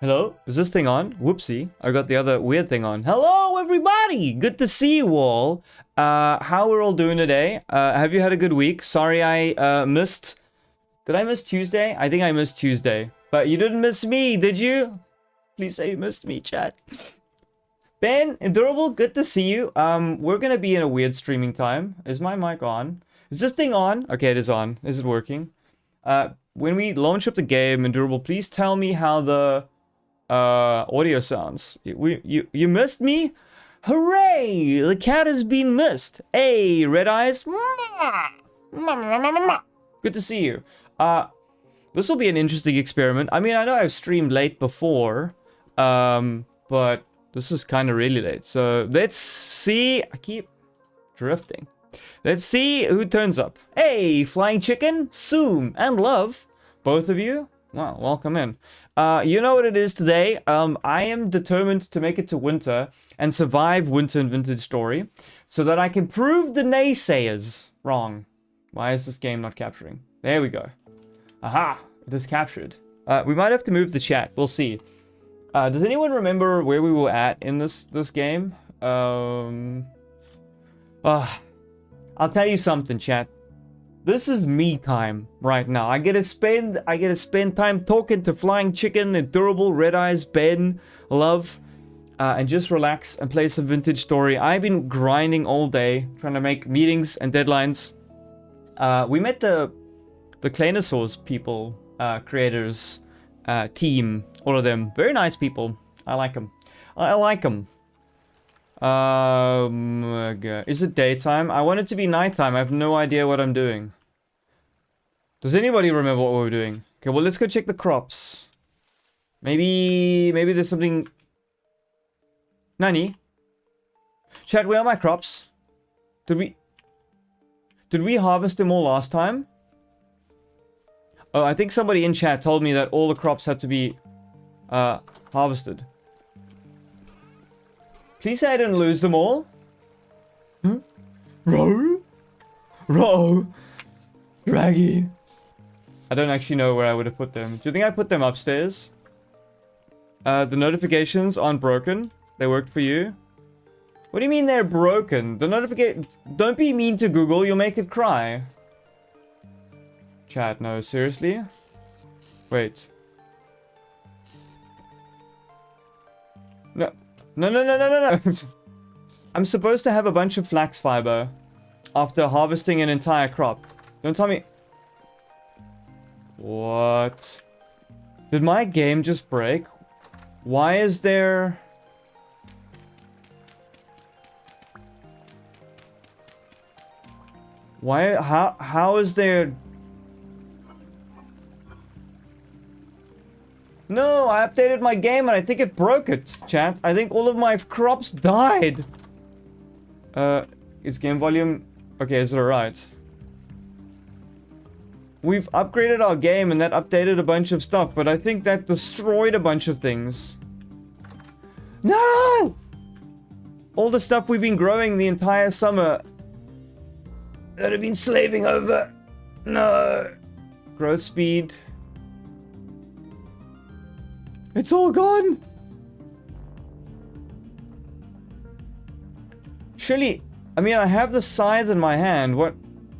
Hello? Is this thing on? Whoopsie. I got the other weird thing on. Hello, everybody! Good to see you all. How we're all doing today? Have you had a good week? Sorry I missed... Did I miss Tuesday? I think I missed Tuesday. But you didn't miss me, did you? Please say you missed me, chat. Ben, Endurable, good to see you. We're gonna be in a weird streaming time. Is my mic on? Is this thing on? Okay, it is on. Is it working? When we launch up the game, Endurable, please tell me how the audio sounds. You missed me? Hooray! The cat has been missed. Hey, Red Eyes. Good to see you. This will be an interesting experiment. I mean, I know I've streamed late before, but this is kind of really late. So let's see. I keep drifting. Let's see who turns up. Hey, Flying Chicken, Soom, and Love. Both of you. Wow, welcome in. You know what it is today. I am determined to make it to winter and survive winter in Vintage Story so that I can prove the naysayers wrong. Why is this game not capturing? There we go. Aha, it is captured. We might have to move the chat. We'll see. Does anyone remember where we were at in this game? I'll tell you something, chat. This is me time right now. I get to spend time talking to Flying Chicken, Endurable, Red Eyes, Ben, Love, and just relax and play some Vintage Story. I've been grinding all day, trying to make meetings and deadlines. We met the Clanosaurs people, creators, team, all of them. Very nice people. I like them. I like them. Is it daytime? I want it to be nighttime. I have no idea what I'm doing. Does anybody remember what we were doing? Okay, well, let's go check the crops. Maybe there's something... Nani? Chat, where are my crops? Did we harvest them all last time? Oh, I think somebody in chat told me that all the crops had to be harvested. Please say I didn't lose them all. Huh? Row? Draggy. I don't actually know where I would have put them. Do you think I put them upstairs? The notifications aren't broken. They worked for you. What do you mean they're broken? The notification... Don't be mean to Google. You'll make it cry. Chat, no. Seriously? Wait. No. No. I'm supposed to have a bunch of flax fiber after harvesting an entire crop. Don't tell me... What? Did my game just break? Why is there... Why... How is there... No, I updated my game and I think it broke it, chat. I think all of my crops died. Is game volume... Okay, is it alright? We've upgraded our game and that updated a bunch of stuff, but I think that destroyed a bunch of things. No! All the stuff we've been growing the entire summer that have been slaving over. No. Growth speed... It's all gone! Surely... I mean, I have the scythe in my hand. What...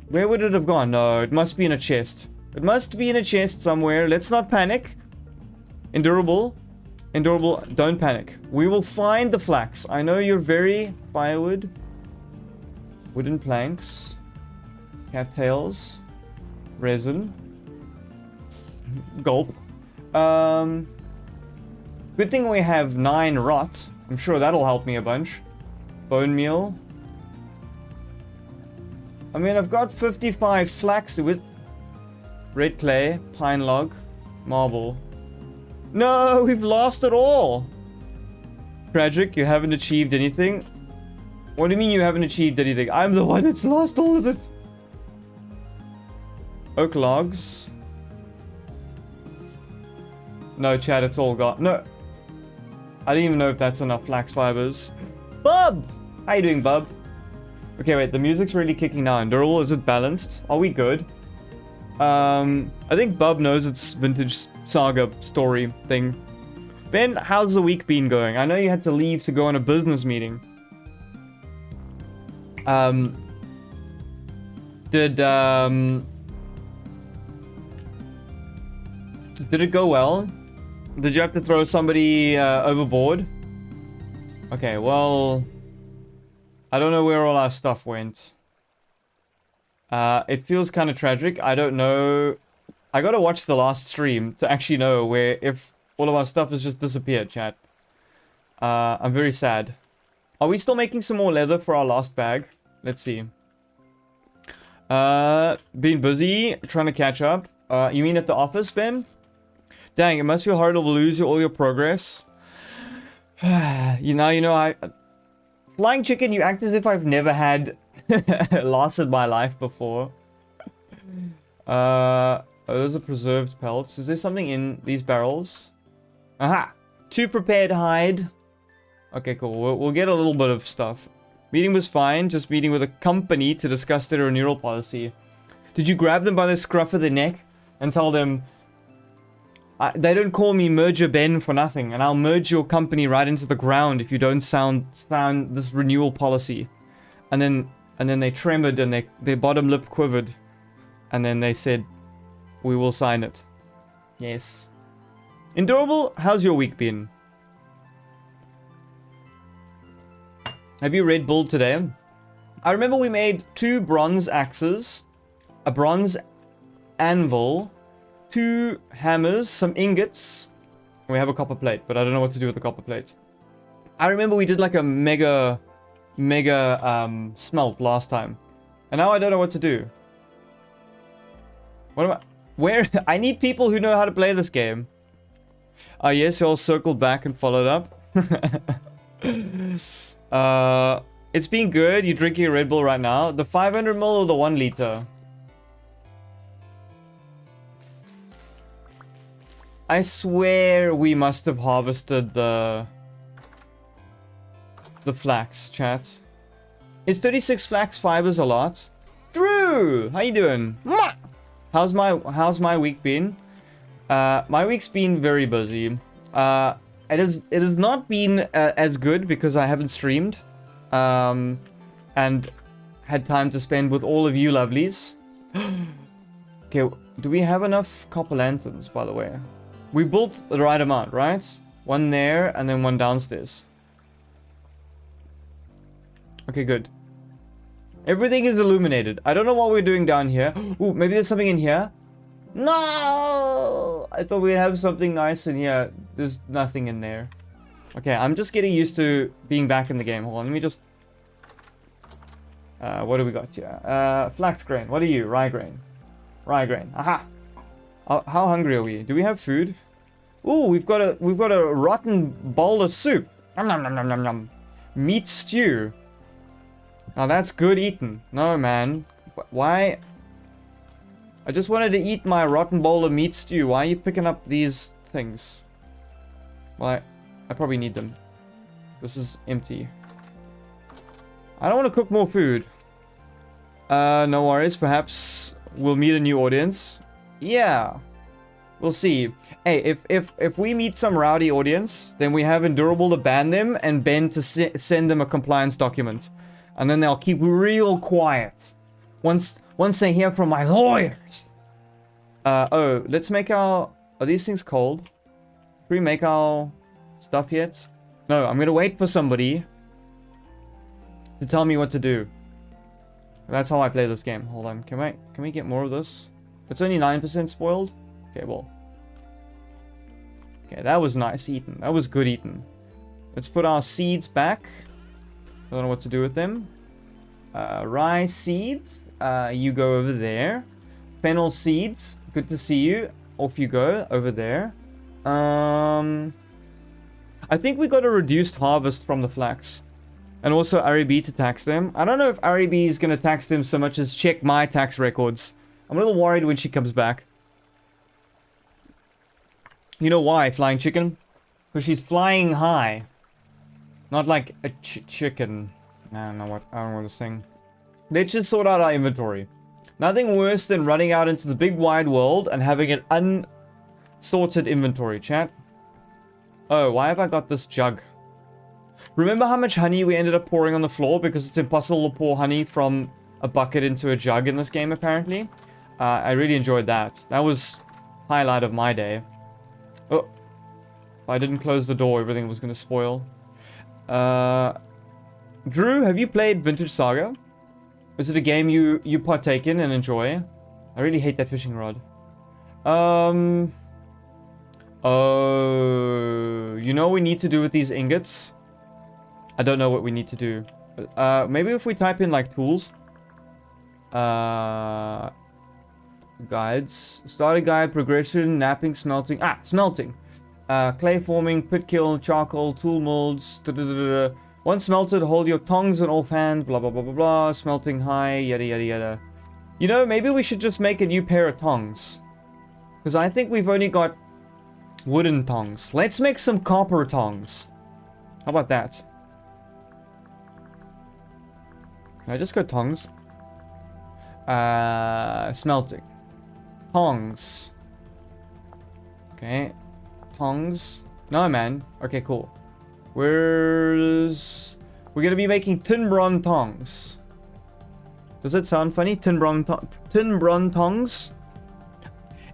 Where would it have gone? No, it must be in a chest. It must be in a chest somewhere. Let's not panic. Endurable, don't panic. We will find the flax. I know you're very... Firewood. Wooden planks. Cattails. Resin. Gulp. Good thing we have 9 rot. I'm sure that'll help me a bunch. Bone meal. I mean, I've got 55 flax with red clay, pine log, marble. No, we've lost it all. Tragic, you haven't achieved anything. What do you mean you haven't achieved anything? I'm the one that's lost all of it. Oak logs. No, chat, it's all gone. No. I don't even know if that's enough flax fibers. Bub! How you doing, Bub? Okay, wait, the music's really kicking now. Endurable, is it balanced? Are we good? I think Bub knows it's Vintage Saga story thing. Ben, how's the week been going? I know you had to leave to go on a business meeting. Did it go well? Did you have to throw somebody overboard? Okay, well, I don't know where all our stuff went. It feels kind of tragic. I don't know. I gotta watch the last stream to actually know where, if all of our stuff has just disappeared, chat. I'm very sad. Are we still making some more leather for our last bag? Let's see. Been busy trying to catch up. You mean at the office, Ben? Dang, it must feel hard to lose all your progress. You know, Flying Chicken, you act as if I've never had loss in my life before. Oh, those are preserved pelts. Is there something in these barrels? Aha! 2 prepared hide. Okay, cool. We'll get a little bit of stuff. Meeting was fine. Just meeting with a company to discuss their renewal policy. Did you grab them by the scruff of the neck and tell them, they don't call me Merger Ben for nothing, and I'll merge your company right into the ground if you don't sound this renewal policy. And then they tremored and their bottom lip quivered. And then they said, we will sign it. Yes. Endurable, how's your week been? Have you Red Bull today? I remember we made 2 bronze axes, a bronze anvil, 2 hammers, some ingots. We have a copper plate, but I don't know what to do with the copper plate. I remember we did like a mega smelt last time. And now I don't know what to do. What am I... Where... I need people who know how to play this game. Yes, you all circled back and followed up. It's been good. You're drinking a Red Bull right now. The 500ml or the 1 liter? I swear we must have harvested the flax, chat. Is 36 flax fibers a lot? Drew! How you doing? How's my week been? My week's been very busy. It has not been as good because I haven't streamed. And had time to spend with all of you lovelies. Okay, do we have enough copper lanterns, by the way? We built the right amount, right? 1 there, and then 1 downstairs. Okay, good. Everything is illuminated. I don't know what we're doing down here. Ooh, maybe there's something in here. No! I thought we'd have something nice in here. There's nothing in there. Okay, I'm just getting used to being back in the game. Hold on, let me just... what do we got here? Flax grain. What are you? Rye grain. Rye grain. Aha! How hungry are we? Do we have food? Ooh, we've got a rotten bowl of soup. Nom nom nom nom nom nom. Meat stew. Now that's good eating. No, man. Why? I just wanted to eat my rotten bowl of meat stew. Why are you picking up these things? Well, I probably need them. This is empty. I don't want to cook more food. No worries. Perhaps we'll meet a new audience. Yeah. We'll see. Hey, if we meet some rowdy audience, then we have Endurable to ban them and Ben to send them a compliance document. And then they'll keep real quiet. Once they hear from my lawyers. Oh, let's make our... Are these things cold? Should we make our stuff yet? No, I'm gonna wait for somebody to tell me what to do. That's how I play this game. Hold on. Can we get more of this? It's only 9% spoiled? Okay, well. Okay, that was nice eating. That was good eating. Let's put our seeds back. I don't know what to do with them. Rye seeds. You go over there. Fennel seeds. Good to see you. Off you go. Over there. I think we got a reduced harvest from the flax. And also REB to tax them. I don't know if REB is going to tax them so much as check my tax records. I'm a little worried when she comes back. You know why, Flying Chicken? Because she's flying high. Not like a chicken. I don't know what to sing. Let's just sort out our inventory. Nothing worse than running out into the big wide world and having an unsorted inventory, chat. Oh, why have I got this jug? Remember how much honey we ended up pouring on the floor? Because it's impossible to pour honey from a bucket into a jug in this game, apparently. I really enjoyed that. That was highlight of my day. Oh. If I didn't close the door, everything was going to spoil. Drew, have you played Vintage Saga? Is it a game you partake in and enjoy? I really hate that fishing rod. Oh, you know what we need to do with these ingots? I don't know what we need to do. Maybe if we type in like tools. Guides. Starter guide, progression, napping, smelting. Ah, smelting. Clay forming, pit kiln, charcoal, tool molds. Once smelted, hold your tongs and offhand. Blah, blah, blah, blah, blah. Smelting high, yada, yada, yada. You know, maybe we should just make a new pair of tongs. Because I think we've only got wooden tongs. Let's make some copper tongs. How about that? Can I just go tongs? Smelting. Tongs. Okay. Tongs. No, man. Okay, cool. We're gonna be making tin bron tongs. Does that sound funny? Tin bron tongs?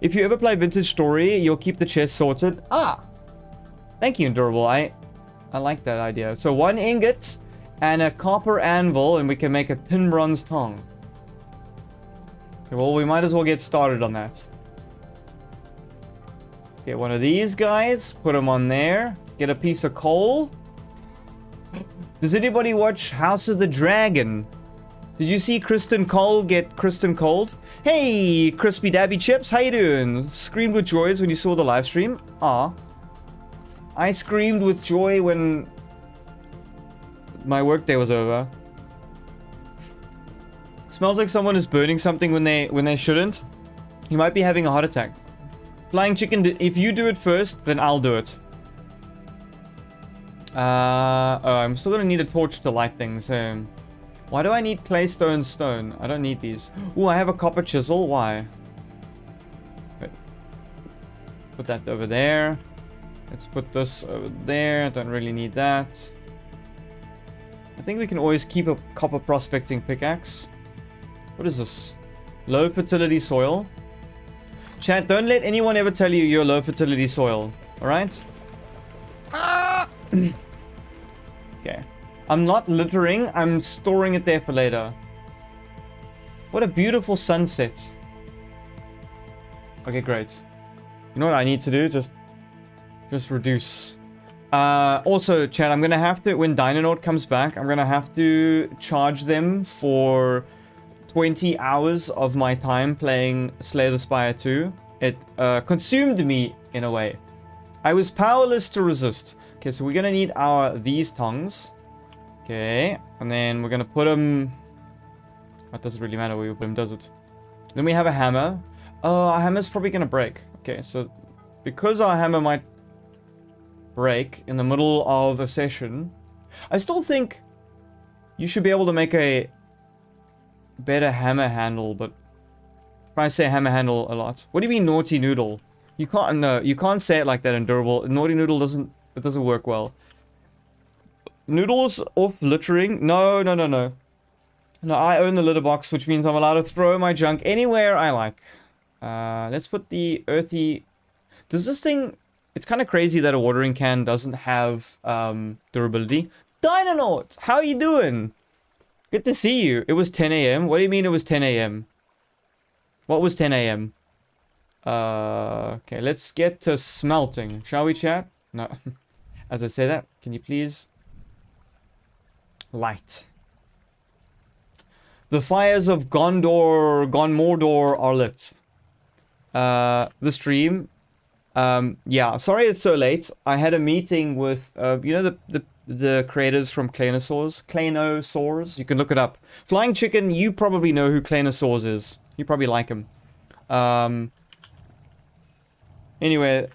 If you ever play Vintage Story, you'll keep the chest sorted. Ah! Thank you, Endurable. I like that idea. So 1 ingot and a copper anvil, and we can make a tin bronze tong. Okay, well, we might as well get started on that. Get one of these guys, put them on there. Get a piece of coal. Does anybody watch House of the Dragon? Did you see Kristen Cole get Kristen Cold? Hey, Crispy Dabby Chips, how you doing? Screamed with joy when you saw the live stream? Aw. I screamed with joy when my workday was over. Smells like someone is burning something when they shouldn't. You might be having a heart attack. Flying Chicken, if you do it first, then I'll do it. Oh, I'm still gonna need a torch to light things. Why do I need clay, stone? I don't need these. Ooh, I have a copper chisel. Why? Wait. Put that over there. Let's put this over there. I don't really need that. I think we can always keep a copper prospecting pickaxe. What is this? Low fertility soil. Chat, don't let anyone ever tell you you're low fertility soil. Alright? Ah! Okay. I'm not littering. I'm storing it there for later. What a beautiful sunset. Okay, great. You know what I need to do? Just reduce. Also, chat, I'm gonna have to, when Dynanaut comes back, I'm gonna have to charge them for 20 hours of my time playing Slay the Spire 2. It consumed me in a way. I was powerless to resist. Okay, so we're gonna need these tongs. Okay, and then we're gonna put them... That doesn't really matter where we put them, does it? Then we have a hammer. Oh, our hammer's probably gonna break. Okay, so because our hammer might break in the middle of a session, I still think you should be able to make a better hammer handle, but I say hammer handle a lot. What do you mean naughty noodle? You can't, no, you can't say it like that in Durable. Naughty noodle doesn't work well. Noodles off littering? No. No, I own the litter box, which means I'm allowed to throw my junk anywhere I like. Let's put the earthy... Does this thing... It's kind of crazy that a watering can doesn't have durability. Dynanaut! How you doing? Good to see you. It was 10 a.m. What do you mean it was 10 a.m.? What was 10 a.m.? Okay, let's get to smelting. Shall we, chat? No. As I say that, can you please... Light. The fires of Gonmordor are lit. The stream. Yeah, sorry it's so late. I had a meeting with, you know, the creators from Clanosaurs. You can look it up. Flying Chicken, you probably know who Clanosaurs is. You probably like him. Anyway,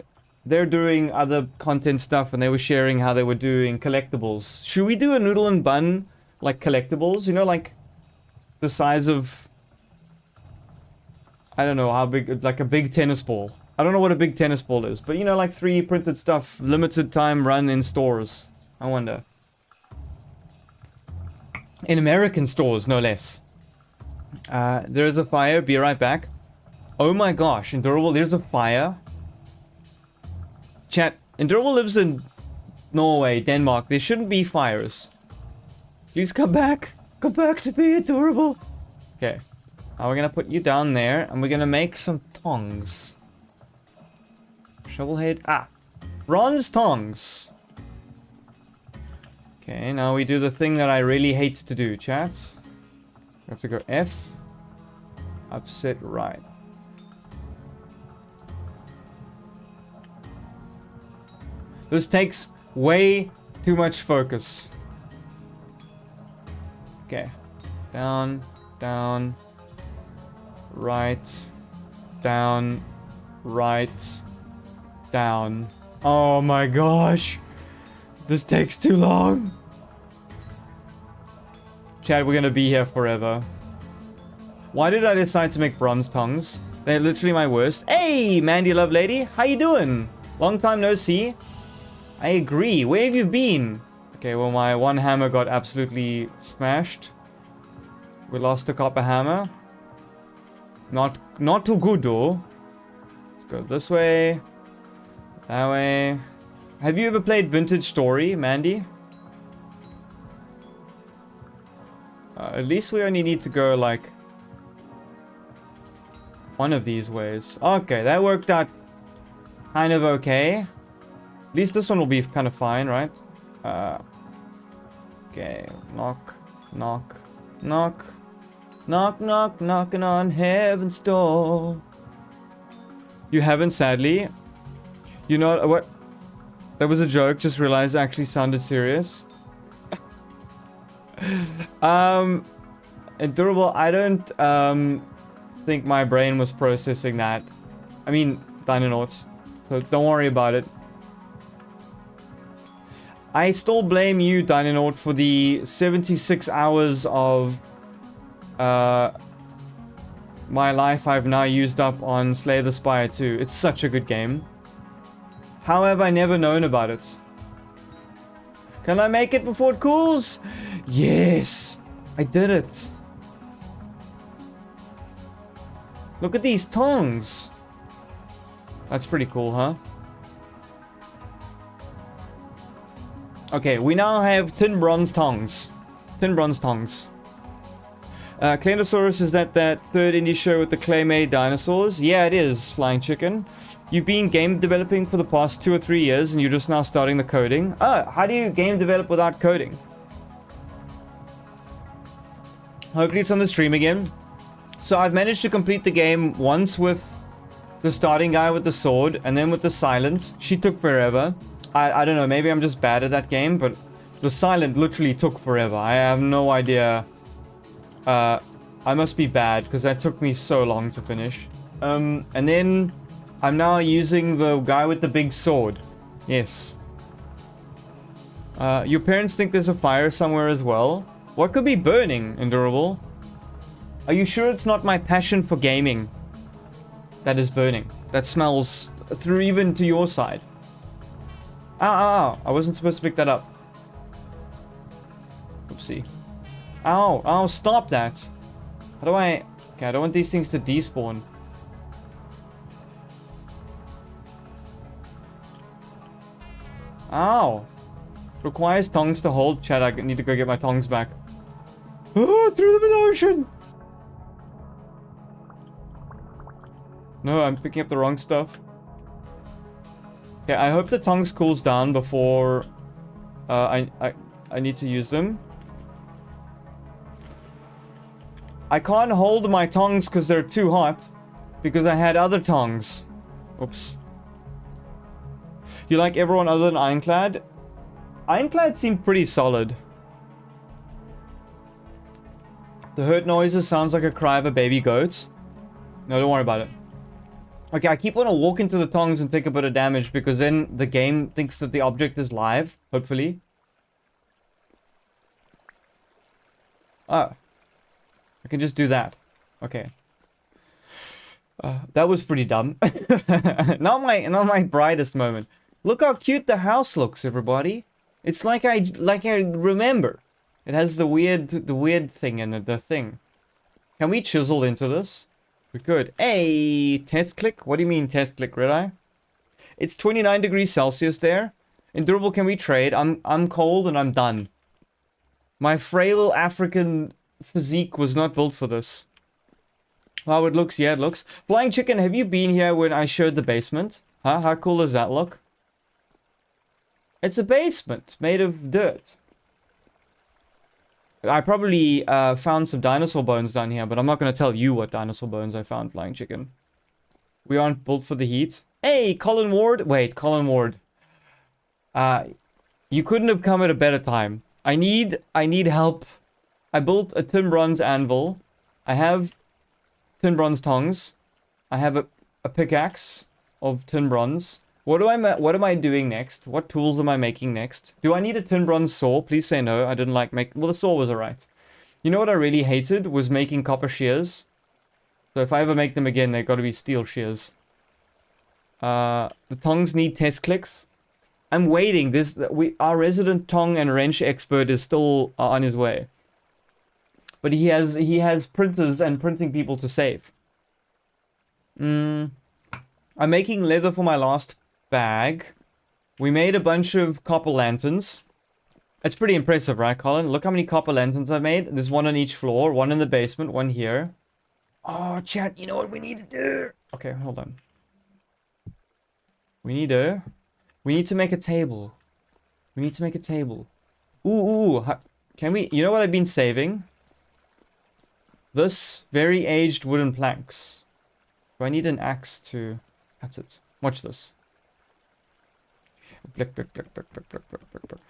they're doing other content stuff, and they were sharing how they were doing collectibles. Should we do a noodle and bun, like, collectibles? You know, like, the size of... I don't know how big, like a big tennis ball. I don't know what a big tennis ball is, but you know, like 3D printed stuff, limited time run in stores. I wonder. In American stores, no less. There is a fire. Be right back. Oh my gosh, Endurable, there's a fire. Chat, Endurable lives in Norway, Denmark. There shouldn't be fires. Please come back. Come back to me, Endurable. Okay. Now we're gonna put you down there, and we're gonna make some tongs. Shovelhead. Ah! Bronze tongs. Okay, now we do the thing that I really hate to do, chat. We have to go F. Upset right. This takes way too much focus. Okay. Down, down, right, down, right, down. Oh my gosh. This takes too long. Chad, we're gonna be here forever. Why did I decide to make bronze tongs? They're literally my worst. Hey, Mandy Love Lady, how you doing? Long time no see. I agree. Where have you been? Okay, well, my one hammer got absolutely smashed. We lost a copper hammer. Not too good, though. Let's go this way. That way. Have you ever played Vintage Story, Mandy? At least we only need to go, like, one of these ways. Okay, that worked out kind of okay. At least this one will be kind of fine, right? Okay, knock, knock, knock. Knock, knock, knocking on heaven's door. You haven't, sadly. You know what? That was a joke, just realized it actually sounded serious. Endurable, I don't think my brain was processing that. I mean, Dynanauts. So don't worry about it. I still blame you, Dynanaut, for the 76 hours of my life I've now used up on Slay the Spire 2. It's such a good game. How have I never known about it? Can I make it before it cools? Yes! I did it. Look at these tongs. That's pretty cool, huh? Okay, we now have tin bronze tongs. Tin bronze tongs. Clendosaurus, is that third indie show with the clay-made dinosaurs? Yeah, it is, Flying Chicken. You've been game developing for the past 2 or 3 years and you're just now starting the coding. Oh, how do you game develop without coding? Hopefully it's on the stream again. So I've managed to complete the game once with the starting guy with the sword and then with the silent. She took forever. I don't know, maybe I'm just bad at that game, but the silent literally took forever. I have no idea. I must be bad because that took me so long to finish. And then I'm now using the guy with the big sword. Yes. Your parents think there's a fire somewhere as well? What could be burning, Endurable? Are you sure it's not my passion for gaming that is burning? That smells through even to your side. Ow, ow, ow. I wasn't supposed to pick that up. Oopsie. Ow, ow, stop that. How do I... Okay, I don't want these things to despawn. Ow. Requires tongs to hold. Chat, I need to go get my tongs back. Oh, threw them in the ocean. No, I'm picking up the wrong stuff. Okay, I hope the tongs cools down before I need to use them. I can't hold my tongs because they're too hot. Because I had other tongs. Oops. You like everyone other than Ironclad? Ironclad seemed pretty solid. The hurt noises sounds like a cry of a baby goat. No, don't worry about it. Okay, I keep on to walk into the tongs and take a bit of damage because then the game thinks that the object is live, hopefully. Oh. I can just do that. Okay. That was pretty dumb. Not my brightest moment. Look how cute the house looks, everybody. It's like I remember. It has the weird thing in it, the thing. Can we chisel into this? We could. Hey, test click? What do you mean test click, Red Eye? It's 29 degrees Celsius there. Endurable, can we trade? I'm cold and I'm done. My frail African physique was not built for this. How it looks, yeah, it looks. Flying Chicken, have you been here when I showed the basement? Huh? How cool does that look? It's a basement made of dirt. I probably found some dinosaur bones down here, but I'm not going to tell you what dinosaur bones I found, Flying Chicken. We aren't built for the heat. Hey, Colin Ward. Wait, Colin Ward. You couldn't have come at a better time. I need help. I built a tin bronze anvil. I have tin bronze tongs. I have a pickaxe of tin bronze. What am I doing next? What tools am I making next? Do I need a tin bronze saw? Please say no. I didn't like make... Well, the saw was alright. You know what I really hated? Was making copper shears. So if I ever make them again, they've got to be steel shears. The tongs need test clicks. I'm waiting. Our resident tong and wrench expert is still on his way. But he has printers and printing people to save. I'm making leather for my last bag. We made a bunch of copper lanterns. It's pretty impressive, right, Colin? Look how many copper lanterns I've made. There's one on each floor. One in the basement, one here. Oh, chat, you know what we need to do? Okay, hold on. We need to make a table. We need to make a table. Ooh, can we... You know what I've been saving? This very aged wooden planks. Do I need an axe to cut it? Watch this. Blick, blick, blick, blick, blick, blick, blick, blick, blick.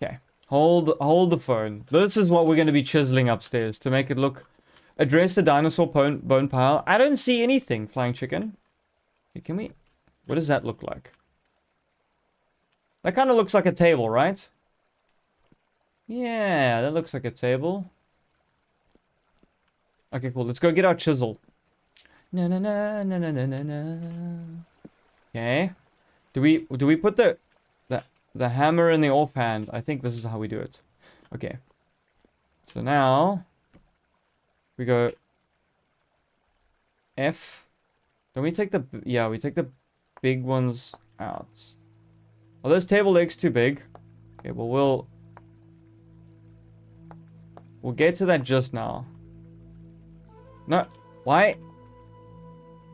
Okay. Hold the phone. This is what we're going to be chiseling upstairs to make it look... Address the dinosaur bone pile. I don't see anything, Flying Chicken. Okay, can we... What does that look like? That kind of looks like a table, right? Yeah, that looks like a table. Okay, cool. Let's go get our chisel. Na na na na na na na na. Okay. Do we put the hammer in the offhand? I think this is how we do it. Okay. So now we go F. Don't we take the... Yeah, we take the big ones out. Are those table legs too big? Okay, well, we'll get to that just now. No. Why?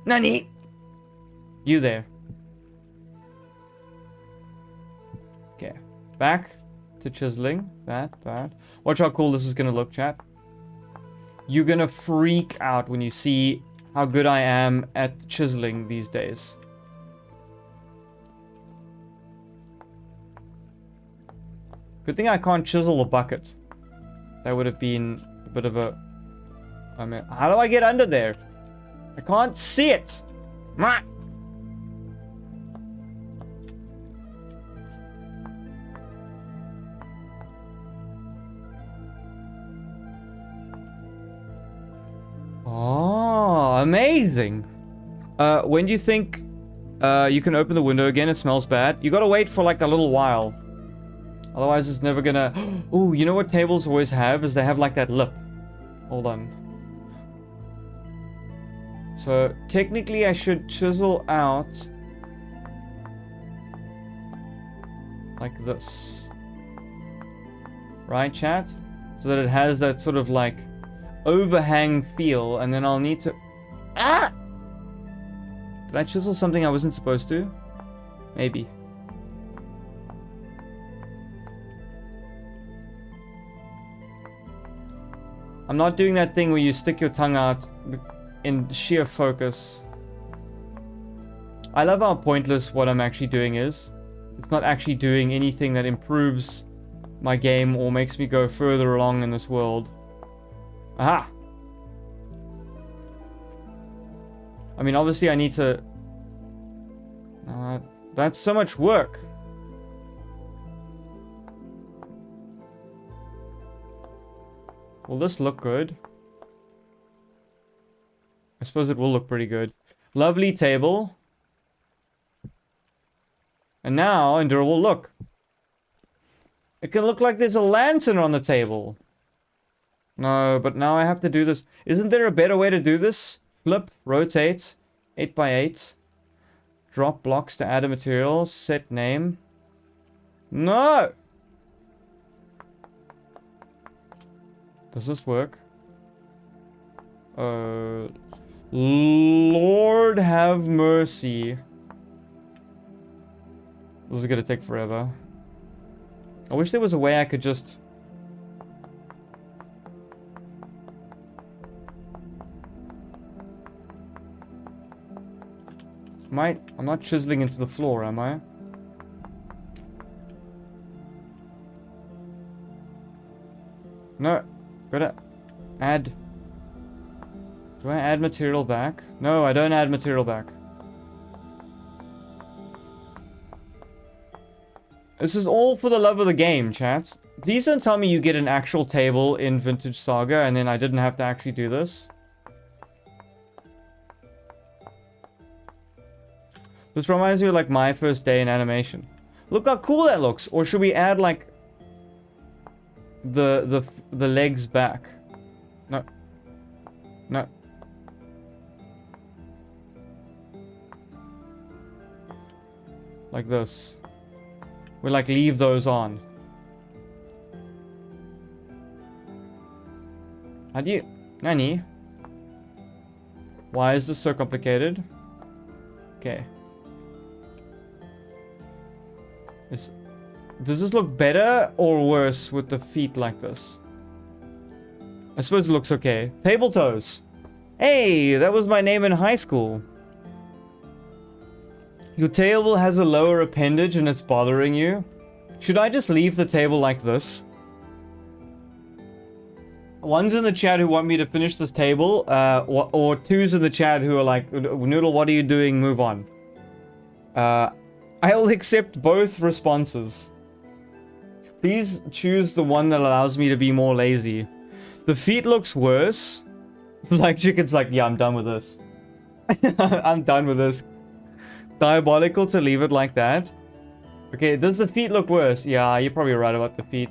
Nani? You there. Okay. Back to chiseling. That. Watch how cool this is gonna look, chat. You're gonna freak out when you see how good I am at chiseling these days. Good thing I can't chisel a bucket. That would have been a bit of a... I mean, how do I get under there? I can't see it. Mwah! Oh, amazing. When do you think you can open the window again? It smells bad. You gotta wait for like a little while. Otherwise it's never gonna... Ooh, you know what tables always have? Is they have like that lip. Hold on. So, technically I should chisel out... like this. Right, chat? So that it has that sort of like... overhang feel, and then I'll need to... Ah! Did I chisel something I wasn't supposed to? Maybe. I'm not doing that thing where you stick your tongue out in sheer focus. I love how pointless what I'm actually doing is. It's not actually doing anything that improves my game or makes me go further along in this world. Aha! I mean, obviously I need to... that's so much work. Will this look good? I suppose it will look pretty good. Lovely table. And now, endurable, look. It can look like there's a lantern on the table. No, but now I have to do this. Isn't there a better way to do this? Flip, rotate, 8 by 8. Drop blocks to add a material, set name. No! Does this work? Lord have mercy. This is gonna take forever. I wish there was a way I could just... I'm not chiseling into the floor, am I? No. Gotta add... Do I add material back? No, I don't add material back. This is all for the love of the game, chat. Please don't tell me you get an actual table in Vintage Saga and then I didn't have to actually do this. This reminds me of like my first day in animation. Look how cool that looks. Or should we add like the legs back? No. No. Like this. We like leave those on. How do you... Nani? Why is this so complicated? Okay. Does this look better or worse with the feet like this? I suppose it looks okay. Table toes. Hey, that was my name in high school. Your table has a lower appendage and it's bothering you. Should I just leave the table like this? One's in the chat who want me to finish this table, or two's in the chat who are like, Noodle, what are you doing? Move on. I'll accept both responses. Please choose the one that allows me to be more lazy. The feet looks worse. Like Chicken's like, yeah, I'm done with this. I'm done with this. Diabolical to leave it like that. Okay, does the feet look worse? Yeah, you're probably right about the feet.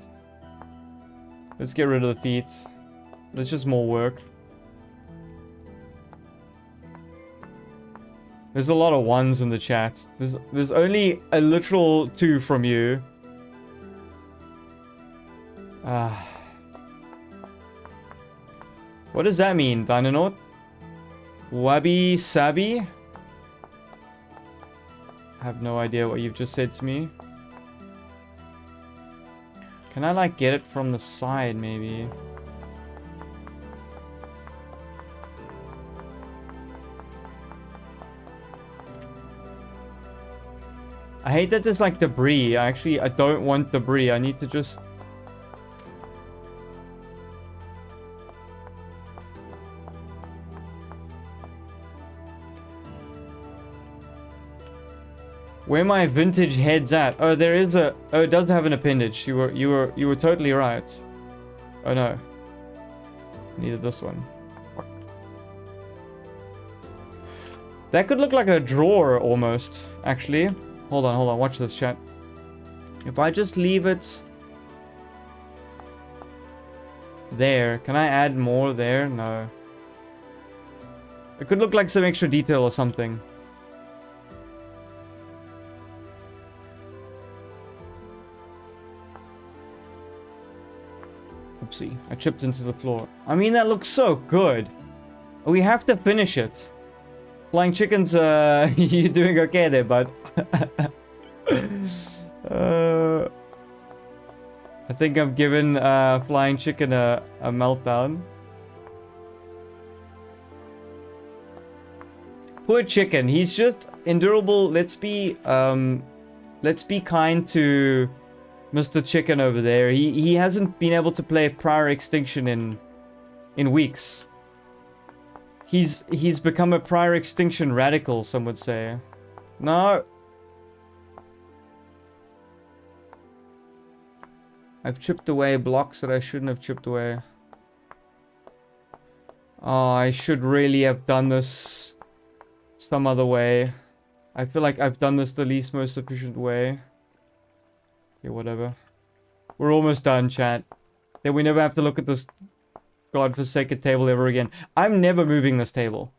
Let's get rid of the feet. There's just more work. There's a lot of ones in the chat. There's only a literal 2 from you. What does that mean, Dynanaut? Wabi Sabi? I have no idea what you've just said to me. Can I like get it from the side maybe? I hate that there's like debris. I don't want debris. I need to just... Where my vintage head's at? Oh, there is a... Oh, it does have an appendage. You were totally right. Oh no. Needed this one. That could look like a drawer almost, actually. Hold on. Watch this, chat. If I just leave it there, can I add more there? No. It could look like some extra detail or something. Oopsie, I chipped into the floor. I mean, that looks so good. We have to finish it. Flying Chickens, you doing okay there, bud? I think I've given Flying Chicken a meltdown. Poor Chicken, he's just endurable. Let's be kind to Mr. Chicken over there. He hasn't been able to play Prior Extinction in weeks. He's become a Prior Extinction radical, some would say. No. I've chipped away blocks that I shouldn't have chipped away. Oh, I should really have done this some other way. I feel like I've done this the least most efficient way. Okay, whatever. We're almost done, chat. Then we never have to look at this godforsaken table ever again. I'm never moving this table.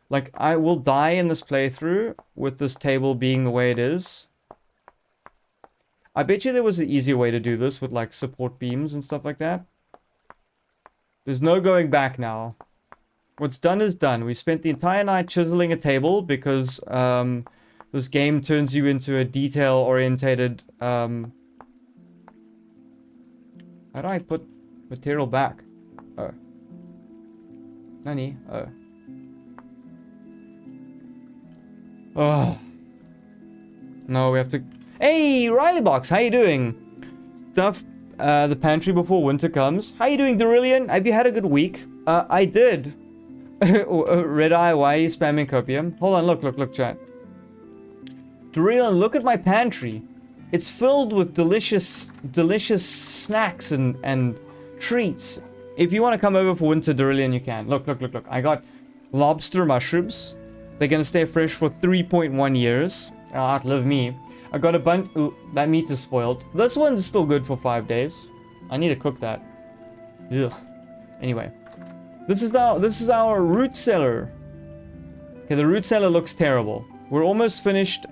Like, I will die in this playthrough with this table being the way it is. I bet you there was an easier way to do this with, like, support beams and stuff like that. There's no going back now. What's done is done. We spent the entire night chiseling a table because, this game turns you into a detail-orientated, How do I put material back? Oh. Nani? Oh. Oh. No, we have to... Hey, Riley Box, how you doing? Stuff the pantry before winter comes. How you doing, Derillion? Have you had a good week? I did. Red Eye, why are you spamming copium? Hold on, look, chat. Derillion, look at my pantry. It's filled with delicious snacks and treats. If you want to come over for winter, Derillion, you can. Look. I got lobster mushrooms. They're going to stay fresh for 3.1 years. Outlive me. I got a bunch... Ooh, that meat is spoiled. This one's still good for 5 days. I need to cook that. Ugh. Anyway. This is our root cellar. Okay, the root cellar looks terrible. We're almost finished.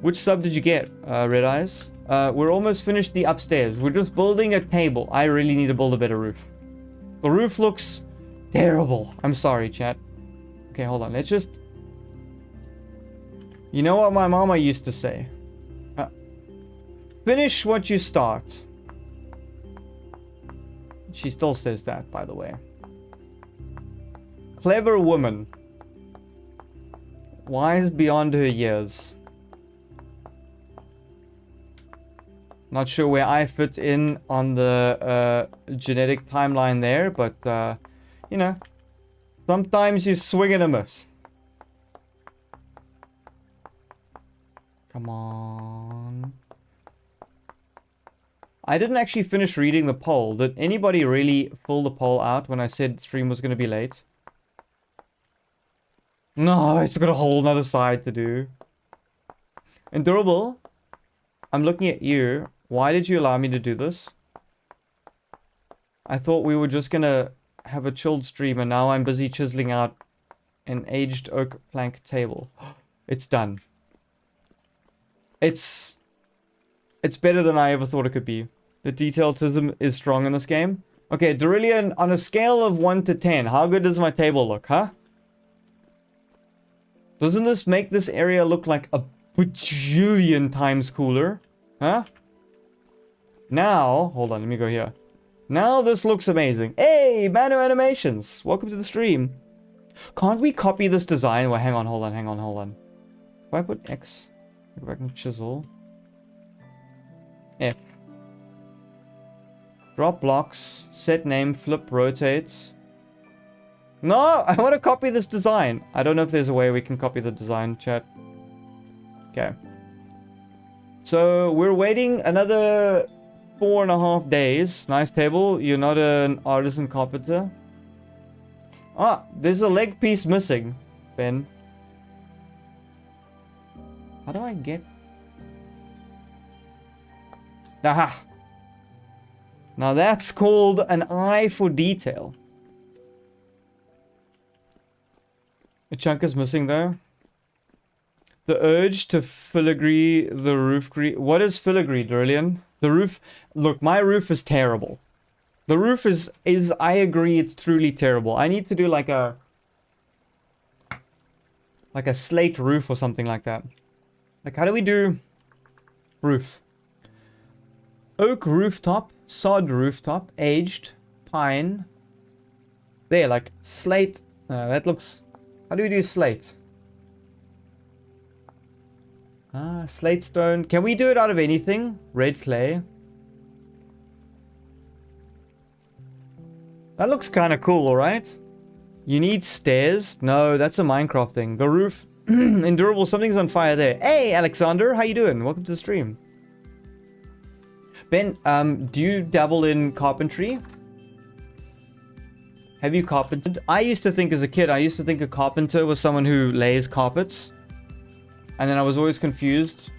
Which sub did you get, Red Eyes? We're almost finished the upstairs. We're just building a table. I really need to build a better roof. The roof looks terrible. I'm sorry, chat. Okay, hold on. Let's just... You know what my mama used to say? Finish what you start. She still says that, by the way. Clever woman. Wise beyond her years. Not sure where I fit in on the genetic timeline there, but, you know, sometimes you swing and a miss. Come on. I didn't actually finish reading the poll. Did anybody really fill the poll out when I said stream was going to be late? No, it's got a whole nother side to do. Endurable, I'm looking at you. Why did you allow me to do this? I thought we were just going to have a chilled stream, and now I'm busy chiseling out an aged oak plank table. It's done. It's better than I ever thought it could be. The detailism is strong in this game. Okay, Derillion, on a scale of 1 to 10, how good does my table look, huh? Doesn't this make this area look like a bajillion times cooler? Huh? Now, hold on, let me go here. Now this looks amazing. Hey, Manu Animations, welcome to the stream. Can't we copy this design? Well, hang on. If I put X, go back and chisel. F. Drop blocks, set name, flip, rotates. No, I want to copy this design. I don't know if there's a way we can copy the design, chat. Okay. So, we're waiting another 4.5 days. Nice table. You're not an artisan carpenter. Ah, there's a leg piece missing, Ben. How do I get... Aha! Now that's called an eye for detail. A chunk is missing though. The urge to filigree the roof. What is filigree, Derillion? The roof. Look, my roof is terrible. The roof is. I agree, it's truly terrible. I need to do like a slate roof or something like that. Like, how do we do roof? Oak rooftop, sod rooftop, aged, pine. There, like slate. That looks. How do we do slate? Slate stone. Can we do it out of anything? Red clay. That looks kind of cool, right? You need stairs? No, that's a Minecraft thing. The roof. Endurable, something's on fire there. Hey, Alexander, how you doing? Welcome to the stream. Ben, do you dabble in carpentry? Have you carpentered? I used to think as a kid, I used to think a carpenter was someone who lays carpets. And then I was always confused.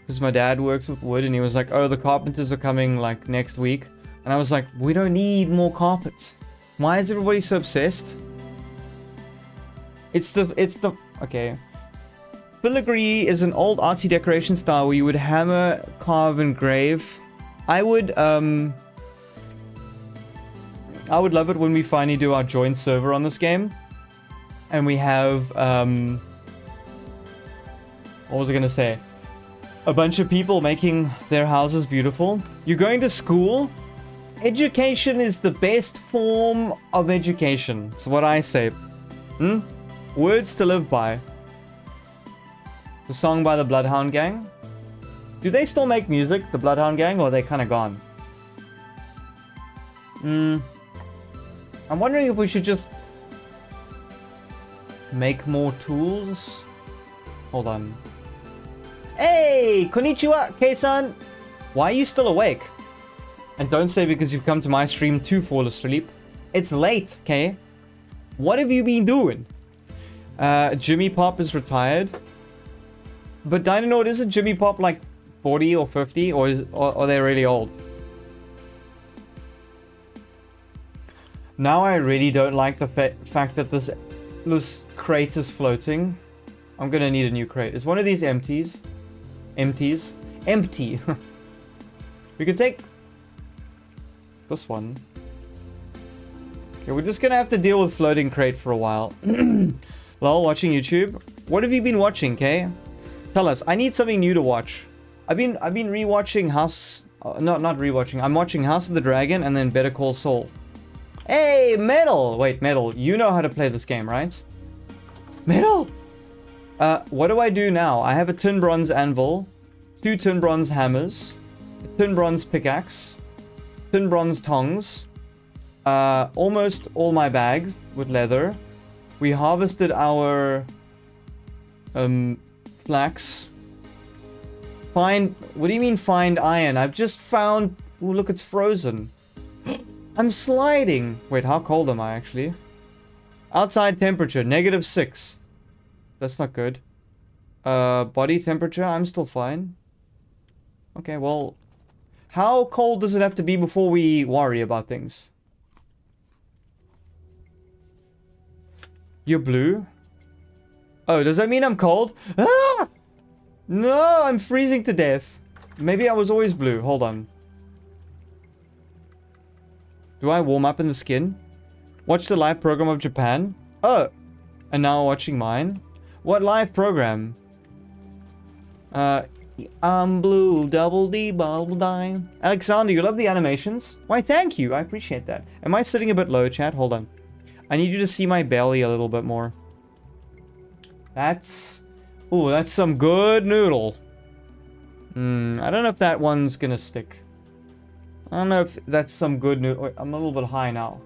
Because my dad works with wood and he was like, oh, the carpenters are coming like next week. And I was like, we don't need more carpets. Why is everybody so obsessed? Okay. Filigree is an old artsy decoration style where you would hammer, carve, and grave. I would love it when we finally do our joint server on this game. And we have, what was I gonna say? A bunch of people making their houses beautiful. You're going to school? Education is the best form of education. That's what I say. Words to live by. The song by the Bloodhound Gang. Do they still make music, the Bloodhound Gang, or are they kind of gone? I'm wondering if we should just make more tools. Hold on. Hey! Konnichiwa, Kei-san! Why are you still awake? And don't say because you've come to my stream to fall asleep. It's late, okay? What have you been doing? Jimmy Pop is retired. But Dynanord, isn't Jimmy Pop like 40 or 50? Or are they really old? Now I really don't like the fact that this crate is floating. I'm gonna need a new crate. Is one of these empties? Empty. We could take this one. Okay, we're just gonna have to deal with floating crate for a while. Lol, watching YouTube. What have you been watching, Kay? Tell us. I need something new to watch. I've been rewatching House. Not rewatching. I'm watching House of the Dragon and then Better Call Saul. Hey, Metal! Wait, Metal. You know how to play this game, right? Metal! What do I do now? I have a tin bronze anvil, 2 tin bronze hammers, a tin bronze pickaxe, tin bronze tongs, almost all my bags with leather. We harvested our flax. What do you mean find iron? I've just found... Ooh, look, it's frozen. I'm sliding. Wait, how cold am I actually? Outside temperature, -6. That's not good. Body temperature, I'm still fine. Okay, well... How cold does it have to be before we worry about things? You're blue? Oh, does that mean I'm cold? Ah! No, I'm freezing to death. Maybe I was always blue. Hold on. Do I warm up in the skin? Watch the live program of Japan? Oh! And now watching mine? What live program? I'm blue, double D, bubble dime. Alexander, you love the animations? Why, thank you. I appreciate that. Am I sitting a bit low, chat? Hold on. I need you to see my belly a little bit more. That's... Ooh, that's some good noodle. I don't know if that one's gonna stick. I don't know if that's some good noodle. Wait, I'm a little bit high now.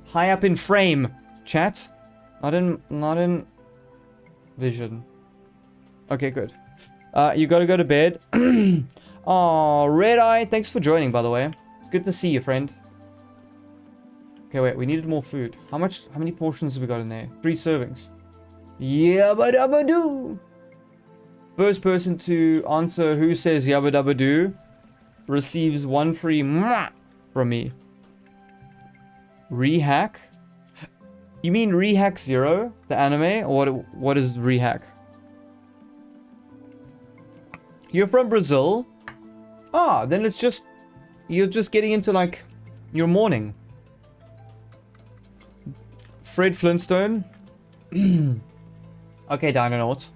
High up in frame, chat. Not in vision. Okay, good. You gotta go to bed. Oh, Red Eye, thanks for joining, by the way. It's good to see you, friend. Okay, wait, we needed more food. How many portions have we got in there? 3 servings. Yabba dabba doo. First person to answer who says yabba dabba doo receives 1 free mwah from me. Rehack? You mean Rehack Zero, the anime? Or what is Rehack? You're from Brazil? Ah, then it's just... You're just getting into, like, your morning. Fred Flintstone? Okay, Dinonaut.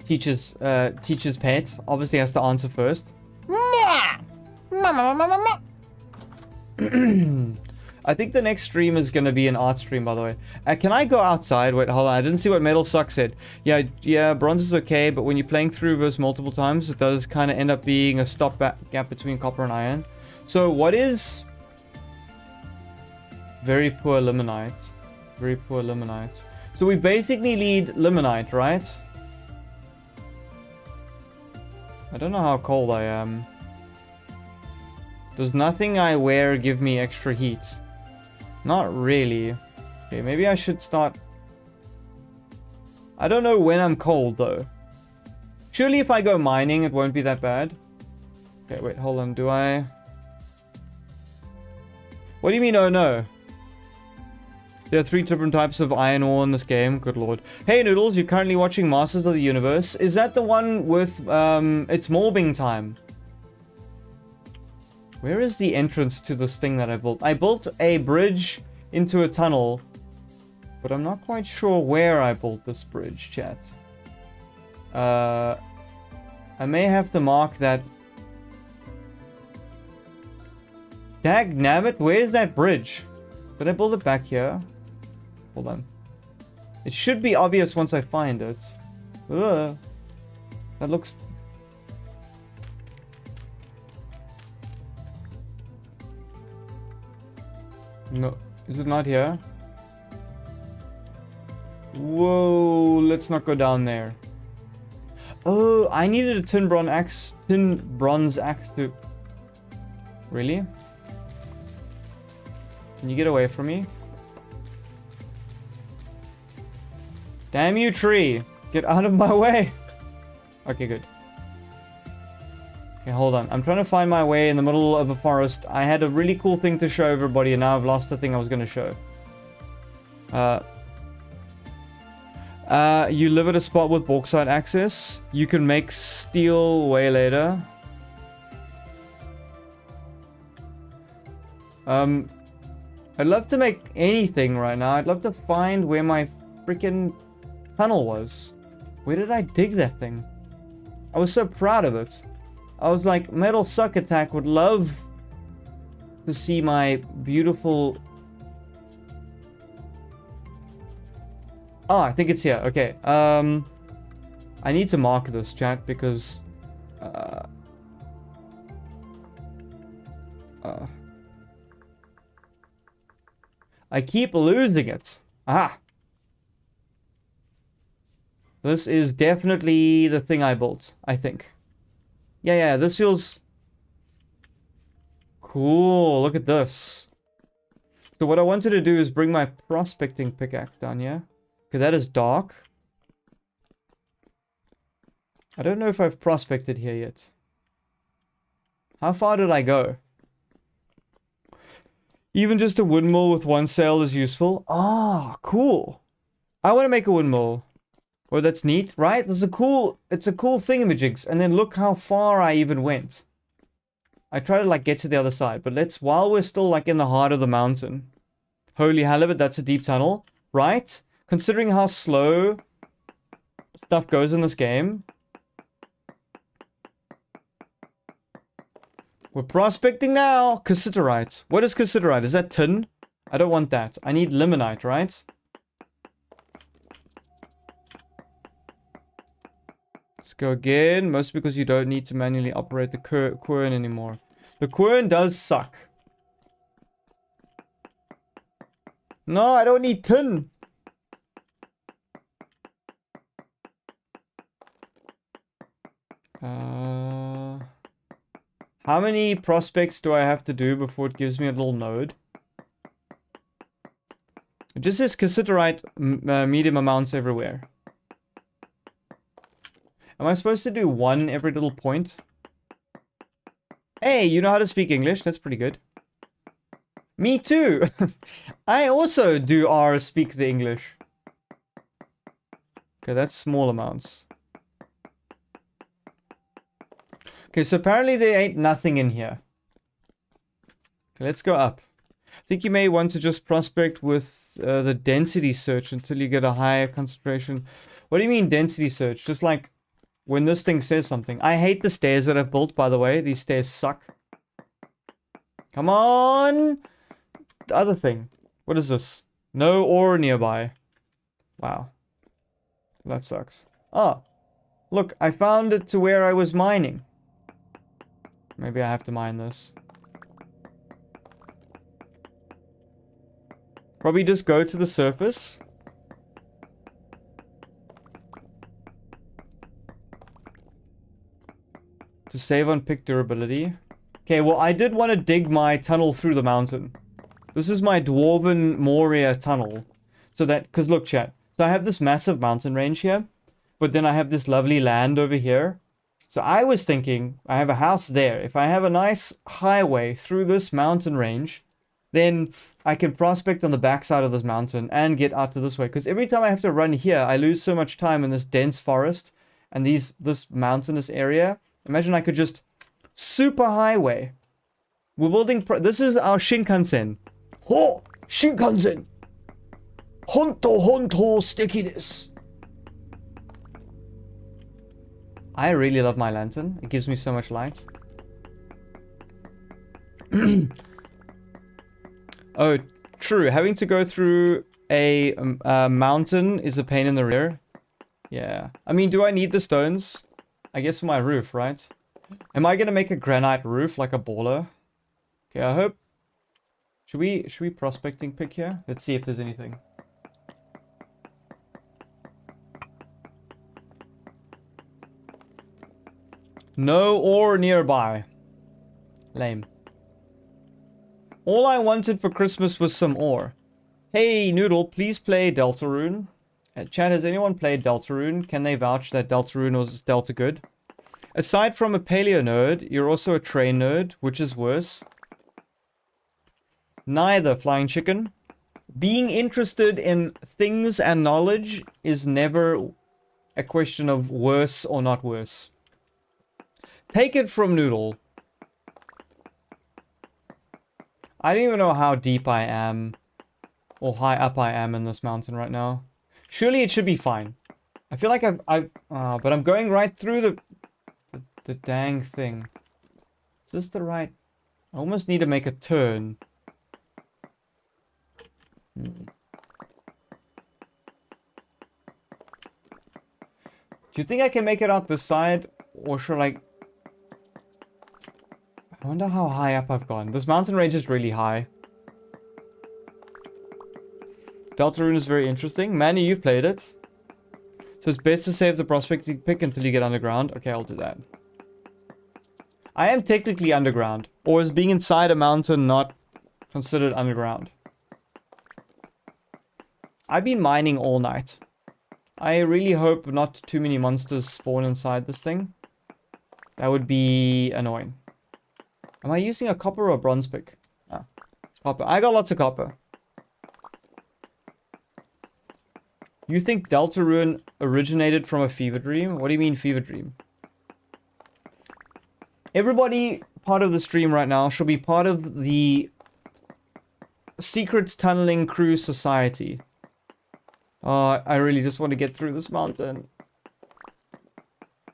Teacher's pet obviously has to answer first. I think the next stream is going to be an art stream, by the way. Can I go outside? Wait, hold on. I didn't see what Metal Suck said. Yeah, bronze is okay, but when you're playing through verse multiple times, it does kind of end up being a stopgap between copper and iron. So what is... Very poor limonite. Very poor limonite. So we basically need limonite, right? I don't know how cold I am. Does nothing I wear give me extra heat? Not really. Okay, maybe I should start... I don't know when I'm cold, though. Surely if I go mining, it won't be that bad. Okay, wait, hold on. Do I... What do you mean, oh no? There are 3 different types of iron ore in this game. Good lord. Hey, Noodles, you're currently watching Masters of the Universe. Is that the one with, it's mobbing time? Where is the entrance to this thing that I built? I built a bridge into a tunnel, but I'm not quite sure where I built this bridge, chat. I may have to mark that. Dag nabbit, where's that bridge? Did I build it back here? Hold on. It should be obvious once I find it. Ugh. That looks... No. Is it not here? Whoa, let's not go down there. Oh, I needed a tin bronze axe to... Really? Can you get away from me? Damn you, tree! Get out of my way! Okay, good. Okay, hold on. I'm trying to find my way in the middle of a forest. I had a really cool thing to show everybody, and now I've lost the thing I was going to show. You live at a spot with bauxite access. You can make steel way later. I'd love to make anything right now. I'd love to find where my freaking tunnel was. Where did I dig that thing? I was so proud of it. I was like, Metal Suck Attack would love to see my beautiful... Oh, I think it's here. Okay. I need to mark this, chat, because... I keep losing it. Aha! This is definitely the thing I built, I think. Yeah, this feels... Cool, look at this. So what I wanted to do is bring my prospecting pickaxe down here. Okay, that is dark. I don't know if I've prospected here yet. How far did I go? Even just a windmill with one sail is useful. Ah, cool. I want to make a windmill. Oh, that's neat, right? It's a cool thingamajigs. And then look how far I even went. I try to like get to the other side, but while we're still like in the heart of the mountain. Holy halibut, that's a deep tunnel, right? Considering how slow stuff goes in this game. We're prospecting now. Cassiterite. What is cassiterite? Is that tin? I don't want that. I need limonite, right? Let's go again. Mostly because you don't need to manually operate the quern anymore. The quern does suck. No, I don't need tin. How many prospects do I have to do before it gives me a little node? It just says cassiterite medium amounts everywhere. Am I supposed to do one every little point? Hey, you know how to speak English? That's pretty good. Me too! I also do speak the English. Okay, that's small amounts. Okay, so apparently there ain't nothing in here. Okay, let's go up. I think you may want to just prospect with the density search until you get a higher concentration. What do you mean density search? Just like when this thing says something. I hate the stairs that I've built, by the way. These stairs suck. Come on! The other thing. What is this? No ore nearby. Wow. That sucks. Oh. Look, I found it to where I was mining. Maybe I have to mine this. Probably just go to the surface. To save on pick durability. Okay, well, I did want to dig my tunnel through the mountain. This is my Dwarven Moria tunnel. So that, because look, chat. So I have this massive mountain range here. But then I have this lovely land over here. So I was thinking, I have a house there. If I have a nice highway through this mountain range, then I can prospect on the backside of this mountain and get out to this way. Because every time I have to run here, I lose so much time in this dense forest and this mountainous area. Imagine I could just super highway. We're building. This is our Shinkansen. Ho! Shinkansen! Honto honto sticky this. I really love my lantern. It gives me so much light. Oh, true. Having to go through a mountain is a pain in the rear. Yeah. I mean, do I need the stones? I guess for my roof, right? Am I gonna make a granite roof like a baller? Okay, I hope. Should we prospecting pick here? Let's see if there's anything. No ore nearby. Lame. All I wanted for Christmas was some ore. Hey, Noodle, please play Deltarune. Chat, has anyone played Deltarune? Can they vouch that Deltarune was Delta good? Aside from a paleo nerd, you're also a train nerd, which is worse. Neither, Flying Chicken. Being interested in things and knowledge is never a question of worse or not worse. Take it from Noodle. I don't even know how deep I am or high up I am in this mountain right now. Surely it should be fine. I feel like but I'm going right through the dang thing. Is this the right? I almost need to make a turn. Do you think I can make it out this side? Or should I... I wonder how high up I've gone. This mountain range is really high. Deltarune is very interesting. Manny, you've played it. So it's best to save the prospecting pick until you get underground. Okay, I'll do that. I am technically underground. Or is being inside a mountain not considered underground? I've been mining all night. I really hope not too many monsters spawn inside this thing. That would be annoying. Am I using a copper or a bronze pick? Ah, copper. I got lots of copper. You think Deltarune originated from a fever dream? What do you mean fever dream? Everybody part of the stream right now should be part of the Secret Tunneling Crew Society. I really just want to get through this mountain.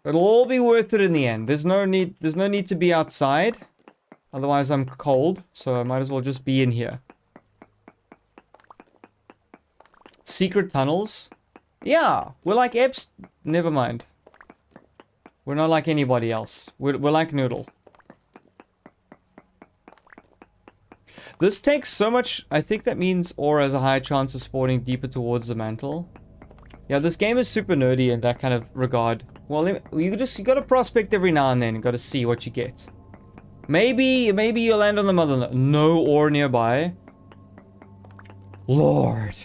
It'll all be worth it in the end. There's no need to be outside. Otherwise I'm cold, so I might as well just be in here. Secret tunnels? Yeah, we're like Epps. Never mind. We're not like anybody else. We're like Noodle. This takes so much... I think that means ore has a high chance of spawning deeper towards the mantle. Yeah, this game is super nerdy in that kind of regard. Well, you gotta prospect every now and then. You gotta see what you get. Maybe you'll land on the mother. No ore nearby. Lord.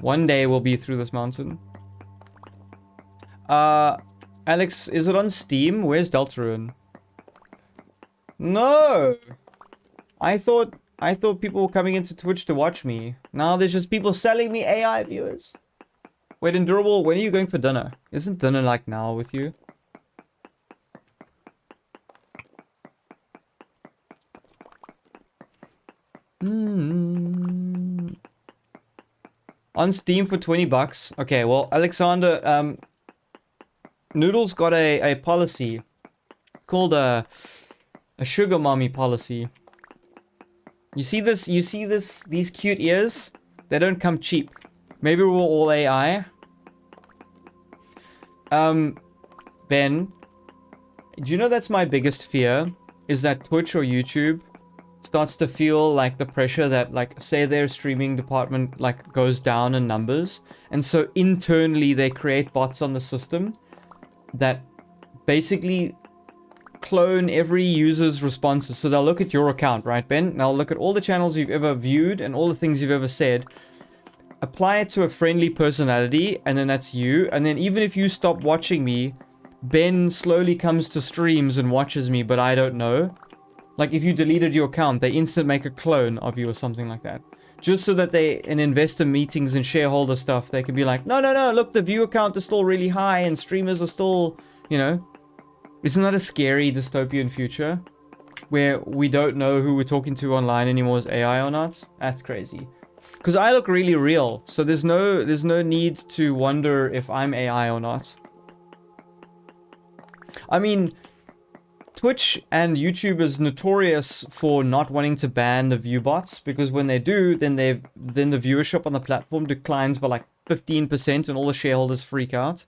One day we'll be through this mountain. Alex, is it on Steam? Where's Deltarune? No! I thought people were coming into Twitch to watch me. Now there's just people selling me AI viewers. Wait, Endurable, when are you going for dinner? Isn't dinner like now with you? On Steam for 20 bucks. Okay, well, Alexander, Noodle's got a policy called a sugar mommy policy. You see these cute ears? They don't come cheap. Maybe we're all AI. Ben, do you know that's my biggest fear? Is that Twitch or YouTube starts to feel like the pressure that, like, say their streaming department like goes down in numbers, and so internally they create bots on the system that basically clone every user's responses. So they'll look at your account, right, Ben? And they'll look at all the channels you've ever viewed and all the things you've ever said, apply it to a friendly personality, and then that's you. And then even if you stop watching me, Ben slowly comes to streams and watches me, but I don't know. Like, if you deleted your account, they instant make a clone of you or something like that. Just so that they, in investor meetings and shareholder stuff, they can be like, no, look, the view count is still really high and streamers are still, you know. Isn't that a scary dystopian future? Where we don't know who we're talking to online anymore is AI or not? That's crazy. Because I look really real, so there's no need to wonder if I'm AI or not. I mean, Twitch and YouTube is notorious for not wanting to ban the view bots, because when they do, then the viewership on the platform declines by like 15% and all the shareholders freak out.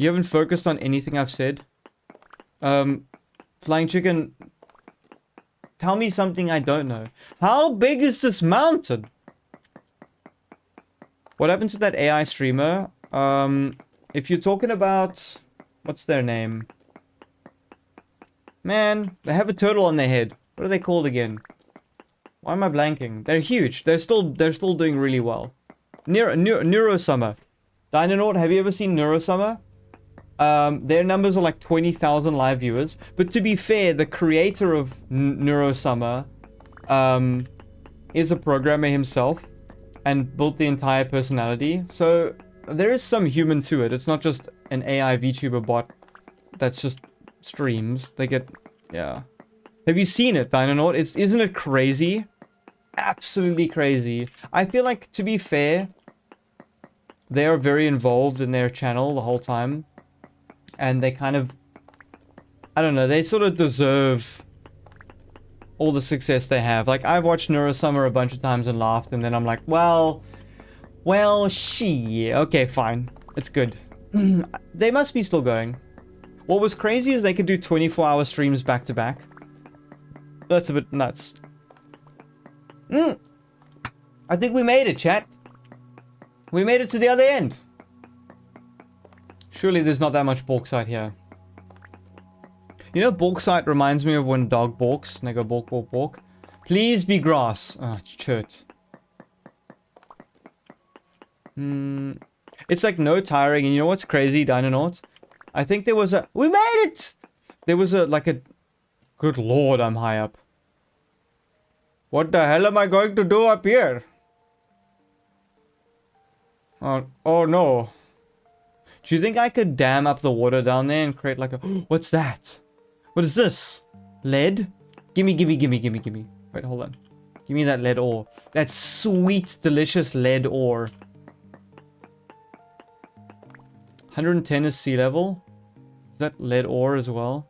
You haven't focused on anything I've said. Flying Chicken, tell me something I don't know. How big is this mountain? What happened to that AI streamer? If you're talking about... What's their name? Man, they have a turtle on their head. What are they called again? Why am I blanking? They're huge. They're still doing really well. Neurosummer. Dinonaut, have you ever seen Neurosummer? Their numbers are like 20,000 live viewers. But to be fair, the creator of Neurosummer is a programmer himself and built the entire personality. So there is some human to it. It's not just an AI VTuber bot that's just streams. They get... Yeah. Have you seen it, Dinonaut? Isn't it crazy? Absolutely crazy. I feel like, to be fair, they are very involved in their channel the whole time. And they kind of... I don't know, they sort of deserve all the success they have. Like, I've watched Neurosummer a bunch of times and laughed, and then I'm like, well, okay, fine. It's good. They must be still going. What was crazy is they could do 24-hour streams back to back. That's a bit nuts. I think we made it, chat. We made it to the other end. Surely there's not that much bauxite here. You know, bauxite reminds me of when a dog balks and they go balk, balk, balk. Please be grass. Ah, chert. It's like no tiring. And you know what's crazy, Dinonaut? I think there was a... We made it! There was a, like a... Good lord, I'm high up. What the hell am I going to do up here? Oh no. Do you think I could dam up the water down there and create like a... What's that? What is this? Lead? Gimme. Wait, hold on. Give me that lead ore. That sweet, delicious lead ore. 110 is sea level. Is that lead ore as well?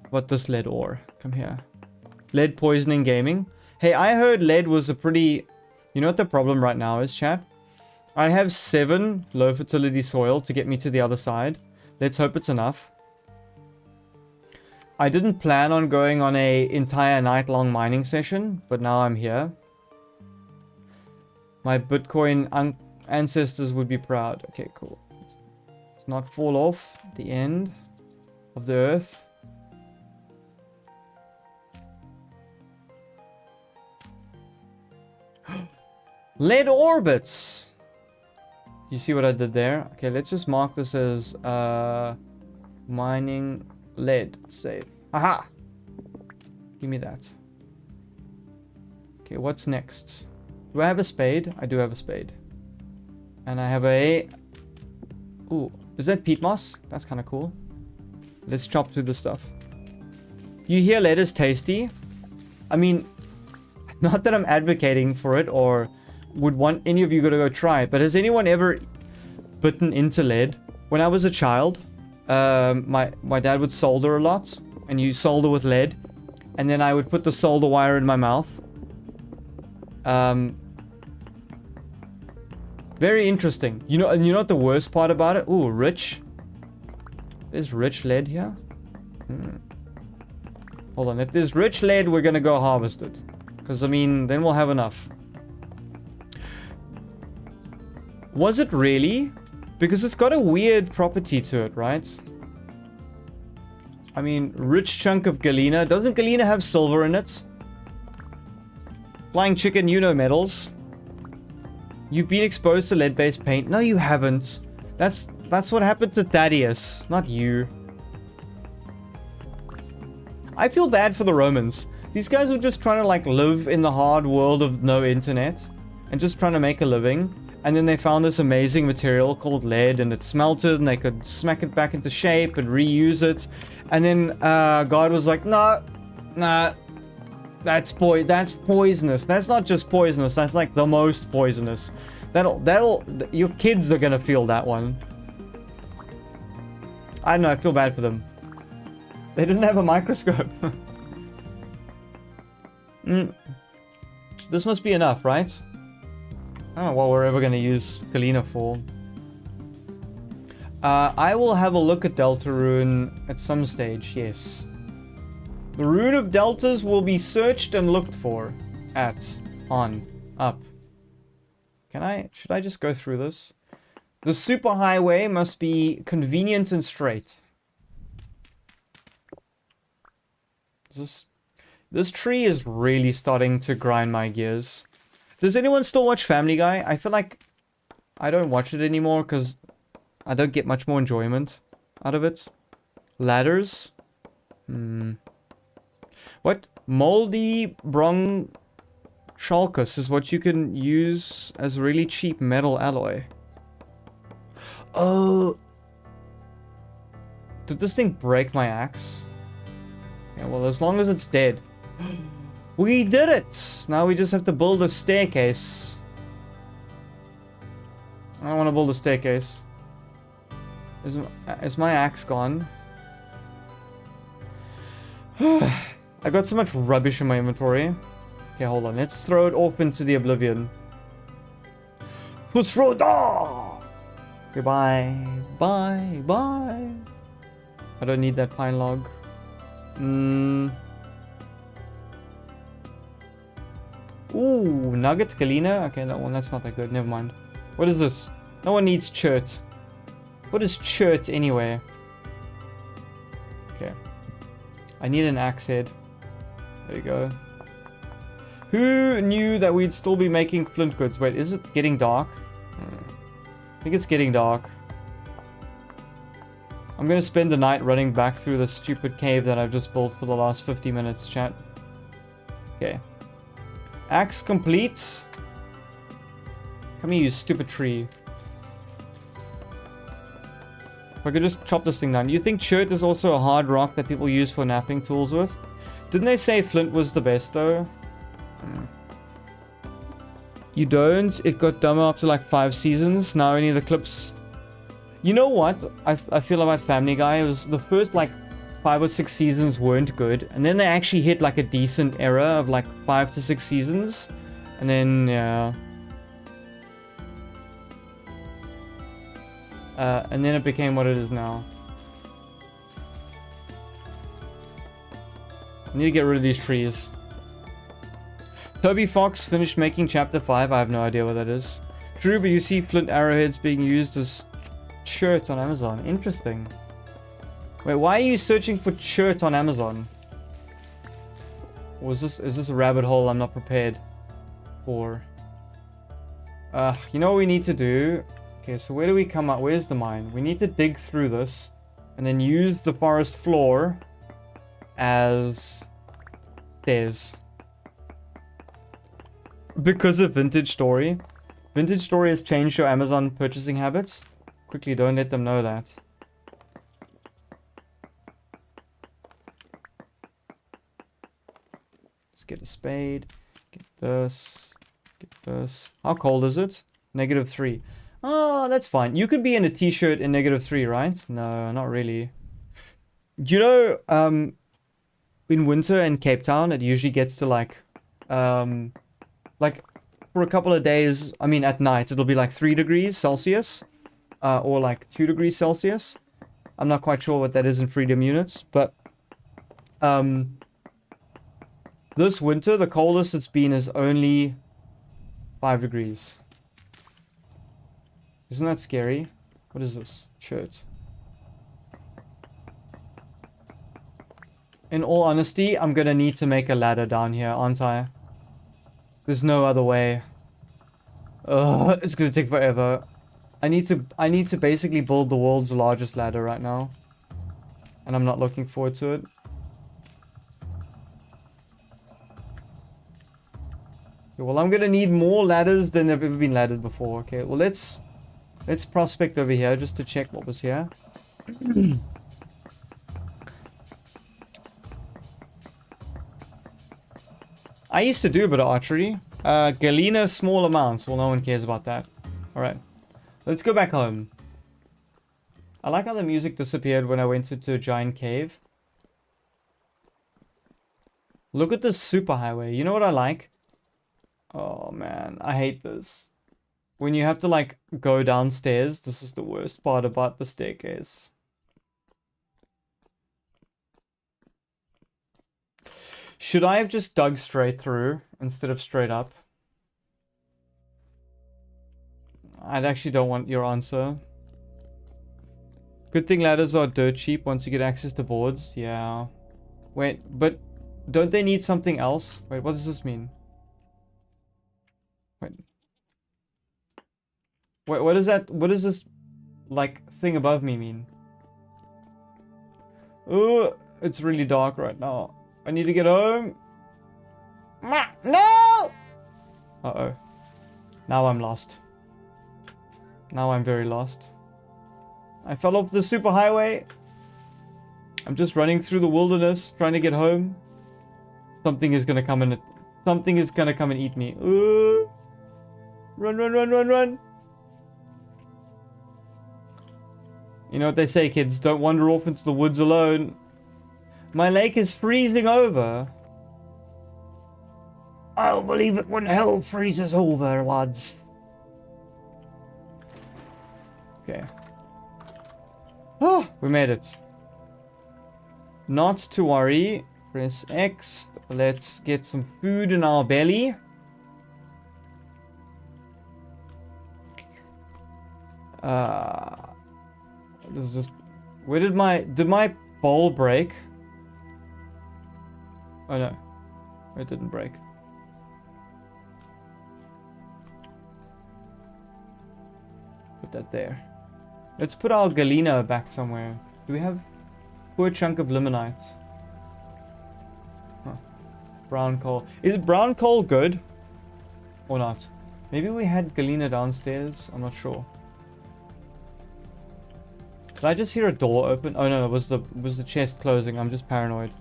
What this lead ore? Come here. Lead poisoning gaming. Hey, I heard lead was a pretty... You know what the problem right now is, chat? I have 7 low fertility soil to get me to the other side. Let's hope it's enough. I didn't plan on going on a entire night-long mining session, but now I'm here. My Bitcoin ancestors would be proud. Okay, cool. Let's not fall off the end of the earth. Lead orbits! You see what I did there? Okay, let's just mark this as mining lead. Save. Aha! Give me that. Okay, what's next? Do I have a spade? I do have a spade. And I have a... Ooh, is that peat moss? That's kind of cool. Let's chop through the stuff. You hear lead is tasty? I mean, not that I'm advocating for it or would want any of you to go try it, but has anyone ever bitten into lead? When I was a child, my dad would solder a lot, and you solder with lead, and then I would put the solder wire in my mouth. Very interesting. You know what the worst part about it? Ooh, rich. There's rich lead here. Hold on. If there's rich lead, we're gonna go harvest it. Because, I mean, then we'll have enough. Was it really? Because it's got a weird property to it, right? I mean, rich chunk of galena. Doesn't galena have silver in it? Flying chicken, you know metals. You've been exposed to lead-based paint. No, you haven't. That's what happened to Thaddeus, not you. I feel bad for the Romans. These guys were just trying to, like, live in the hard world of no internet. And just trying to make a living. And then they found this amazing material called lead, and it smelted, and they could smack it back into shape and reuse it. And then God was like, nah, that's poisonous. That's not just poisonous. That's like the most poisonous. Your kids are gonna feel that one. I don't know. I feel bad for them. They didn't have a microscope. This must be enough, right? I don't know what we're ever going to use galena for. I will have a look at Deltarune at some stage, yes. The rune of deltas will be searched and looked for. Up. Should I just go through this? The superhighway must be convenient and straight. This tree is really starting to grind my gears. Does anyone still watch Family Guy? I feel like I don't watch it anymore because I don't get much more enjoyment out of it. Ladders? What? Moldy bronchichalcus is what you can use as really cheap metal alloy. Oh. Did this thing break my axe? Yeah, well, as long as it's dead. We did it! Now we just have to build a staircase. I don't want to build a staircase. Is my axe gone? I got so much rubbish in my inventory. Okay, hold on. Let's throw it off into the oblivion. Let's throw it off! Goodbye. Bye. Bye. I don't need that pine log. Ooh, nugget, galena. Okay, that's not that good. Never mind. What is this? No one needs chert. What is chert anyway? Okay. I need an axe head. There you go. Who knew that we'd still be making flint goods? Wait, is it getting dark? I think it's getting dark. I'm gonna spend the night running back through the stupid cave that I've just built for the last 50 minutes, chat. Okay. Axe complete. Come here, you stupid tree. If I could just chop this thing down. You think chert is also a hard rock that people use for knapping tools with? Didn't they say flint was the best though? You don't? It got dumber after like 5 seasons. Now only the clips... You know what? I feel about Family Guy. It was the first like 5 or 6 seasons weren't good. And then they actually hit like a decent era of like 5 to 6 seasons. And then, yeah. And then it became what it is now. I need to get rid of these trees. Toby Fox finished making chapter 5. I have no idea what that is. True, but you see flint arrowheads being used as chert on Amazon. Interesting. Wait, why are you searching for chert on Amazon? Or is this a rabbit hole I'm not prepared for? You know what we need to do? Okay, so where do we come up? Where's the mine? We need to dig through this and then use the forest floor as stairs. Because of Vintage Story. Vintage Story has changed your Amazon purchasing habits. Quickly, don't let them know that. Let's get a spade. Get this. Get this. How cold is it? -3. Oh, that's fine. You could be in a t-shirt in -3, right? No, not really. You know, in winter in Cape Town, it usually gets to like for a couple of days, I mean at night, it'll be like 3 degrees Celsius, or like 2 degrees Celsius. I'm not quite sure what that is in freedom units, but This winter, the coldest it's been is only 5 degrees. Isn't that scary? What is this? Shirt. In all honesty, I'm gonna need to make a ladder down here, aren't I? There's no other way. Ugh, it's gonna take forever. I need to basically build the world's largest ladder right now. And I'm not looking forward to it. Okay, well, I'm gonna need more ladders than have ever been laddered before. Okay, well, let's prospect over here just to check what was here. I used to do a bit of archery. Galena, small amounts. Well, no one cares about that. Alright. Let's go back home. I like how the music disappeared when I went into a giant cave. Look at this superhighway. You know what I like? Oh, man. I hate this. When you have to, like, go downstairs, this is the worst part about the staircase. Should I have just dug straight through instead of straight up? I actually don't want your answer. Good thing ladders are dirt cheap once you get access to boards. Yeah. Wait, but don't they need something else? Wait, what does this mean? Wait. Wait, what is that? What does this, like, thing above me mean? Oh, it's really dark right now. I need to get home. No! Uh-oh. Now I'm lost. Now I'm very lost. I fell off the superhighway. I'm just running through the wilderness, trying to get home. Something is gonna come and eat me. Run, run, run, run, run. You know what they say, kids, don't wander off into the woods alone. My lake is freezing over. I'll believe it when hell freezes over, lads. Okay. Oh, we made it. Not to worry. Press X. Let's get some food in our belly. This is. Where did my bowl break? Oh no, it didn't break. Put that there. Let's put our galena back somewhere. Do we have poor chunk of limonite? Huh. Brown coal. Is brown coal good or not? Maybe we had galena downstairs. I'm not sure. Did I just hear a door open? Oh no, it was the chest closing. I'm just paranoid.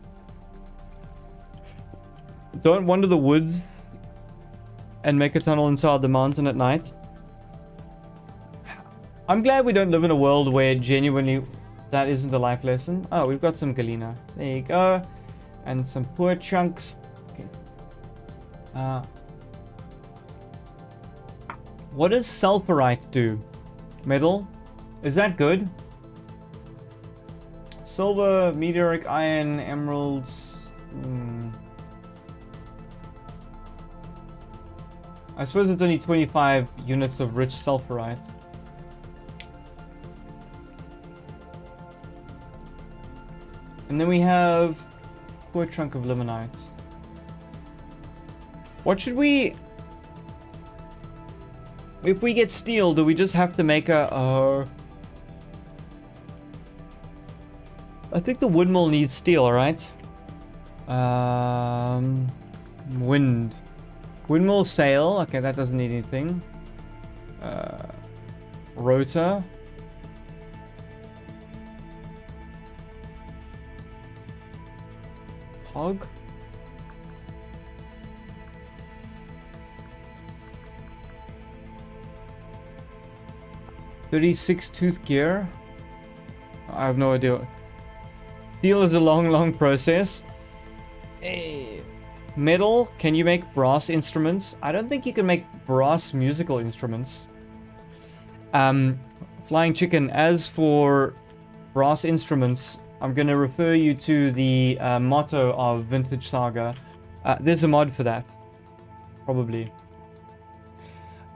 Don't wander the woods and make a tunnel inside the mountain at night. I'm glad we don't live in a world where genuinely that isn't a life lesson. Oh, we've got some galena. There you go. And some poor chunks. Okay. What does sulfurite do? Metal? Is that good? Silver, meteoric iron, emeralds. I suppose it's only 25 units of rich sulfurite. And then we have a poor chunk of limonite. What should we... If we get steel, do we just have to make a... I think the wood mill needs steel, right? Wind. Windmill sail. Okay, that doesn't need anything. Rotor. Hog. $36 tooth gear. I have no idea. Steel is a long process. Metal, can you make brass instruments? I don't think you can make brass musical instruments. Flying chicken, as for brass instruments, I'm gonna refer you to the motto of Vintage Saga. There's a mod for that. Probably.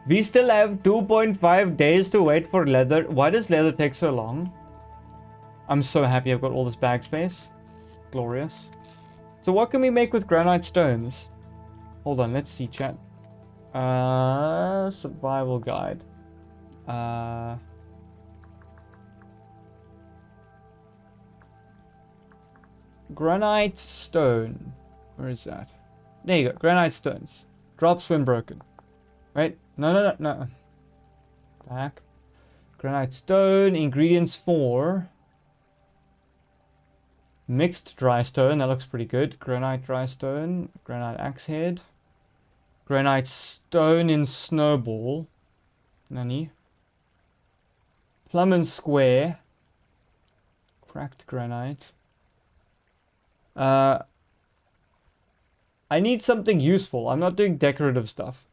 We still have 2.5 days to wait for leather. Why does leather take so long? I'm so happy I've got all this bag space. Glorious. So what can we make with granite stones? Hold on, let's see, chat. Survival guide. Granite stone. Where is that? There you go. Granite stones. Drops when broken. Right? No. Back. Granite stone. Ingredients for... Mixed dry stone. That looks pretty good. Granite dry stone. Granite axe head. Granite stone in snowball. Nani? Plum and square. Cracked granite. I need something useful. I'm not doing decorative stuff.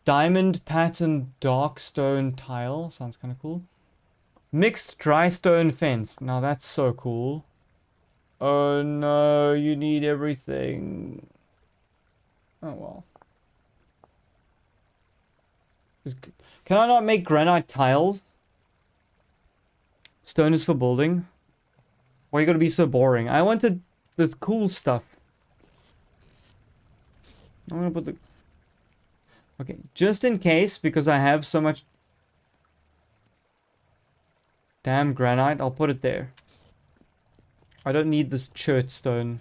Diamond pattern dark stone tile. Sounds kind of cool. Mixed dry stone fence. Now that's so cool. Oh no, you need everything. Oh well. Can I not make granite tiles? Stone is for building. Why you gotta be so boring? I wanted this cool stuff. I'm gonna put the... Okay, just in case, because I have so much... Damn granite, I'll put it there. I don't need this church stone.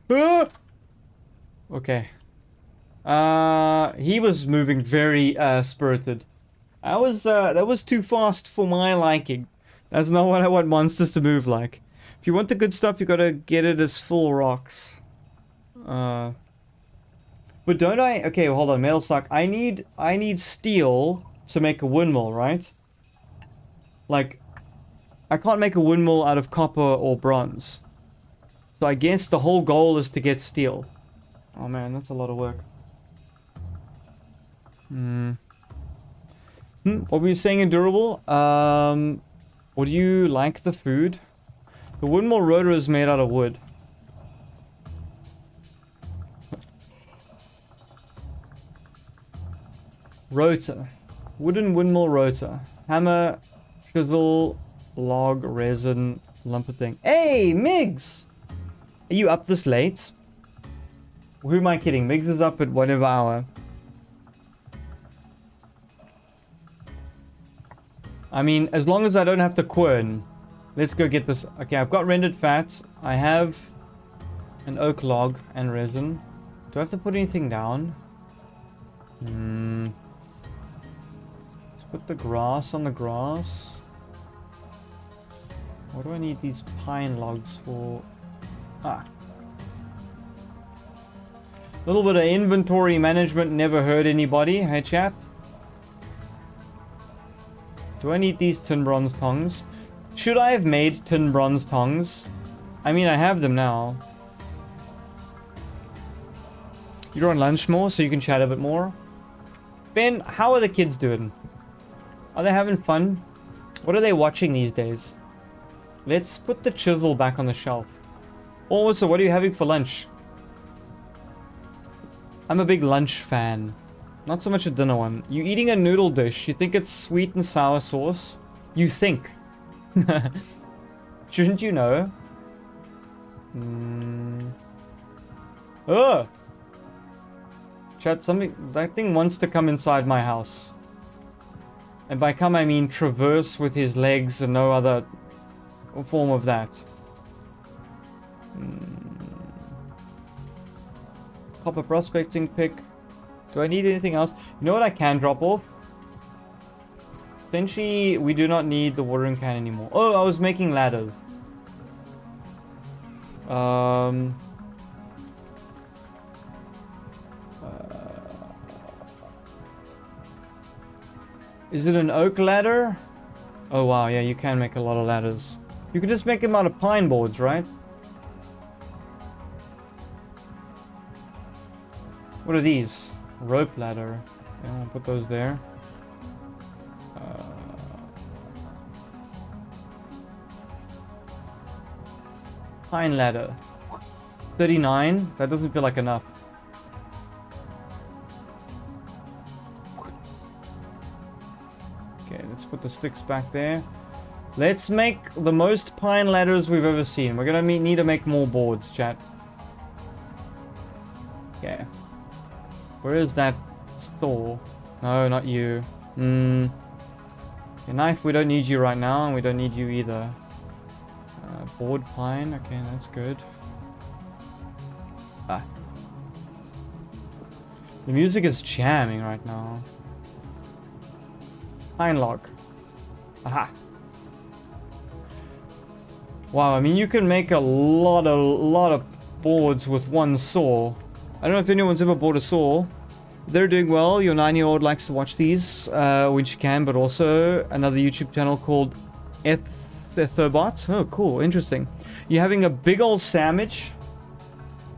Ah! Okay. He was moving very spirited. That was too fast for my liking. That's not what I want monsters to move like. If you want the good stuff, you gotta get it as full rocks. But don't I? Okay, hold on. Metal suck. I need steel to make a windmill, right? Like, I can't make a windmill out of copper or bronze. So I guess the whole goal is to get steel. Oh man, that's a lot of work. What were you saying in durable? Would you like the food? The windmill rotor is made out of wood. Rotor. Wooden windmill rotor. Hammer, chisel, log, resin, lumper thing. Hey, Migs! Are you up this late? Who am I kidding? Migs is up at whatever hour. I mean, as long as I don't have to quern. Let's go get this. Okay, I've got rendered fats. I have an oak log and resin. Do I have to put anything down? Let's put the grass on the grass. What do I need these pine logs for? Ah. A little bit of inventory management never hurt anybody. Hey, chat. Do I need these tin bronze tongs? Should I have made tin bronze tongs? I mean, I have them now. You're on lunch more, so you can chat a bit more. Ben, how are the kids doing? Are they having fun? What are they watching these days? Let's put the chisel back on the shelf. Also, what are you having for lunch? I'm a big lunch fan. Not so much a dinner one. You eating a noodle dish. You think it's sweet and sour sauce? You think. Shouldn't you know? Oh! Chat, that thing wants to come inside my house. And by come I mean traverse with his legs and no other form of that. Copper prospecting pick. Do I need anything else? You know what I can drop off? Essentially, we do not need the watering can anymore. Oh, I was making ladders. Is it an oak ladder? Oh wow, yeah, you can make a lot of ladders. You can just make them out of pine boards, right? What are these? Rope ladder. Yeah, I'll put those there. pine ladder. 39? That doesn't feel like enough. Okay, let's put the sticks back there. Let's make the most pine ladders we've ever seen. We're gonna need to make more boards, chat. Okay. Where is that store? No, not you. Your knife, we don't need you right now, and we don't need you either. Board pine, okay, that's good. Ah. The music is jamming right now. Pine log. Aha. Wow, I mean, you can make a lot of boards with one saw. I don't know if anyone's ever bought a saw. They're doing well. Your 9-year-old likes to watch these when she can, but also another YouTube channel called Ethobot. Oh, cool. Interesting. You're having a big old sandwich.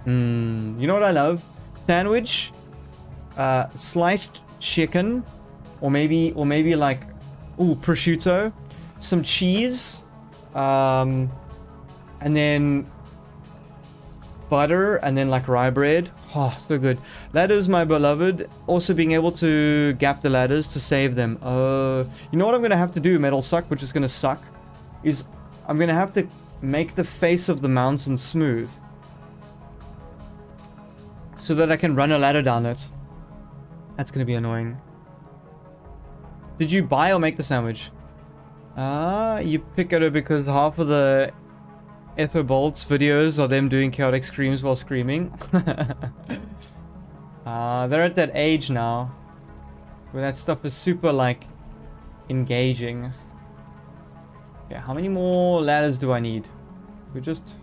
You know what I love? Sandwich, sliced chicken, or maybe like, ooh, prosciutto, some cheese, and then butter, and then like rye bread. Oh, so good. Ladders, my beloved. Also being able to gap the ladders to save them. You know what I'm gonna have to do, Metal Suck, which is gonna suck, is I'm gonna have to make the face of the mountain smooth so that I can run a ladder down it. That's gonna be annoying. Did you buy or make the sandwich? You pick it up because half of the Etherbolt's videos are them doing chaotic screams while screaming. They're at that age now where that stuff is super, like, engaging. Yeah, how many more ladders do I need? We just...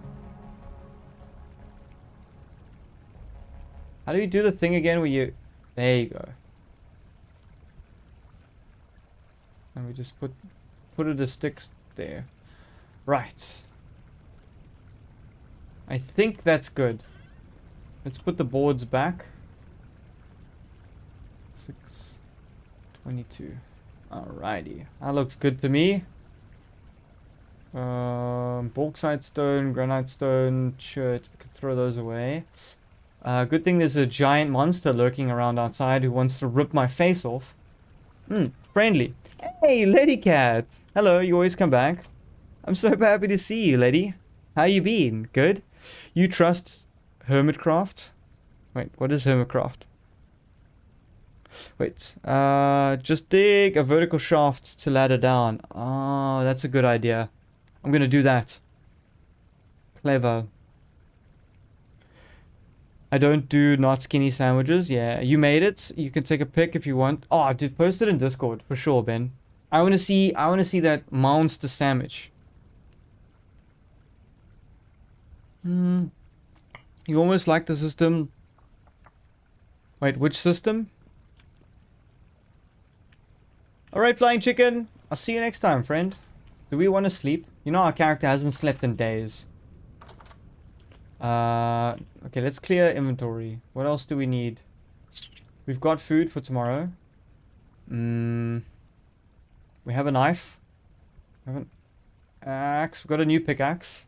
How do you do the thing again where you... There you go. And we just put it the sticks there. Right. I think that's good. Let's put the boards back. 622. Alrighty. That looks good to me. Bauxite stone, granite stone, shirt. I could throw those away. Good thing there's a giant monster lurking around outside who wants to rip my face off. Friendly. Hey, Lady Cat. Hello, you always come back. I'm so happy to see you, lady. How you been? Good? You trust Hermitcraft? Wait, what is Hermitcraft? Wait, just dig a vertical shaft to ladder down. Oh, that's a good idea. I'm gonna do that. Clever. I don't do not skinny sandwiches. Yeah, you made it. You can take a pic if you want. Oh, dude, post it in Discord for sure, Ben. I want to see that monster sandwich. You almost like the system. Wait, which system? Alright, Flying Chicken. I'll see you next time, friend. Do we want to sleep? You know our character hasn't slept in days. Okay, let's clear inventory. What else do we need? We've got food for tomorrow. We have a knife. We have an axe. We've got a new pickaxe.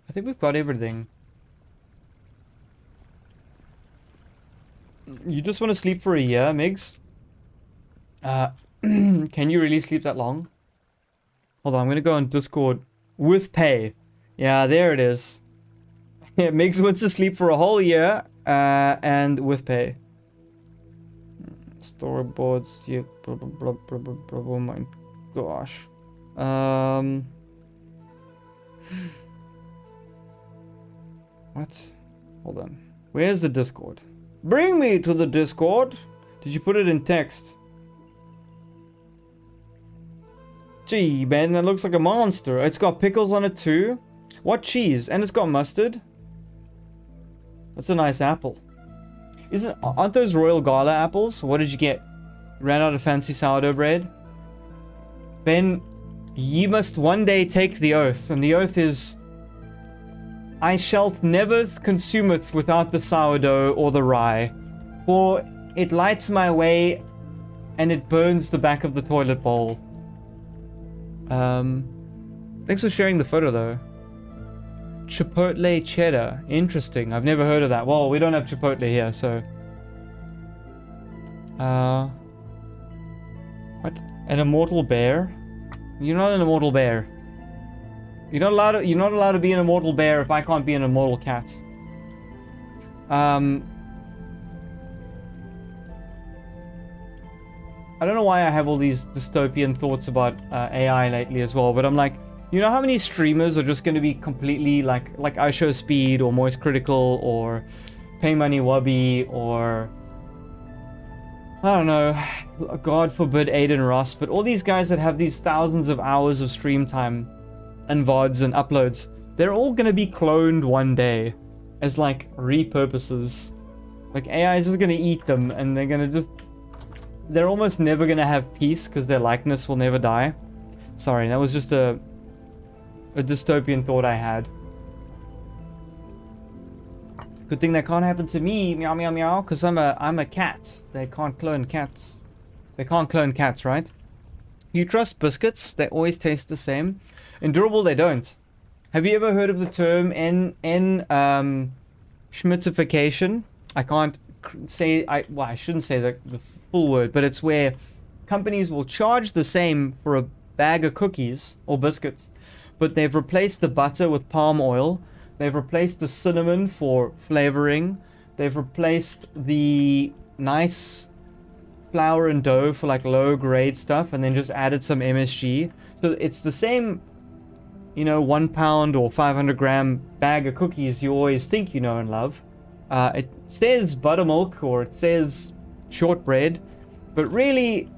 I think we've got everything. You just want to sleep for a year, Migs? Can you really sleep that long? Hold on, I'm gonna go on Discord with pay. Yeah, there it is. Yeah, Migs wants to sleep for a whole year, and with pay. Storyboards, yeah, blah, blah, blah, blah, blah, blah, oh my gosh. What? Hold on. Where's the Discord? Bring me to the Discord! Did you put it in text? Gee, man, that looks like a monster. It's got pickles on it too. What cheese? And it's got mustard. That's a nice apple. Aren't those Royal Gala apples? What did you get? Ran out of fancy sourdough bread? Ben, ye must one day take the oath, and the oath is... I shall never consumeth without the sourdough or the rye, for it lights my way, and it burns the back of the toilet bowl. Thanks for sharing the photo, though. Chipotle cheddar. Interesting. I've never heard of that. Well, we don't have Chipotle here, so. What? An immortal bear? You're not an immortal bear. You're not allowed to be an immortal bear if I can't be an immortal cat. I don't know why I have all these dystopian thoughts about AI lately as well, but I'm like, you know how many streamers are just going to be completely like iShowSpeed or Moist Critical or Pay Money Wubby or I don't know, God forbid Aiden Ross, but all these guys that have these thousands of hours of stream time and VODs and uploads, they're all going to be cloned one day as like repurposes. Like AI is just going to eat them and they're going to just... They're almost never going to have peace because their likeness will never die. Sorry, that was just a dystopian thought I had. Good thing that can't happen to me, meow meow meow, because I'm a cat. They can't clone cats. They can't clone cats, right? You trust biscuits? They always taste the same. Endurable, they don't. Have you ever heard of the term schmitzification? I can't say, well, I shouldn't say the full word, but it's where companies will charge the same for a bag of cookies or biscuits, but they've replaced the butter with palm oil. They've replaced the cinnamon for flavoring. They've replaced the nice flour and dough for like low grade stuff and then just added some MSG. So it's the same, you know, 1 pound or 500 gram bag of cookies you always think you know and love. It says buttermilk or it says shortbread, but really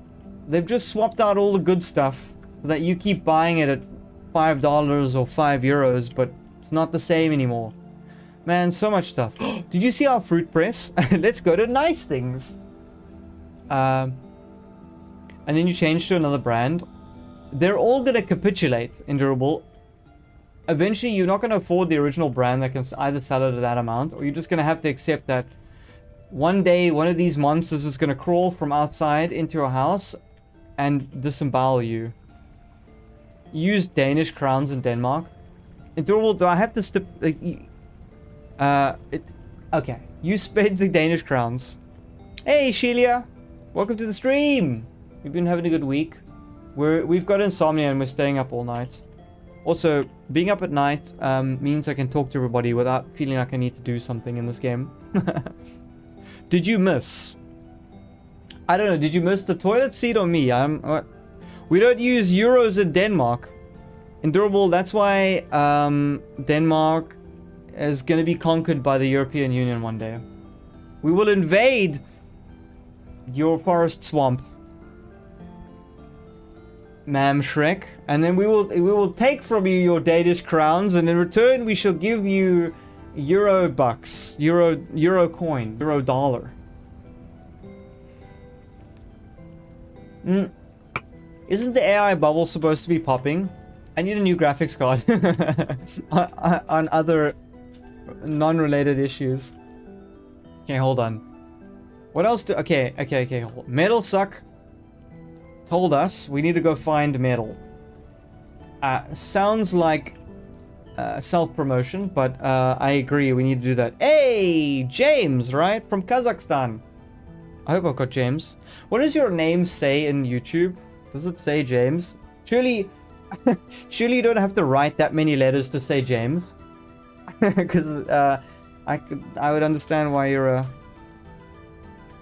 they've just swapped out all the good stuff so that you keep buying it at $5 or €5, but it's not the same anymore. Man, so much stuff. Did you see our fruit press? Let's go to nice things. And then you change to another brand. They're all gonna capitulate in durable. Eventually, you're not gonna afford the original brand that can either sell it at that amount, or you're just gonna have to accept that one day one of these monsters is gonna crawl from outside into your house and disembowel you. Use Danish crowns in Denmark. Endurable, do I have to step... okay. You spent the Danish crowns. Hey, Shelia! Welcome to the stream! We've been having a good week. We've got insomnia and we're staying up all night. Also, being up at night means I can talk to everybody without feeling like I need to do something in this game. Did you miss? I don't know, did you miss the toilet seat or me? We don't use euros in Denmark. Endurable, that's why Denmark is going to be conquered by the European Union one day. We will invade your forest swamp, ma'am Shrek, and then we will take from you your Danish crowns, and in return we shall give you euro bucks, euro coin, euro dollar. Isn't the AI bubble supposed to be popping? I need a new graphics card on other non-related issues. Okay, hold on. What else do... Okay. Hold. Metal Suck told us we need to go find metal. Sounds like self-promotion, but I agree, we need to do that. Hey, James, right? From Kazakhstan. I hope I've got James. What does your name say in YouTube? Does it say James? Surely you don't have to write that many letters to say James. Because I would understand why you're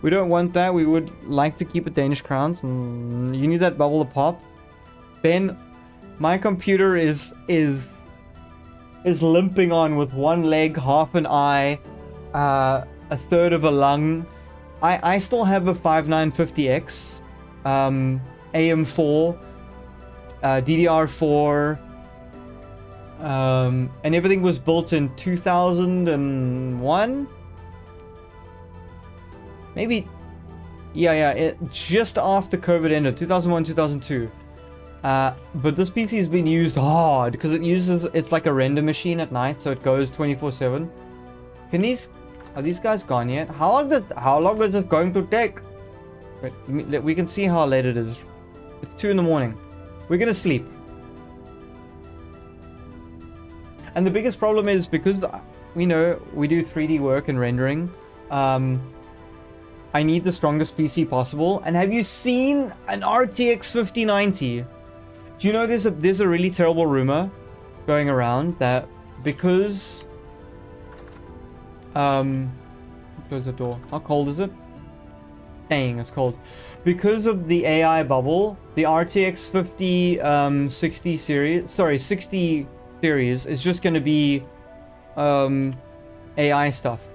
we don't want that. We would like to keep it Danish crowns. You need that bubble to pop. Ben, my computer is limping on with one leg, half an eye, a third of a lung. I still have a 5950X, AM4, DDR4, and everything was built in 2001? Maybe, yeah, just after COVID ended, 2001, 2002. But this PC has been used hard because it's like a render machine at night, so it goes 24/7. Are these guys gone yet? How long is this going to take? Wait, we can see how late it is. It's 2 in the morning. We're gonna sleep. And the biggest problem is because we know we do 3D work and rendering. I need the strongest PC possible. And have you seen an RTX 5090? Do you know there's a really terrible rumor going around that because close the door. How cold is it? Dang, it's cold. Because of the AI bubble, the RTX 60 series is just going to be AI stuff.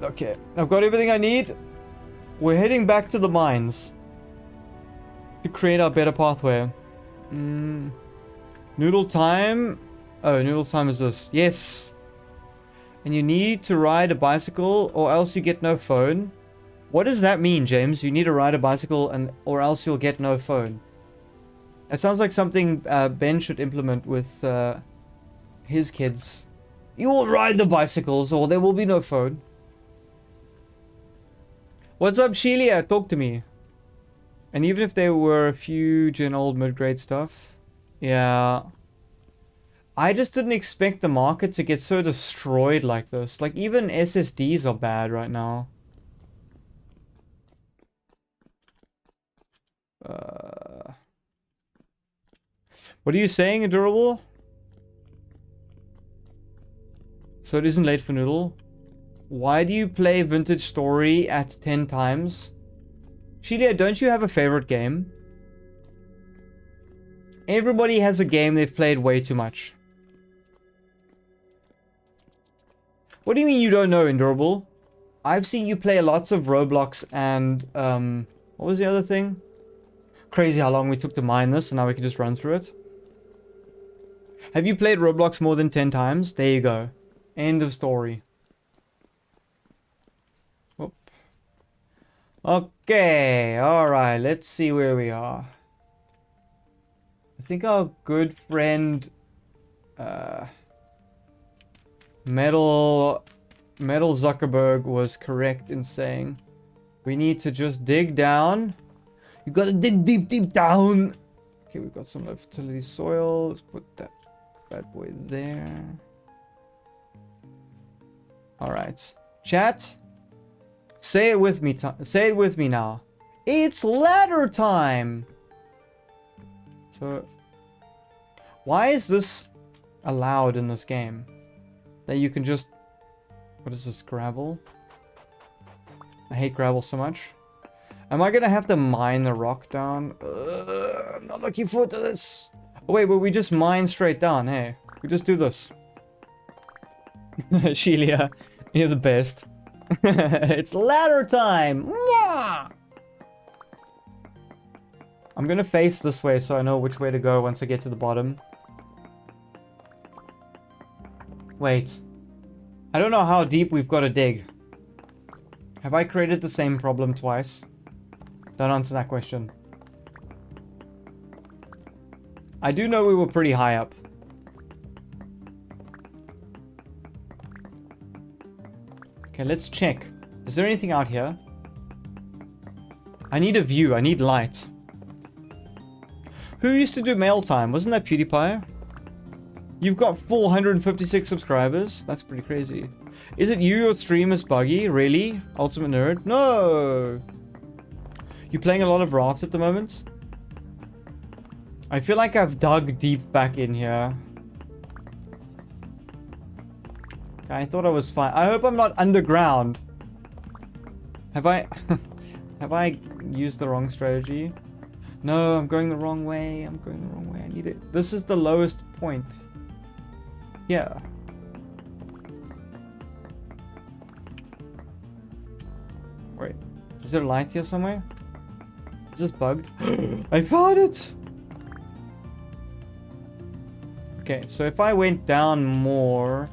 Okay, I've got everything I need. We're heading back to the mines to create our better pathway. Noodle time. Oh, noodle time is this. Yes. And you need to ride a bicycle or else you get no phone. What does that mean, James? You need to ride a bicycle or else you'll get no phone. It sounds like something Ben should implement with his kids. You will ride the bicycles or there will be no phone. What's up, Shelia? Talk to me. And even if there were a few gen old mid-grade stuff. Yeah. I just didn't expect the market to get so destroyed like this. Like, even SSDs are bad right now. What are you saying, Adorable? So it isn't late for Noodle. Why do you play Vintage Story at 10 times? Shelia, don't you have a favorite game? Everybody has a game they've played way too much. What do you mean you don't know, Endurable? I've seen you play lots of Roblox and, what was the other thing? Crazy how long we took to mine this, and now we can just run through it. Have you played Roblox more than 10 times? There you go. End of story. Whoop. Okay, alright, let's see where we are. I think our good friend, Metal Zuckerberg was correct in saying we need to just dig down. You gotta dig deep down. Okay, we've got some fertility soil. Let's put that bad boy there. Alright. Chat. Say it with me. Say it with me now. It's ladder time. So, why is this allowed in this game? That you can just... What is this? Gravel? I hate gravel so much. Am I gonna have to mine the rock down? I'm not looking forward to this. Oh wait, but we just mine straight down, hey. We just do this. Shelia, you're the best. It's ladder time! Mwah! I'm gonna face this way so I know which way to go once I get to the bottom. Wait. I don't know how deep we've got to dig. Have I created the same problem twice? Don't answer that question. I do know we were pretty high up. Okay, let's check. Is there anything out here? I need a view. I need light. Who used to do mail time? Wasn't that PewDiePie? You've got 456 subscribers. That's pretty crazy. Is it you or stream is buggy? Really? Ultimate Nerd? No! You playing a lot of Raft at the moment? I feel like I've dug deep back in here. Okay, I thought I was fine. I hope I'm not underground. Have I... have I used the wrong strategy? No, I'm going the wrong way. I'm going the wrong way. I need it. This is the lowest point. Yeah. Wait. Is there a light here somewhere? Is this bugged? I found it! Okay, so if I went down more...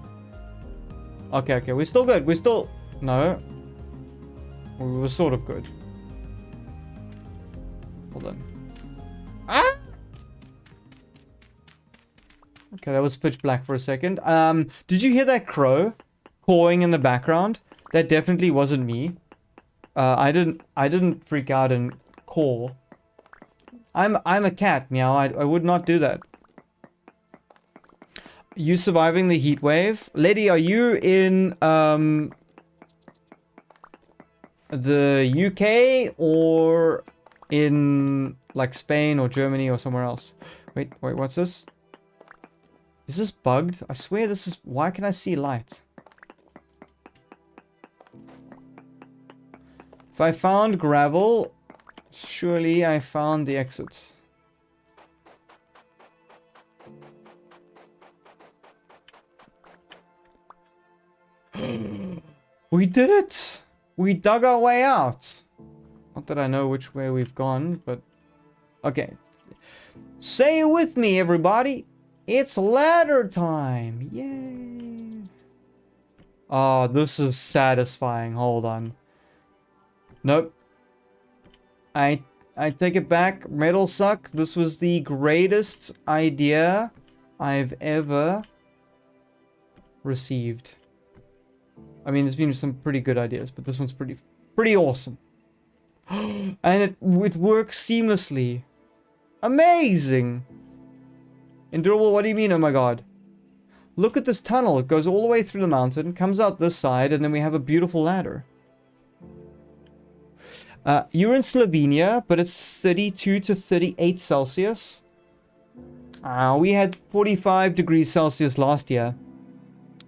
Okay, okay, we're still good. We're still... No. We were sort of good. Hold on. Ah! Okay, that was pitch black for a second. Did you hear that crow cawing in the background? That definitely wasn't me. I didn't freak out and caw. I'm a cat, meow. I would not do that. You surviving the heat wave? Lady, are you in the UK or in like Spain or Germany or somewhere else? Wait, what's this? Is this bugged? I swear this is... Why can I see light? If I found gravel, surely I found the exit. We did it! We dug our way out. Not that I know which way we've gone, but... Okay. Say it with me, everybody. It's ladder time. Yay. Oh, this is satisfying. Hold on. Nope. I take it back. Metal suck. This was the greatest idea I've ever received. I mean, there's been some pretty good ideas, but this one's pretty awesome. And it works seamlessly. Amazing. Endurable, what do you mean, oh my god? Look at this tunnel. It goes all the way through the mountain, comes out this side, and then we have a beautiful ladder. You're in Slovenia, but it's 32 to 38 Celsius. We had 45 degrees Celsius last year.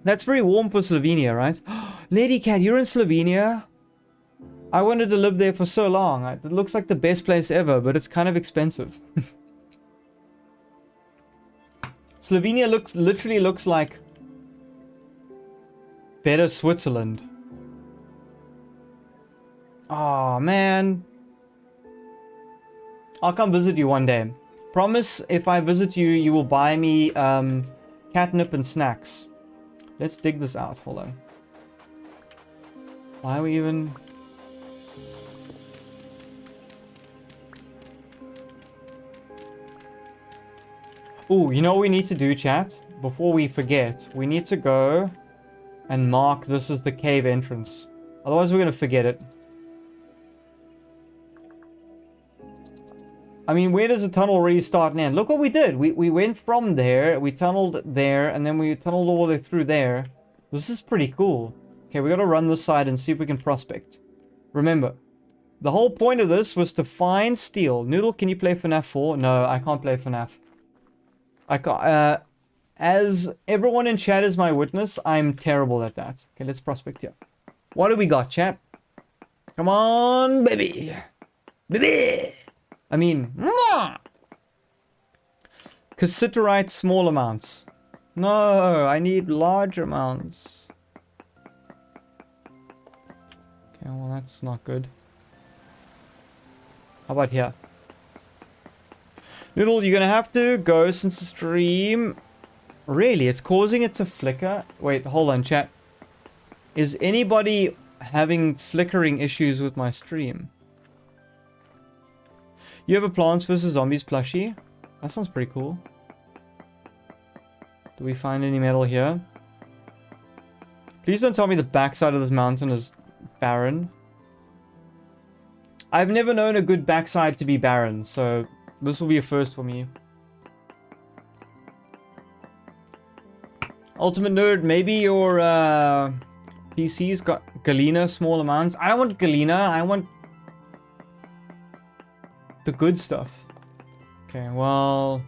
That's very warm for Slovenia, right? Lady Cat, you're in Slovenia? I wanted to live there for so long. It looks like the best place ever, but it's kind of expensive. Slovenia literally looks like better Switzerland. Oh man. I'll come visit you one day. Promise if I visit you, you will buy me catnip and snacks. Let's dig this out. Hold on. Why are we even... Oh, you know what we need to do, chat? Before we forget, we need to go and mark this as the cave entrance. Otherwise, we're going to forget it. I mean, where does the tunnel really start and end? Look what we did. We went from there, we tunneled there, and then we tunneled all the way through there. This is pretty cool. Okay, we got to run this side and see if we can prospect. Remember, the whole point of this was to find steel. Noodle, can you play FNAF 4? No, I can't play FNAF. I can't, as everyone in chat is my witness, I'm terrible at that. Okay, let's prospect here. What do we got, chat? Come on, baby. Baby. I mean, cassiterite, small amounts. No, I need large amounts. Okay, well, that's not good. How about here? Noodle, you're gonna have to go since the stream... Really? It's causing it to flicker? Wait, hold on, chat. Is anybody having flickering issues with my stream? You have a Plants vs. Zombies plushie? That sounds pretty cool. Do we find any metal here? Please don't tell me the backside of this mountain is barren. I've never known a good backside to be barren, so... This will be a first for me. Ultimate Nerd, maybe your PC's got galena small amounts. I don't want galena, I want the good stuff. Okay, well...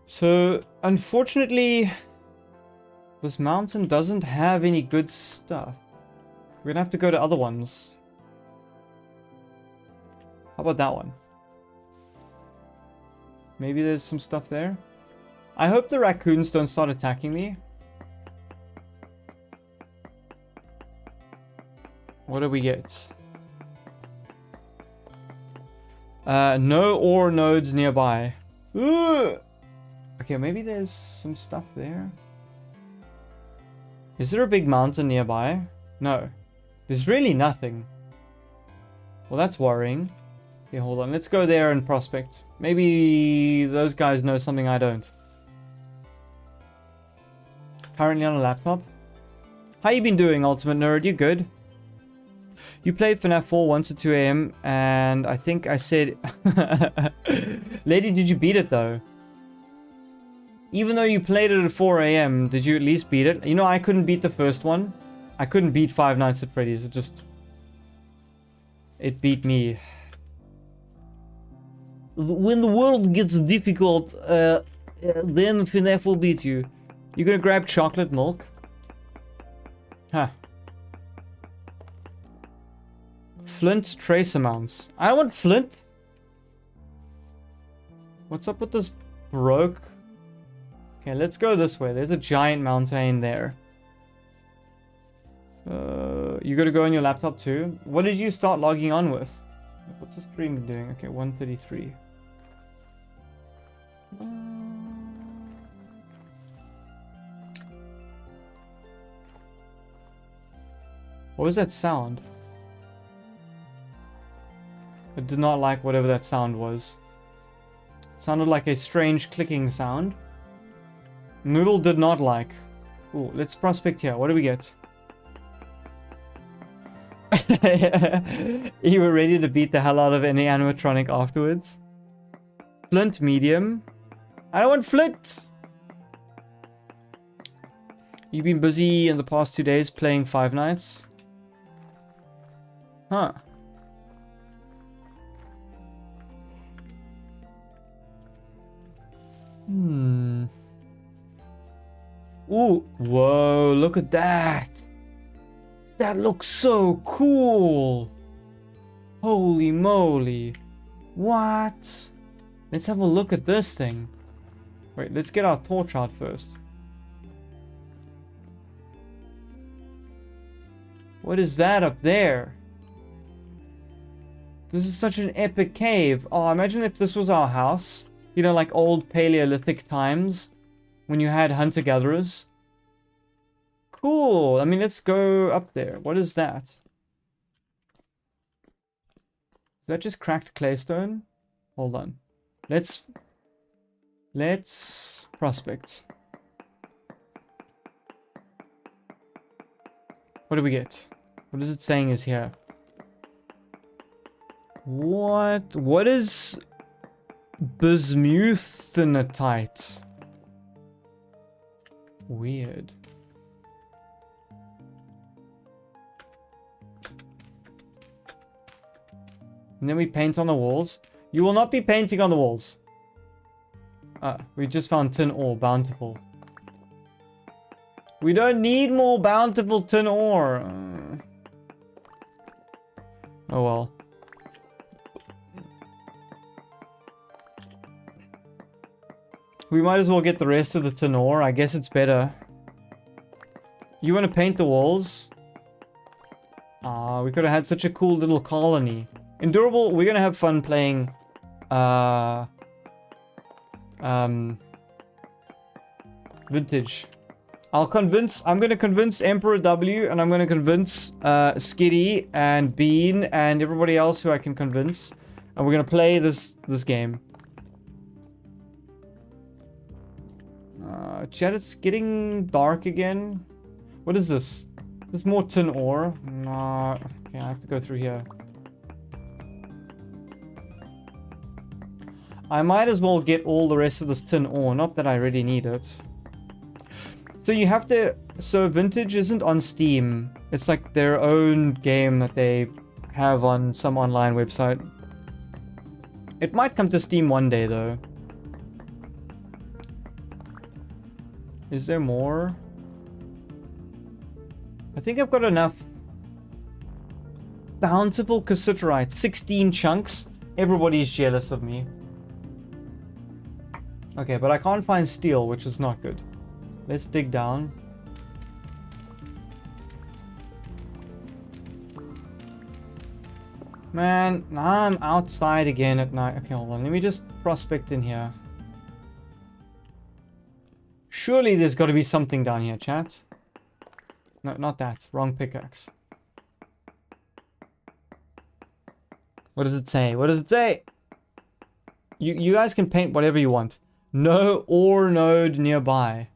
So, unfortunately, this mountain doesn't have any good stuff. We're gonna have to go to other ones. How about that one? Maybe there's some stuff there. I hope the raccoons don't start attacking me. What do we get? No ore nodes nearby. Ugh! Okay, maybe there's some stuff there. Is there a big mountain nearby? No. There's really nothing. Well, that's worrying. Okay, hold on. Let's go there and prospect. Maybe those guys know something I don't. Currently on a laptop. How you been doing, Ultimate Nerd? You good? You played FNAF 4 once at 2 a.m. and I think I said... Lady, did you beat it though? Even though you played it at 4 a.m., did you at least beat it? You know, I couldn't beat the first one. I couldn't beat Five Nights at Freddy's. It beat me. When the world gets difficult, then FNAF will beat you. You're gonna grab chocolate milk? Huh. Flint trace amounts. I want flint. What's up with this broke? Okay, let's go this way. There's a giant mountain there. You gotta go on your laptop too. What did you start logging on with? What's the stream doing? Okay, 133. What was that sound? I did not like whatever that sound was. It sounded like a strange clicking sound. Noodle did not like. Ooh, let's prospect here. What do we get? You were ready to beat the hell out of any animatronic afterwards? Flint medium. I don't want flint! You've been busy in the past 2 days playing Five Nights? Huh. Ooh, whoa, look at that. That looks so cool. Holy moly. What? Let's have a look at this thing. Wait, let's get our torch out first. What is that up there? This is such an epic cave. Oh, imagine if this was our house. You know, like old Paleolithic times. When you had hunter-gatherers. Cool. I mean, let's go up there. What is that? Is that just cracked claystone? Hold on. Let's prospect. What do we get? What is it saying is here? What is bismuthinite? Weird. And then we paint on the walls. You will not be painting on the walls. We just found tin ore, bountiful. We don't need more bountiful tin ore. Oh well. We might as well get the rest of the tin ore. I guess it's better. You want to paint the walls? We could have had such a cool little colony. Endurable, we're gonna have fun playing vintage. I'm gonna convince Emperor W, and I'm gonna convince Skitty and Bean and everybody else who I can convince, and we're gonna play this game. Chat, it's getting dark again. What is this? There's more tin ore. No, okay, I have to go through here. I might as well get all the rest of this tin ore. Not that I really need it. So you have to... So Vintage isn't on Steam. It's like their own game that they have on some online website. It might come to Steam one day, though. Is there more? I think I've got enough. Bountiful cassiterite. 16 chunks. Everybody's jealous of me. Okay, but I can't find steel, which is not good. Let's dig down. Man, now I'm outside again at night. Okay, hold on. Let me just prospect in here. Surely there's got to be something down here, chat. No, not that. Wrong pickaxe. What does it say? What does it say? You guys can paint whatever you want. No ore node nearby.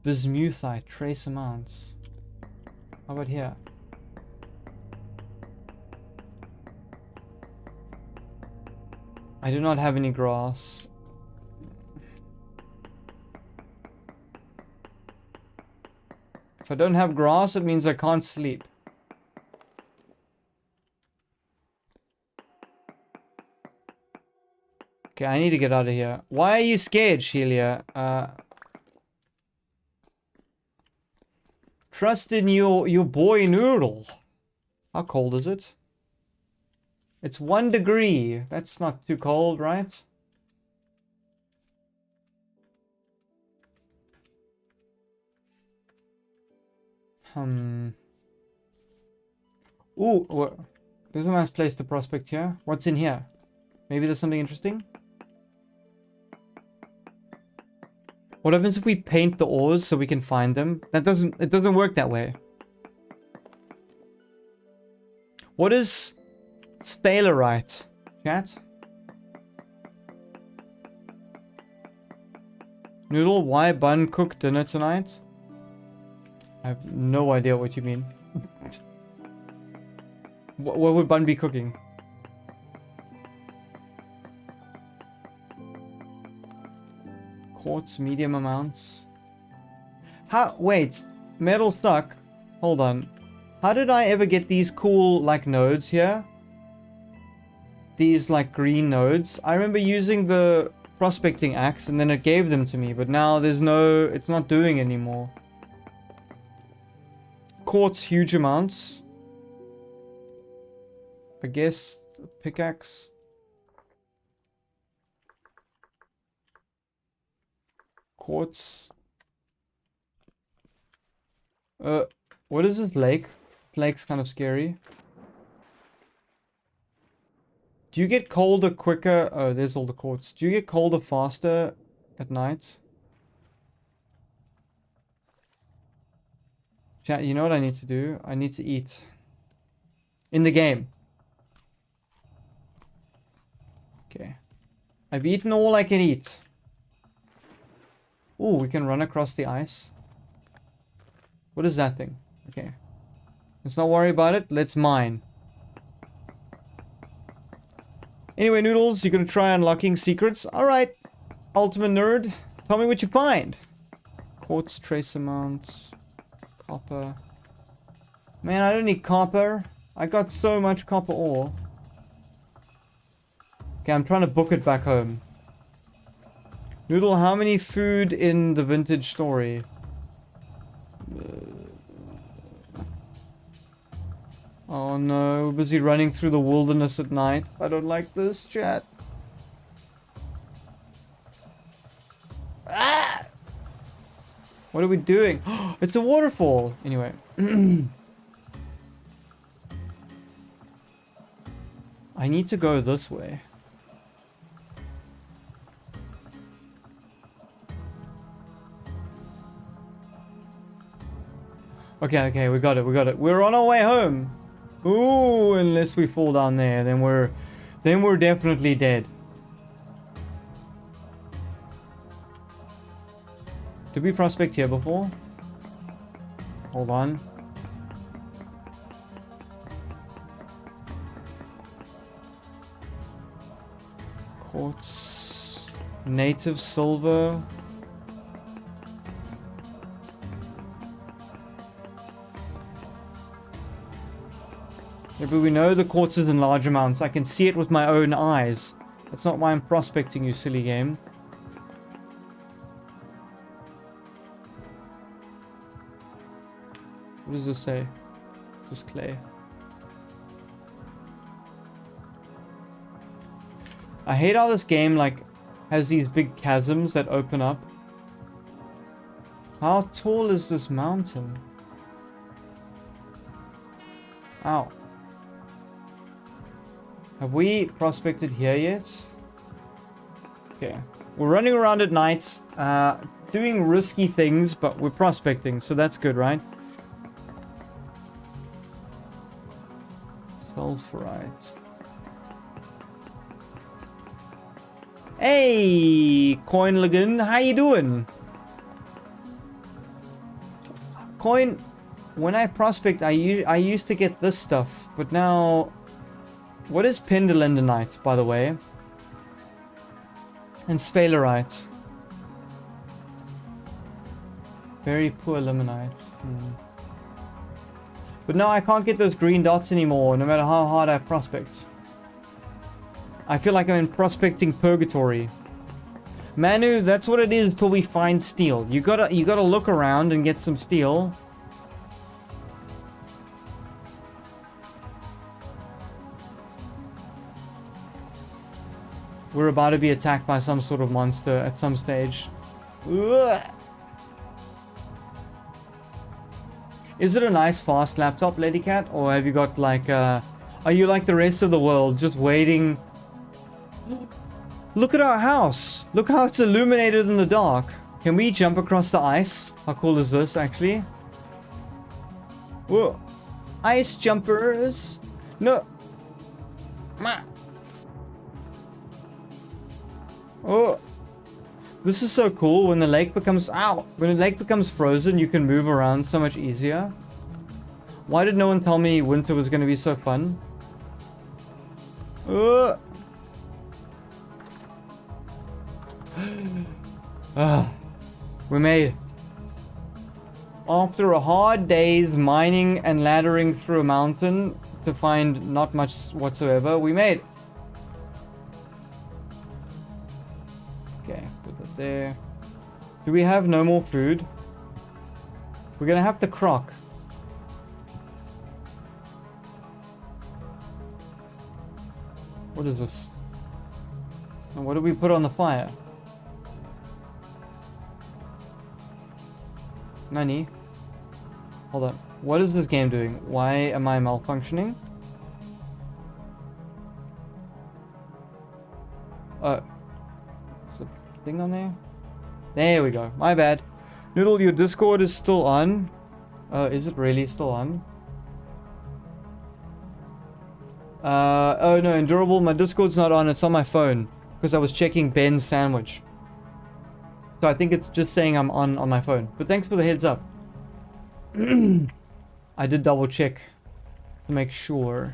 Bismuthite, trace amounts. How about here? I do not have any grass. If I don't have grass, it means I can't sleep. Okay, I need to get out of here. Why are you scared, Shelia? Trust in your boy Noodle. How cold is it? It's 1 degree. That's not too cold, right? Ooh, there's a nice place to prospect here. What's in here? Maybe there's something interesting? What happens if we paint the ores so we can find them? It doesn't work that way. What is stalerite, chat? Noodle, why Bun cook dinner tonight? I have no idea what you mean. What would Bun be cooking? Quartz, medium amounts. Wait, metal stuck. Hold on. How did I ever get these cool, like, nodes here? These, like, green nodes. I remember using the prospecting axe and then it gave them to me, but now there's no... it's not doing anymore. Quartz, huge amounts. I guess pickaxe. Quartz. What is this lake? Lake's kind of scary. Do you get colder quicker? Oh, there's all the quartz. Do you get colder faster at night? Chat, you know what I need to do? I need to eat. In the game. Okay. I've eaten all I can eat. Ooh, we can run across the ice. What is that thing? Okay. Let's not worry about it. Let's mine. Anyway, Noodles, you're gonna try unlocking secrets? Alright. Ultimate Nerd. Tell me what you find. Quartz, trace amount. Copper. Man, I don't need copper. I got so much copper ore. Okay, I'm trying to book it back home. Noodle, how many food in the vintage story? Oh no, we're busy running through the wilderness at night. I don't like this, chat. Ah! What are we doing? It's a waterfall! Anyway. I need to go this way. Okay, we got it. We're on our way home. Ooh, unless we fall down there, then we're definitely dead. Did we prospect here before? Hold on. Quartz. Native silver. Yeah, but we know the quartz is in large amounts. I can see it with my own eyes. That's not why I'm prospecting, you silly game. What does this say? Just clay. I hate how this game, like, has these big chasms that open up. How tall is this mountain? Ow. Have we prospected here yet? Okay. We're running around at night, doing risky things, but we're prospecting, so that's good, right? Sulfurite. Hey, Coinligan, how you doing? Coin, when I prospect, I used to get this stuff, but now... What is pendulendonite, by the way? And sphalerite. Very poor limonite. But no, I can't get those green dots anymore, no matter how hard I prospect. I feel like I'm in prospecting purgatory. Manu, that's what it is till we find steel. You gotta look around and get some steel. We're about to be attacked by some sort of monster at some stage. Ugh. Is it a nice fast laptop, Lady Cat? Or have you got like are you like the rest of the world, just waiting? Look at our house! Look how it's illuminated in the dark. Can we jump across the ice? How cool is this, actually? Whoa. Ice jumpers! No! Oh! This is so cool. When the lake becomes... Ow! When the lake becomes frozen, you can move around so much easier. Why did no one tell me winter was going to be so fun? We made it. After a hard day's mining and laddering through a mountain to find not much whatsoever, we made it. Okay, put that there. Do we have no more food? We're gonna have to crock. What is this? And what do we put on the fire? Nani? Hold on. What is this game doing? Why am I malfunctioning? Is the thing on there? There we go. My bad. Noodle, your Discord is still on. Is it really still on? Oh no, Endurable, my Discord's not on. It's on my phone. Because I was checking Ben's sandwich. So I think it's just saying I'm on my phone. But thanks for the heads up. I did double check to make sure.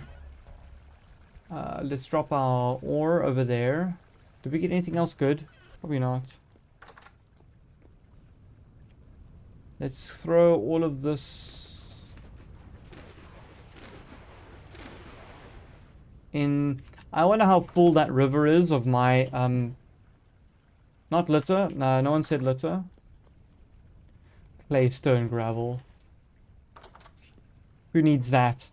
Let's drop our ore over there. Did we get anything else good? Probably not. Let's throw all of this in. I wonder how full that river is of my not litter. No, no one said litter. Clay, stone, gravel. Who needs that?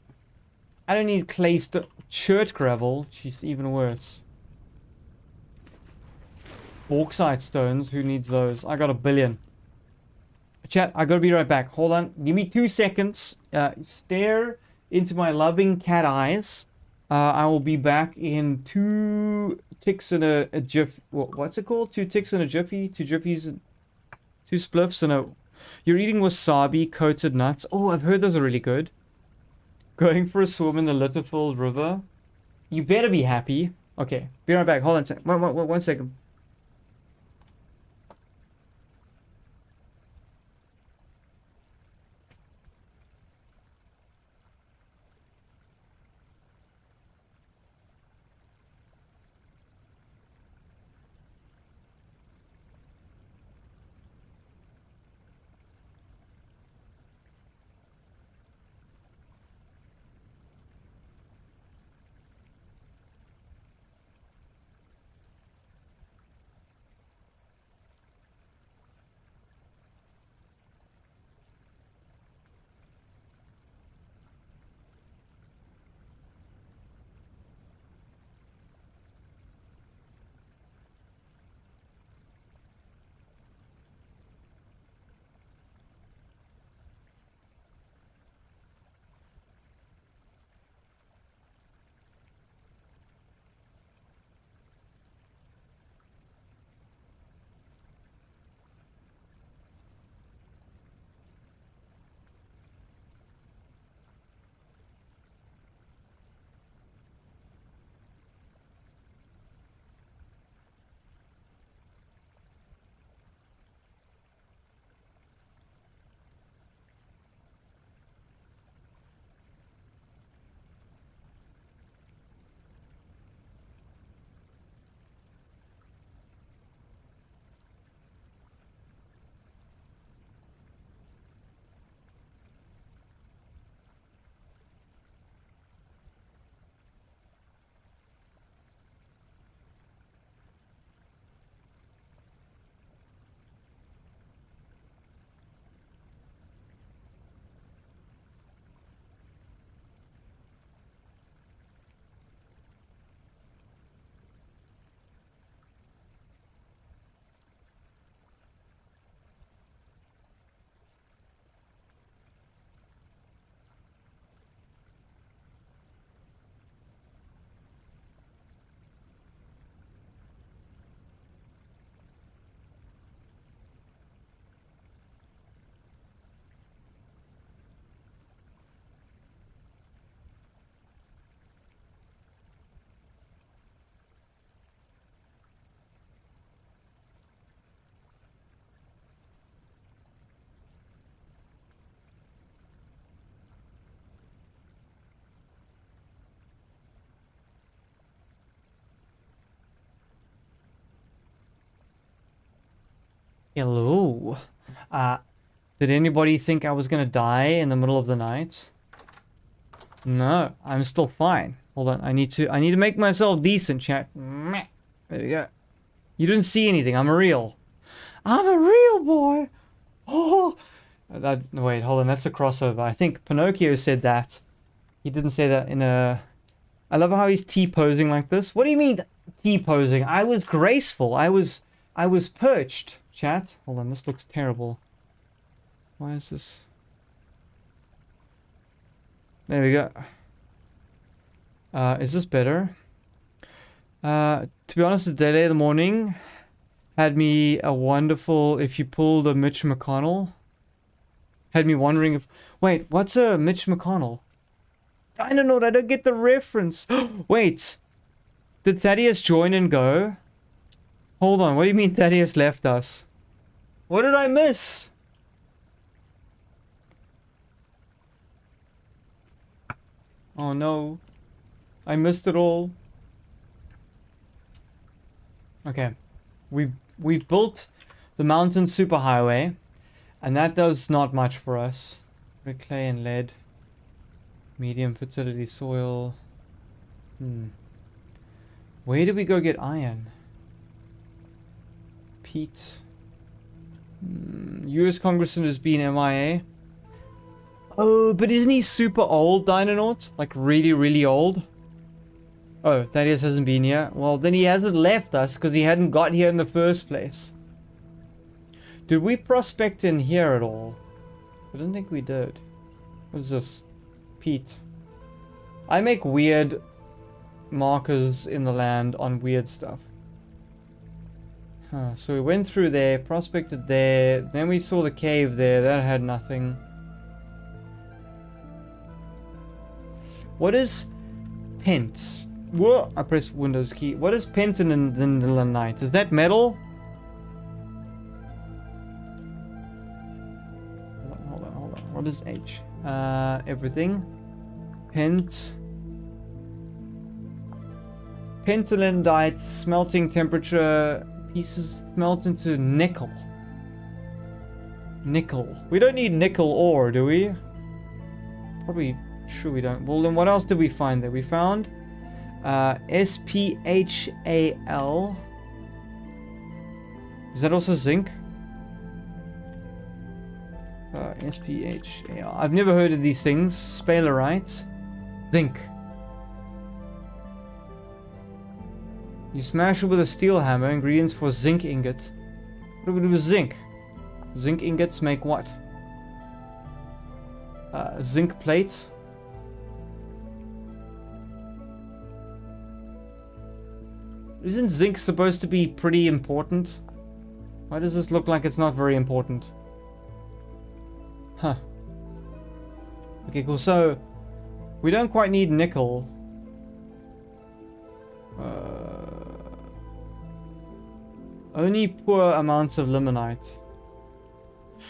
I don't need clay, stone, chert gravel. She's even worse. Bauxite stones. Who needs those? I got a billion. Chat, I gotta be right back. Hold on. Give me 2 seconds. Stare into my loving cat eyes. I will be back in 2 ticks and a jiff. What's it called? 2 ticks and a jiffy? 2 jiffies and 2 spliffs and a... You're eating wasabi coated nuts. Oh, I've heard those are really good. Going for a swim in the litter-filled river. You better be happy. Okay, be right back. Hold on a second. One second. Hello. Uh, did anybody think I was gonna die in the middle of the night? No, I'm still fine. Hold on, I need to make myself decent, chat. There we go. You didn't see anything. I'm a real boy. Oh, wait, hold on. That's a crossover. I think Pinocchio said that. He didn't say that in a. I love how he's T-posing like this. What do you mean T-posing? I was graceful. I was perched. Chat. Hold on. This looks terrible. Why is this? There we go. Is this better? To be honest, the delay of the morning had me a wonderful. If you pulled a Mitch McConnell, had me wondering if. Wait, what's a Mitch McConnell? I don't know. I don't get the reference. Wait, did Thaddeus join and go? Hold on. What do you mean Thaddeus left us? What did I miss? Oh no, I missed it all. Okay, we've built the mountain superhighway, and that does not much for us. Red clay and lead, medium fertility soil. Where do we go get iron? Peat. U.S. Congressman has been MIA. Oh, but isn't he super old, Dinonaut? Like really, really old? Oh, Thaddeus hasn't been here. Well, then he hasn't left us because he hadn't got here in the first place. Did we prospect in here at all? I don't think we did. What is this? Peat. I make weird markers in the land on weird stuff. Huh, so we went through there, prospected there, then we saw the cave there, that had nothing. What is pent? Whoa, I press Windows key. What is pentanilite? Is that metal? Hold on. What is H? Everything. Pentanilite, smelting temperature, pieces smelt into nickel. Nickel. We don't need nickel ore, do we? Probably. Sure we don't. Well, then what else did we find there? We found SPHAL. Is that also zinc? SPHAL. I've never heard of these things. Spalerite. Zinc. You smash it with a steel hammer. Ingredients for zinc ingot. What do we do with zinc? Zinc ingots make what? Zinc plate. Isn't zinc supposed to be pretty important? Why does this look like it's not very important? Huh. Okay, cool. So, we don't quite need nickel. Only poor amounts of limonite.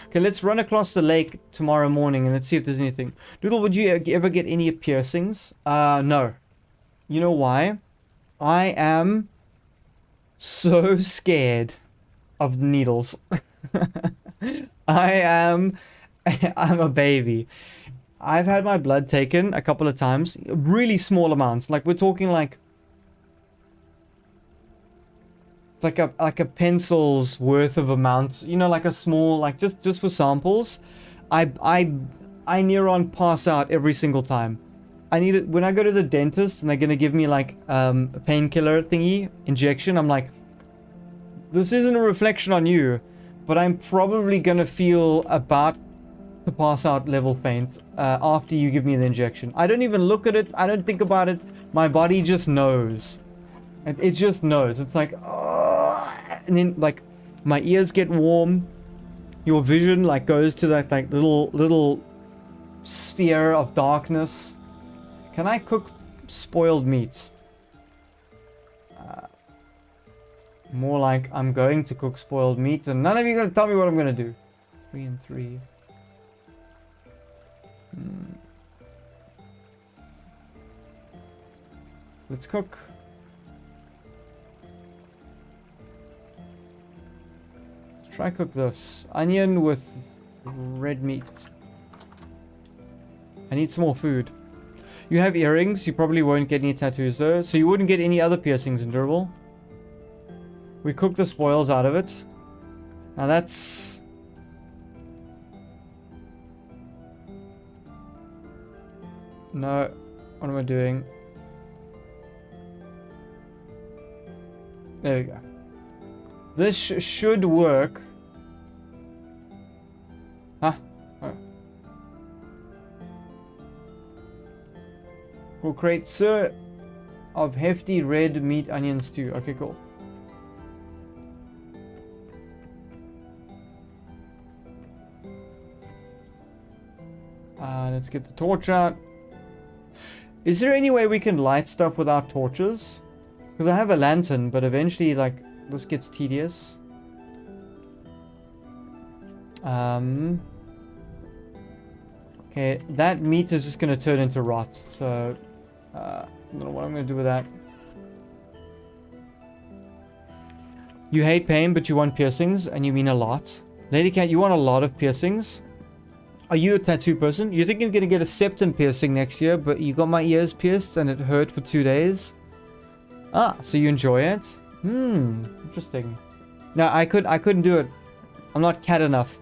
Okay, let's run across the lake tomorrow morning and let's see if there's anything. Doodle, would you ever get any piercings? No. You know why? I am so scared of the needles. I'm a baby. I've had my blood taken a couple of times. Really small amounts. Like we're talking like a pencil's worth of amount. You know, like a small, like just for samples. I near on pass out every single time. I need it when I go to the dentist and they're gonna give me like a painkiller thingy injection. I'm like, this isn't a reflection on you, but I'm probably gonna feel about to pass out level faint after you give me the injection. I don't even look at it. I don't think about it. My body just knows. It just knows. It's like, oh, and then like my ears get warm. Your vision like goes to that like little sphere of darkness. Can I cook spoiled meat? More like I'm going to cook spoiled meat, and none of you are going to tell me what I'm going to do. 3 and 3. Let's cook. Try cook this. Onion with red meat. I need some more food. You have earrings. You probably won't get any tattoos though. So you wouldn't get any other piercings in durable. We cook the spoils out of it. Now that's... No. What am I doing? There we go. This should work. Huh? Oh. We'll create sir of hefty red meat onion stew. Okay, cool. Let's get the torch out. Is there any way we can light stuff without torches? Because I have a lantern, but eventually, like, this gets tedious. Okay, that meat is just going to turn into rot. So, I don't know what I'm going to do with that. You hate pain, but you want piercings, and you mean a lot. Lady Cat, you want a lot of piercings? Are you a tattoo person? You think you're going to get a septum piercing next year, but you got my ears pierced and it hurt for 2 days? Ah, so you enjoy it? Interesting. No, I couldn't do it. I'm not cat enough.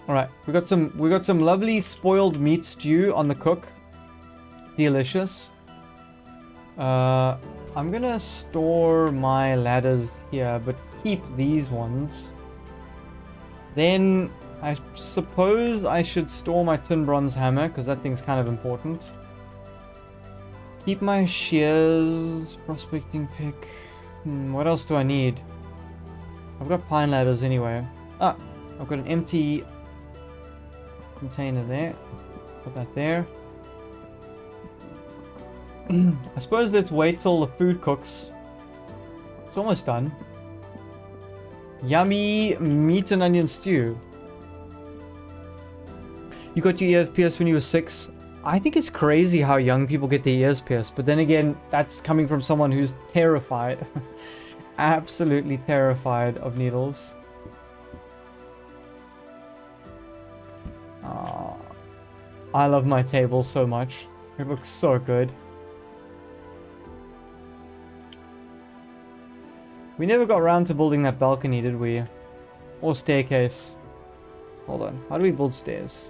Alright, we got some lovely spoiled meat stew on the cook. Delicious. I'm gonna store my ladders here, but keep these ones. Then I suppose I should store my tin bronze hammer, because that thing's kind of important. Keep my shears, prospecting pick. What else do I need? I've got pine ladders anyway. Ah, I've got an empty container there. Put that there. I suppose let's wait till the food cooks. It's almost done. Yummy meat and onion stew. You got your ears pierced when you were 6. I think it's crazy how young people get their ears pierced. But then again, that's coming from someone who's terrified. Absolutely terrified of needles. I love my table so much. It looks so good. We never got around to building that balcony, did we? Or staircase. Hold on. How do we build stairs?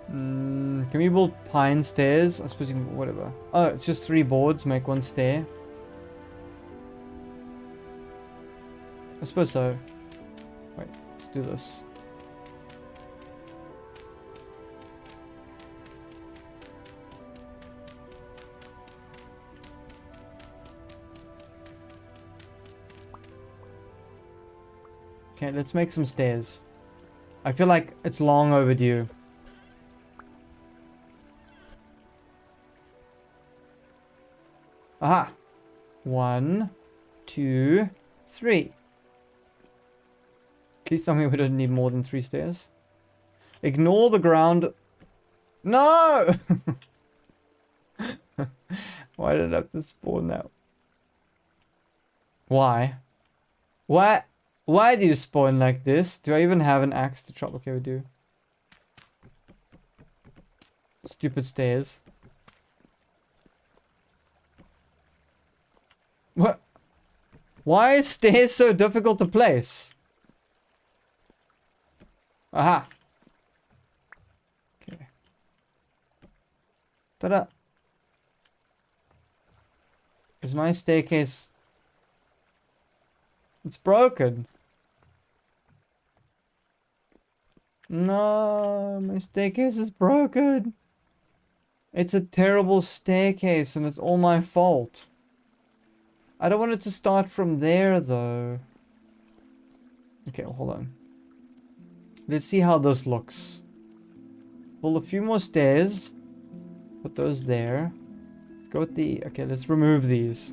Can we build pine stairs? I suppose you can, whatever. Oh, it's just 3 boards, make 1 stair. I suppose so. Wait, let's do this. Okay, let's make some stairs. I feel like it's long overdue. Aha! 1, 2, 3. Please tell me we don't need more than 3 stairs. Ignore the ground. No! Why did I have to spawn that? Why? Why do you spawn like this? Do I even have an axe to chop? Okay, we do. Stupid stairs. What? Why is stairs so difficult to place? Aha. Okay. Ta-da. Is my staircase... It's broken. No, my staircase is broken. It's a terrible staircase and it's all my fault. I don't want it to start from there though. Okay, hold on. Let's see how this looks. Pull a few more stairs. Put those there. Let's go with the... Okay, let's remove these.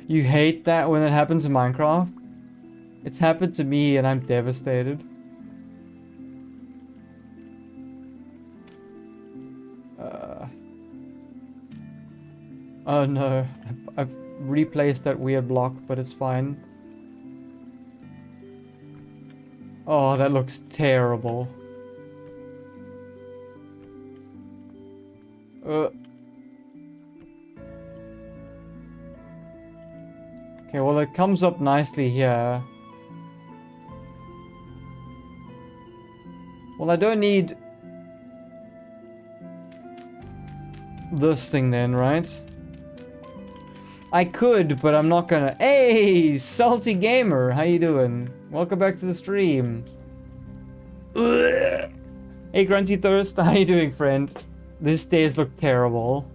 You hate that when it happens in Minecraft? It's happened to me and I'm devastated. Oh no, I've replaced that weird block, but it's fine. Oh, that looks terrible. Okay, well it comes up nicely here. Well, I don't need this thing then, right? I could, but I'm not gonna. Hey, Salty Gamer, how you doing? Welcome back to the stream. Ugh. Hey, Grunty Thirst, how you doing, friend? These stairs look terrible.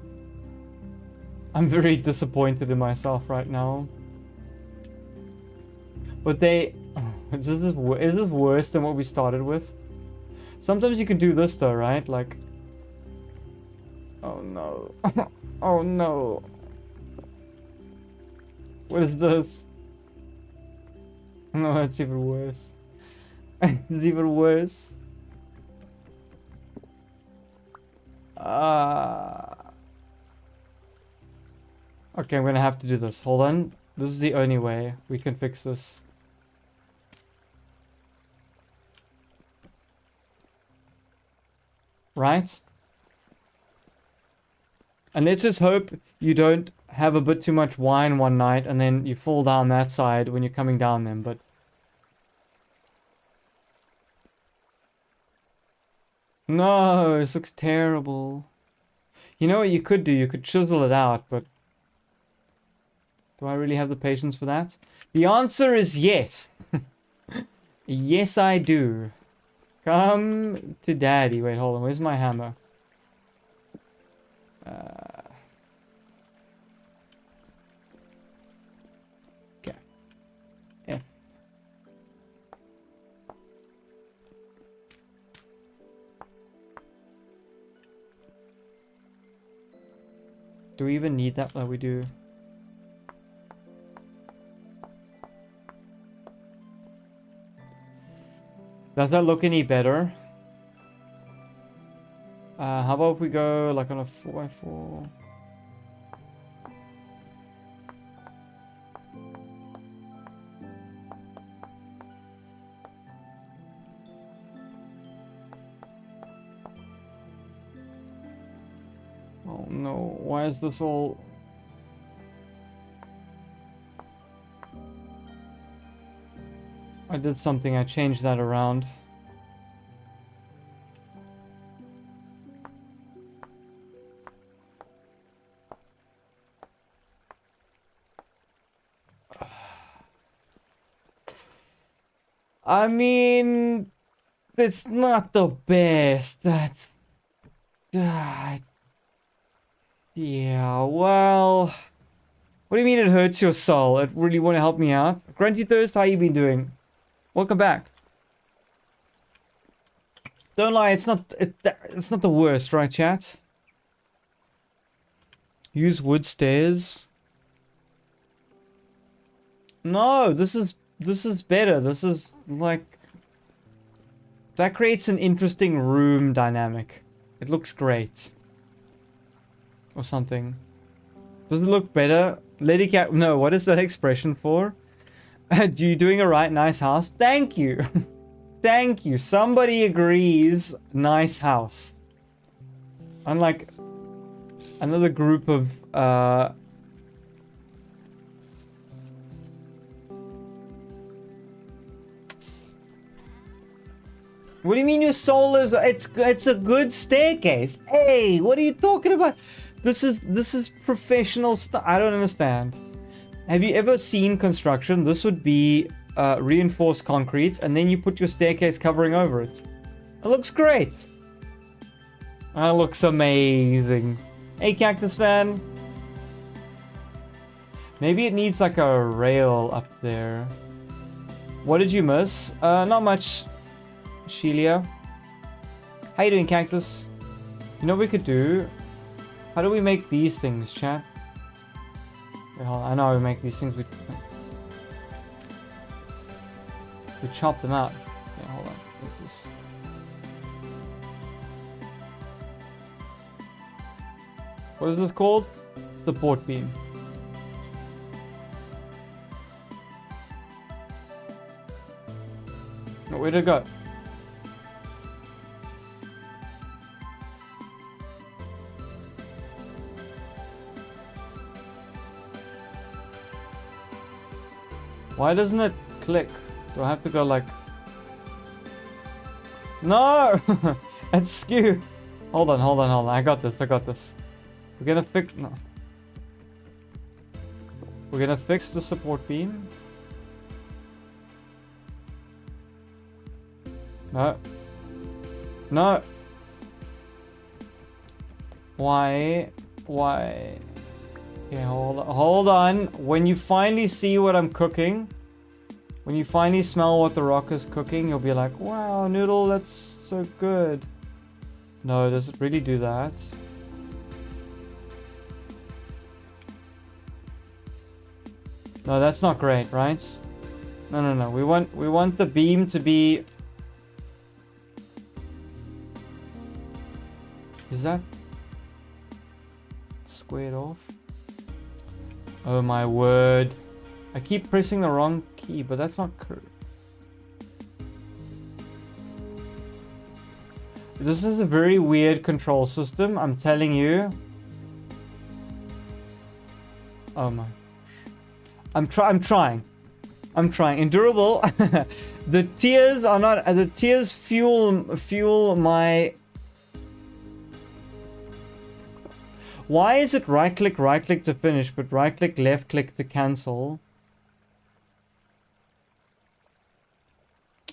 I'm very disappointed in myself right now. But they... Is this worse than what we started with? Sometimes you can do this though, right? Like... Oh no. Oh no. What is this? No, it's even worse. It's even worse. Okay, I'm gonna have to do this. Hold on. This is the only way we can fix this. Right? And let's just hope you don't have a bit too much wine one night and then you fall down that side when you're coming down them, but... No, this looks terrible. You know what you could do? You could chisel it out, but... Do I really have the patience for that? The answer is yes. Yes, I do. Come to daddy. Wait, hold on. Where's my hammer? Okay. Yeah. Do we even need that? Oh, we do. Does that look any better? How about if we go like on a 4x4? Oh no, why is this all... I did something, I changed that around. I mean, it's not the best. That's... yeah, well... What do you mean it hurts your soul? It really want to help me out? Grunty Thirst, how you been doing? Welcome back. Don't lie, it's not the worst, right, chat? Use wood stairs. No, this is better. This is like... That creates an interesting room dynamic. It looks great. Or something. Does it look better? Lady Cat... No, what is that expression for? You doing a right nice house? Thank you. Thank you. Somebody agrees. Nice house. Unlike another group of... What do you mean your soul is... It's a good staircase. Hey, what are you talking about? This is professional stuff. I don't understand. Have you ever seen construction? This would be reinforced concrete, and then you put your staircase covering over it. It looks great. That looks amazing. Hey, Cactus Fan. Maybe it needs like a rail up there. What did you miss? Not much, Shelia. How you doing, Cactus? You know what we could do? How do we make these things, chat? Wait, hold on. I know how we make these things. We chop them out. Yeah, hold on. What's this? What is this called? support beam. Oh, where'd it go? Why doesn't it click? Do I have to go like... No! It's skew. Hold on. I got this. We're gonna fix... No. We're gonna fix the support beam. No. No. Why? Okay, hold on. When you finally see what I'm cooking, when you finally smell what the rock is cooking, you'll be like, wow, Noodle, that's so good. No, does it really do that? No, that's not great, right? No. We want the beam to be... Is that squared off? Oh my word. I keep pressing the wrong key, but that's not correct. This is a very weird control system, I'm telling you. Oh my. I'm trying. Endurable. The tears are not... The tears fuel my... Why is it right click to finish, but right click, left click to cancel?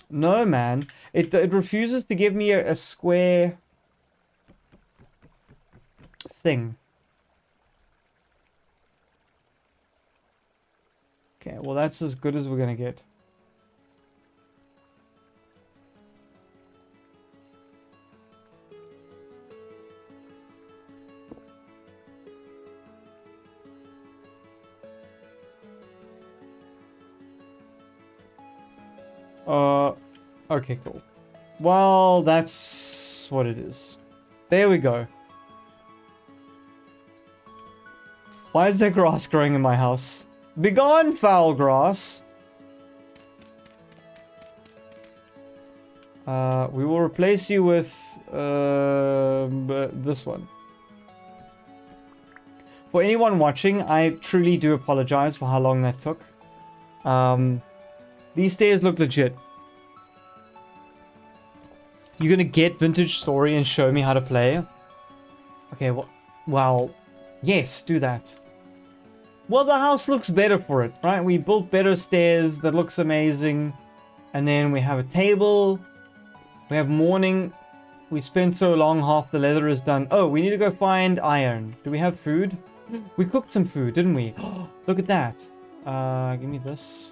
No, man. It refuses to give me a square thing. Okay, well that's as good as we're gonna get. Okay, cool. Well, that's what it is. There we go. Why is there grass growing in my house? Begone, foul grass! We will replace you with this one. For anyone watching, I truly do apologize for how long that took. These stairs look legit. You're gonna get Vintage Story and show me how to play? Okay, well, yes, do that. Well, the house looks better for it, right? We built better stairs, that looks amazing. And then we have a table. We have morning. We spent so long, half the leather is done. Oh, we need to go find iron. Do we have food? We cooked some food, didn't we? Look at that. Give me this.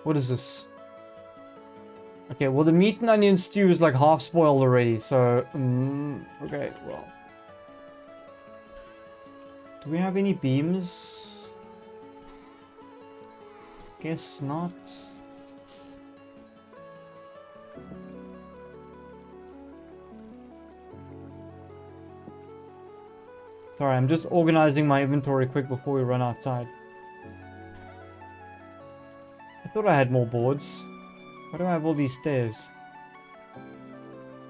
What is this? Okay, well the meat and onion stew is like half spoiled already, so... okay, well... Do we have any beams? Guess not. Sorry, I'm just organizing my inventory quick before we run outside. I thought I had more boards. Why do I have all these stairs?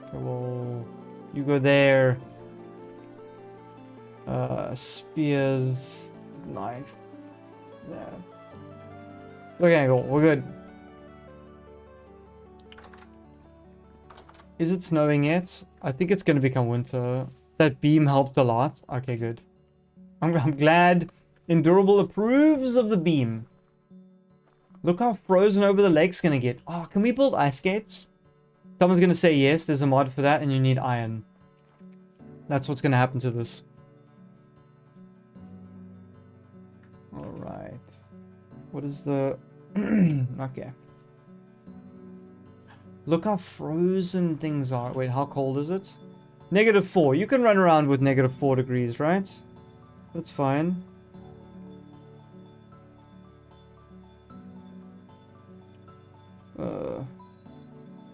Okay, well, you go there. Spears, knife. Yeah. Okay, cool. We're good. Is it snowing yet? I think it's gonna become winter. That beam helped a lot. Okay, good. I'm glad Endurable approves of the beam. Look how frozen over the lake's gonna get. Oh, can we build ice skates? Someone's gonna say yes, there's a mod for that, and you need iron. That's what's gonna happen to this. Alright. What is the... okay. Look how frozen things are. Wait, how cold is it? -4. You can run around with -4 degrees, right? That's fine.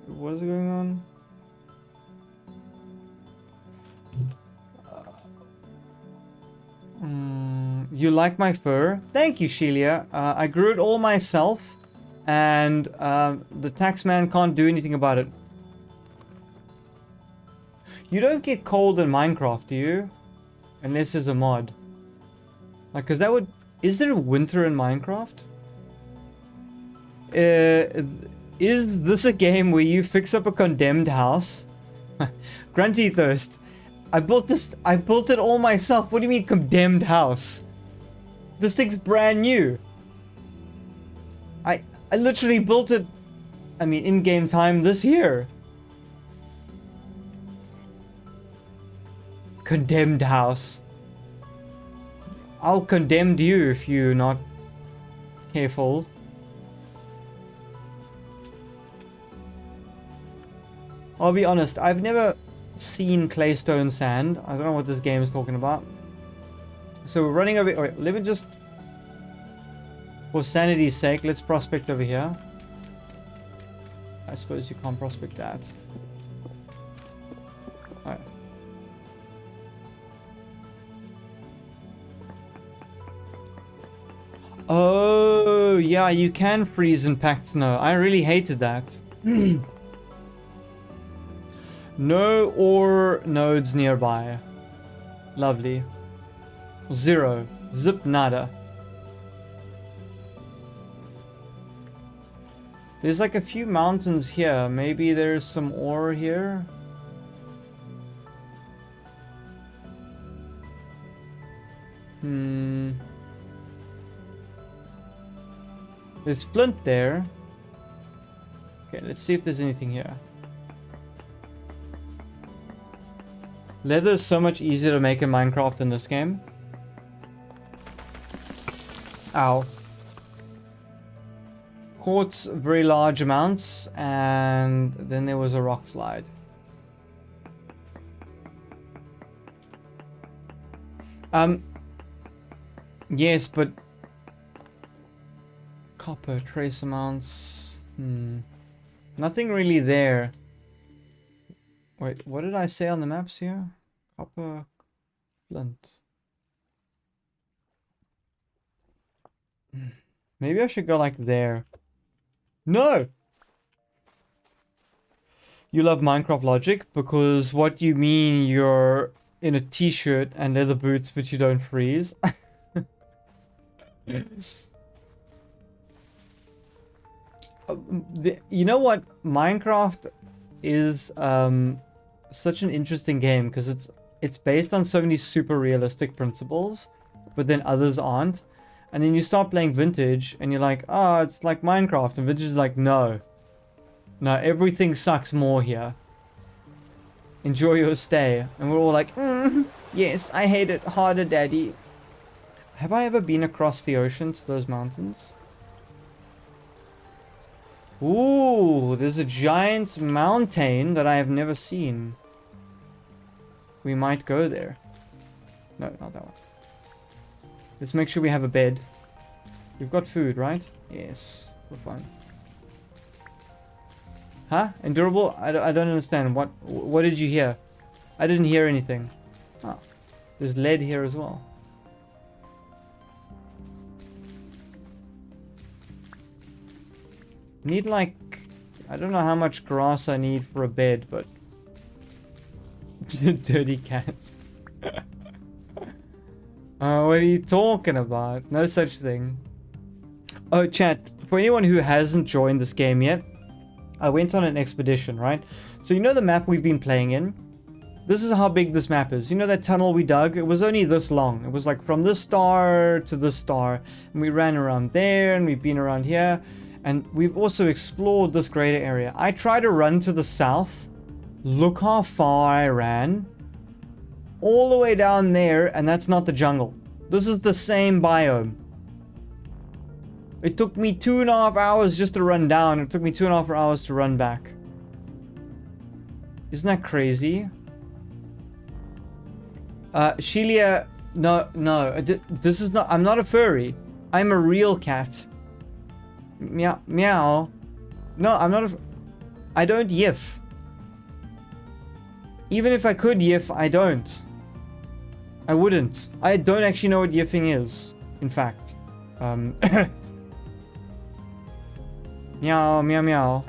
What is going on? You like my fur? Thank you, Shelia. I grew it all myself, and the taxman can't do anything about it. You don't get cold in Minecraft, do you? Unless there's a mod. Like, cause that would... Is there a winter in Minecraft? Is this a game where you fix up a condemned house? Grunty Thirst. I built it all myself. What do you mean condemned house? This thing's brand new. I literally built it, I mean, in-game time this year. Condemned house. I'll condemn you if you're not careful. I'll be honest, I've never seen claystone sand. I don't know what this game is talking about. So we're running over... Wait, let me just... For sanity's sake, let's prospect over here. I suppose you can't prospect that. Alright. Oh, yeah, you can freeze in packed snow. I really hated that. No ore nodes nearby. Lovely. 0. Zip nada. There's like a few mountains here. Maybe there's some ore here. There's flint there. Okay, let's see if there's anything here. Leather is so much easier to make in Minecraft in this game. Ow. Quartz, very large amounts, and then there was a rock slide. Yes, but copper, trace amounts. Nothing really there. Wait, what did I say on the maps here? Copper, flint. Maybe I should go like there. No! You love Minecraft logic because what you mean you're in a t-shirt and leather boots but you don't freeze. You know what? Minecraft is such an interesting game because it's based on so many super realistic principles, but then others aren't. And then you start playing Vintage and you're like, oh, it's like Minecraft. And Vintage is like, no. No, everything sucks more here. Enjoy your stay. And we're all like, yes, I hate it harder, daddy. Have I ever been across the ocean to those mountains? Ooh, there's a giant mountain that I have never seen. We might go there. No, not that one. Let's make sure we have a bed. We've got food, right? Yes, we're fine. Huh? Endurable? I don't understand. What did you hear? I didn't hear anything. Oh, there's lead here as well. Need like... I don't know how much grass I need for a bed, but... Dirty cats. What are you talking about? No such thing. Oh, chat. For anyone who hasn't joined this game yet, I went on an expedition, right? So you know the map we've been playing in? This is how big this map is. You know that tunnel we dug? It was only this long. It was like from this star to this star. And we ran around there, and we've been around here. And we've also explored this greater area. I tried to run to the south. Look how far I ran. All the way down there, and that's not the jungle. This is the same biome. It took me 2.5 hours just to run down. It took me 2.5 hours to run back. Isn't that crazy? Shelia, no, this is not, I'm not a furry. I'm a real cat. Meow, meow. No, I'm not I don't yiff. Even if I could yiff, I don't. I wouldn't. I don't actually know what yiffing is. in fact. Meow, meow, meow.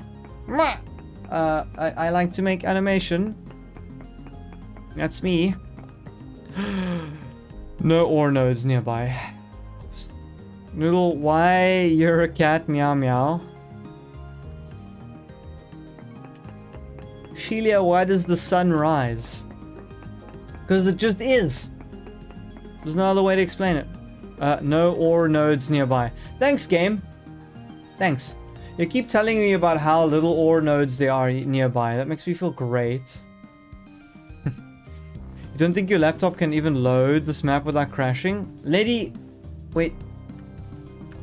I like to make animation. That's me. No ore nodes nearby. Noodle, why you're a cat? Meow, meow. Shelia, why does the sun rise? Because it just is. There's no other way to explain it. No ore nodes nearby. Thanks, game. Thanks. You keep telling me about how little ore nodes there are nearby. That makes me feel great. You don't think your laptop can even load this map without crashing? Lady... Wait.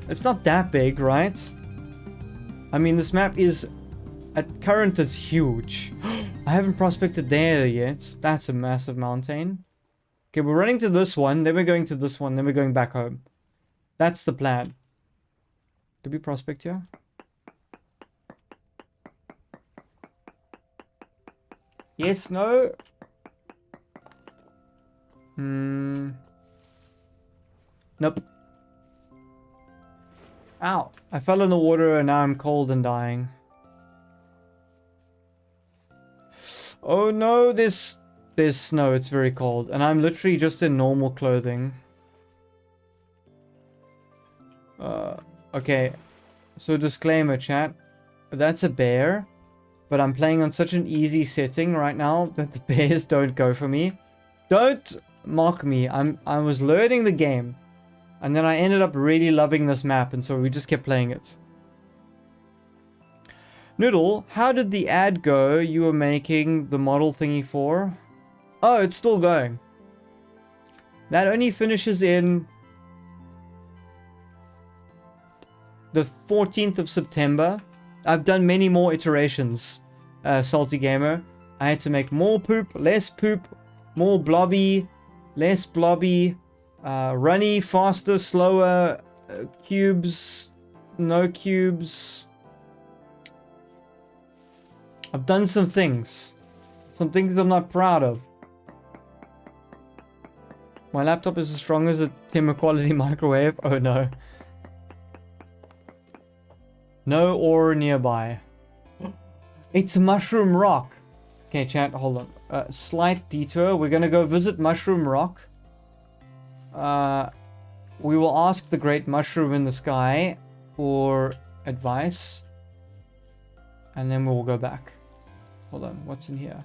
It's not that big, right? I mean, this map is... At current, it's huge. I haven't prospected there yet. That's a massive mountain. Okay, we're running to this one, then we're going to this one, then we're going back home. That's the plan. Did we prospect here? Yes, no? Nope. Ow. I fell in the water and now I'm cold and dying. Oh no, there's snow. It's very cold. And I'm literally just in normal clothing. Okay. So disclaimer, chat. That's a bear. But I'm playing on such an easy setting right now that the bears don't go for me. Don't mock me. I was learning the game. And then I ended up really loving this map. And so we just kept playing it. Noodle, how did the ad go you were making the model thingy for? Oh, it's still going. That only finishes in the 14th of September. I've done many more iterations, Salty Gamer. I had to make more poop, less poop, more blobby, less blobby, runny, faster, slower, cubes, no cubes. I've done some things. Some things I'm not proud of. My laptop is as strong as a Timber quality microwave. Oh no. No ore nearby. It's Mushroom Rock. Okay, chat, hold on. Slight detour. We're gonna go visit Mushroom Rock. We will ask the great mushroom in the sky for advice. And then we'll go back. Hold on, what's in here?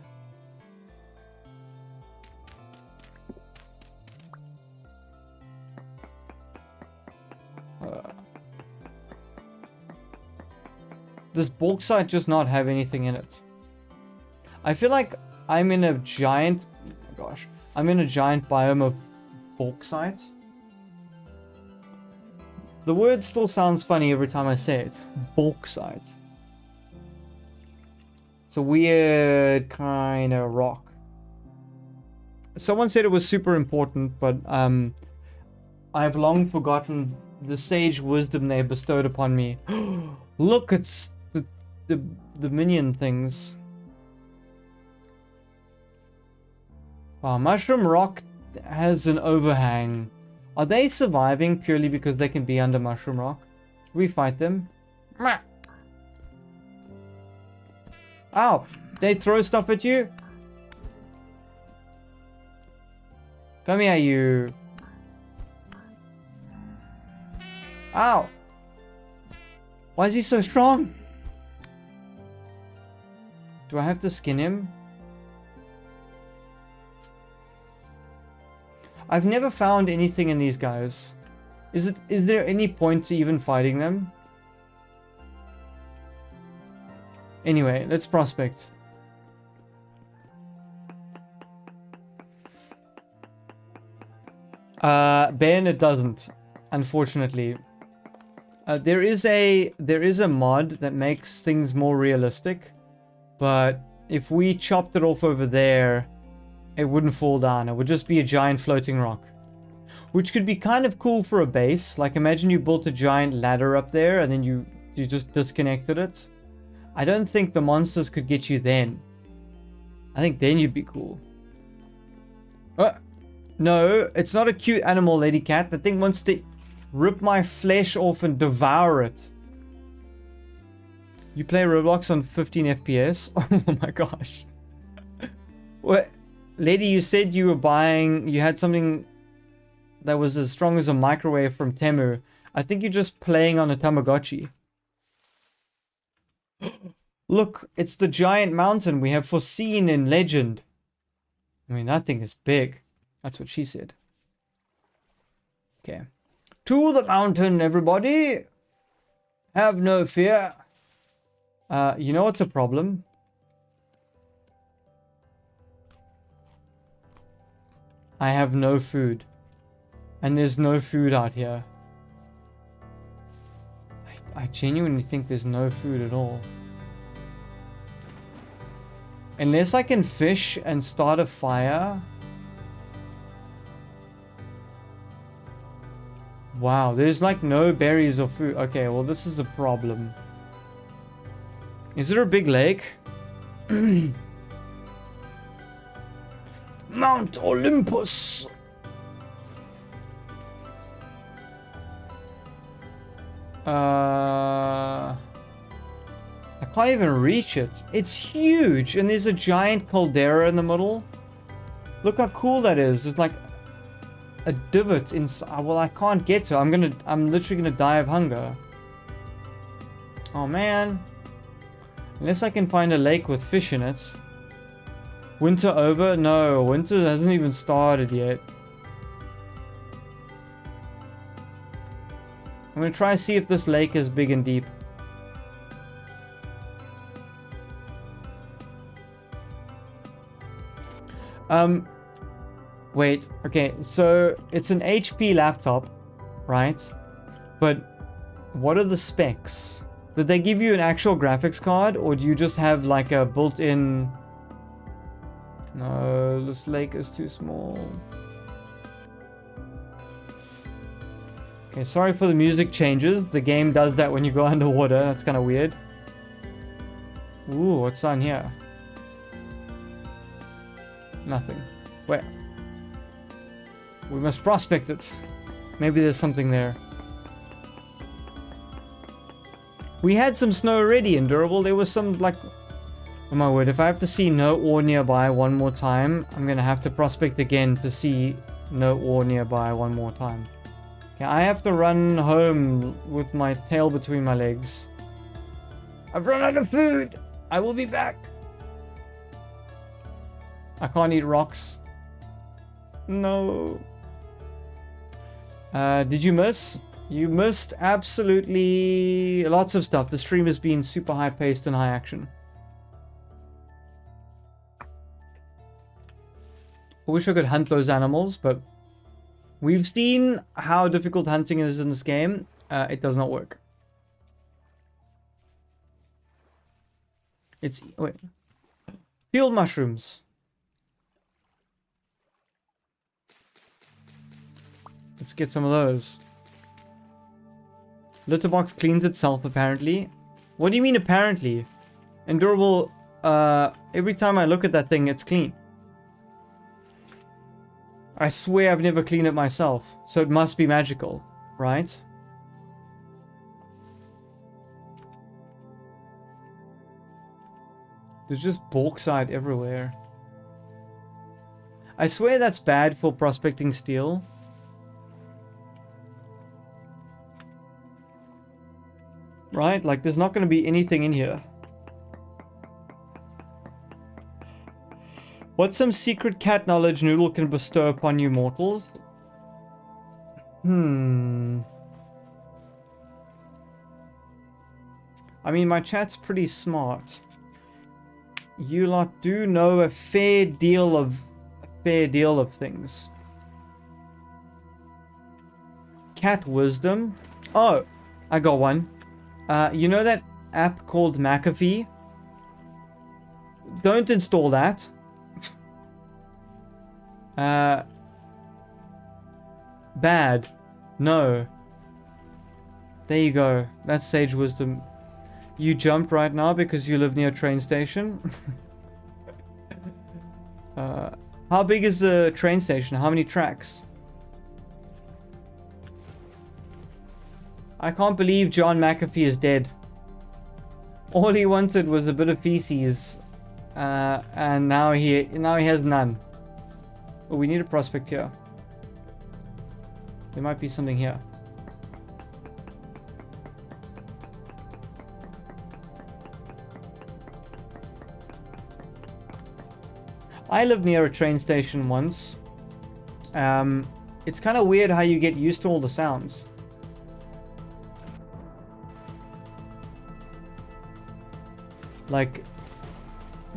Does bauxite just not have anything in it? I feel like I'm in a giant... Oh my gosh. I'm in a giant biome of bauxite. The word still sounds funny every time I say it. Bauxite. It's a weird kind of rock. Someone said it was super important, but I've long forgotten the sage wisdom they bestowed upon me. Look, it's the minion things. Wow, Mushroom Rock has an overhang. Are they surviving purely because they can be under Mushroom Rock? Should we fight them? Ow! They throw stuff at you? Come here, you. Ow! Why is he so strong? Do I have to skin him? I've never found anything in these guys. Is there any point to even fighting them? Anyway, let's prospect. Ben, it doesn't, unfortunately. There is a mod that makes things more realistic, but if we chopped it off over there, it wouldn't fall down. It would just be a giant floating rock, which could be kind of cool for a base. Like, imagine you built a giant ladder up there and then you just disconnected it. I don't think the monsters could get you then. I think then you'd be cool. No, it's not a cute animal, lady cat. The thing wants to... Rip my flesh off and devour it. You play Roblox on 15 FPS? Oh my gosh. What? Lady, you said you were buying... You had something that was as strong as a microwave from Temu. I think you're just playing on a Tamagotchi. Look, it's the giant mountain we have foreseen in legend. I mean, that thing is big. That's what she said. Okay. To the mountain, everybody. Have no fear. You know what's a problem? I have no food. And there's no food out here. I genuinely think there's no food at all. Unless I can fish and start a fire. Wow, there's like no berries or food. Okay, well this is a problem. Is there a big lake? Mount Olympus! I can't even reach it. It's huge, and there's a giant caldera in the middle. Look how cool that is. It's like a divot inside. Well, I can't get to it. I'm literally gonna die of hunger. Oh man. Unless I can find a lake with fish in it. Winter over? No, winter hasn't even started yet. I'm gonna try to see if this lake is big and deep. Wait, okay, so it's an HP laptop, right? But what are the specs? Did they give you an actual graphics card, or do you just have like a built-in... No, this lake is too small. Okay, sorry for the music changes. The game does that when you go underwater. That's kind of weird. Ooh, what's on here? Nothing. Where? We must prospect it. Maybe there's something there. We had some snow already in Durable. There was some, like... Oh my word, if I have to see no ore nearby one more time, I'm gonna have to prospect again to see no ore nearby one more time. Okay, I have to run home with my tail between my legs. I've run out of food! I will be back! I can't eat rocks. No. Did you miss? You missed absolutely lots of stuff. The stream has been super high paced and high action. I wish I could hunt those animals, but we've seen how difficult hunting is in this game. It does not work. It's... Wait. Field mushrooms. Let's get some of those. Litter box cleans itself, apparently. What do you mean, apparently? Endurable, every time I look at that thing, it's clean. I swear I've never cleaned it myself, so it must be magical, right? There's just bauxite everywhere. I swear that's bad for prospecting steel. Right? Like, there's not going to be anything in here. What's some secret cat knowledge Noodle can bestow upon you mortals? I mean, my chat's pretty smart. You lot do know a fair deal of things. Cat wisdom? Oh, I got one. You know that app called McAfee? Don't install that. Bad. No. There you go. That's sage wisdom. You jumped right now because you live near a train station? How big is the train station? How many tracks? I can't believe John McAfee is dead. All he wanted was a bit of feces. And now he has none. Oh, we need a prospect here. There might be something here. I lived near a train station once. It's kind of weird how you get used to all the sounds. Like,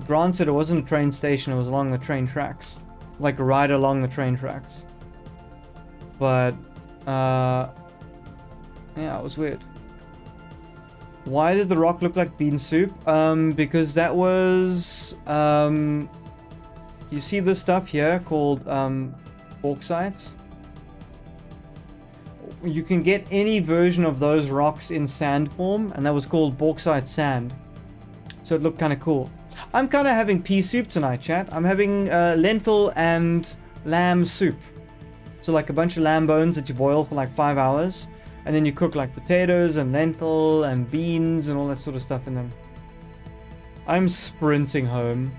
granted, it wasn't a train station, it was along the train tracks. Like, right along the train tracks. But, yeah, it was weird. Why did the rock look like bean soup? Because that was, you see this stuff here called, bauxite? You can get any version of those rocks in sand form, and that was called bauxite sand. So it looked kind of cool. I'm kind of having pea soup tonight, chat. I'm having lentil and lamb soup. So like a bunch of lamb bones that you boil for like 5 hours. And then you cook like potatoes and lentil and beans and all that sort of stuff in them. I'm sprinting home.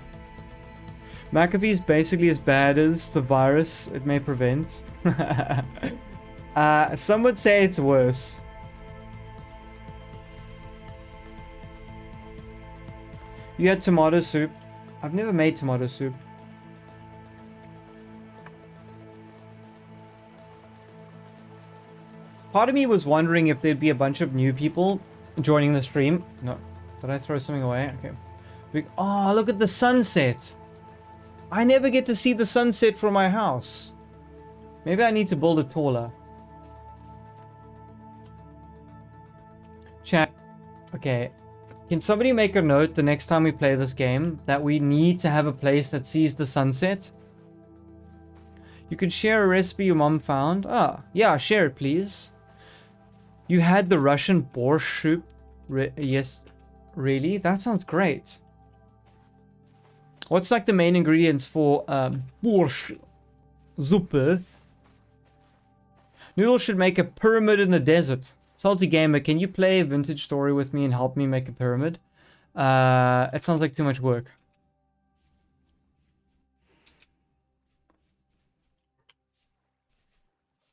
McAfee's basically as bad as the virus it may prevent. Some would say it's worse. You had tomato soup. I've never made tomato soup. Part of me was wondering if there'd be a bunch of new people joining the stream. No. Did I throw something away? Okay. Oh, look at the sunset. I never get to see the sunset from my house. Maybe I need to build it taller. Chat. Okay. Can somebody make a note the next time we play this game that we need to have a place that sees the sunset? You can share a recipe your mom found. Ah, yeah, share it, please. You had the Russian borscht soup? Yes, really? That sounds great. What's like the main ingredients for borscht suppe? Noodle should make a pyramid in the desert. Salty Gamer, can you play a vintage story with me and help me make a pyramid? It sounds like too much work.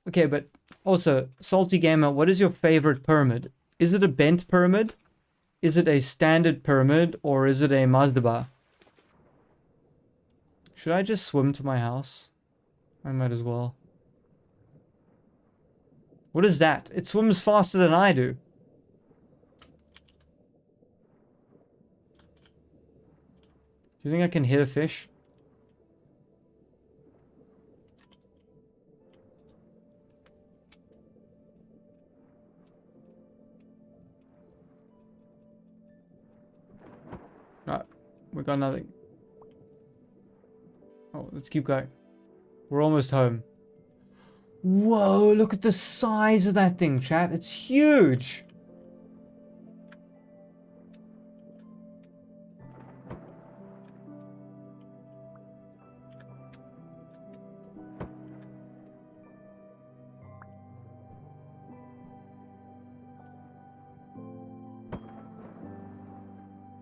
Okay, but also, Salty Gamer, what is your favorite pyramid? Is it a bent pyramid? Is it a standard pyramid? Or is it a Mazdaba? Should I just swim to my house? I might as well. What is that? It swims faster than I do. Do you think I can hit a fish? Right, we got nothing. Oh, let's keep going. We're almost home. Whoa, look at the size of that thing, chat. It's huge.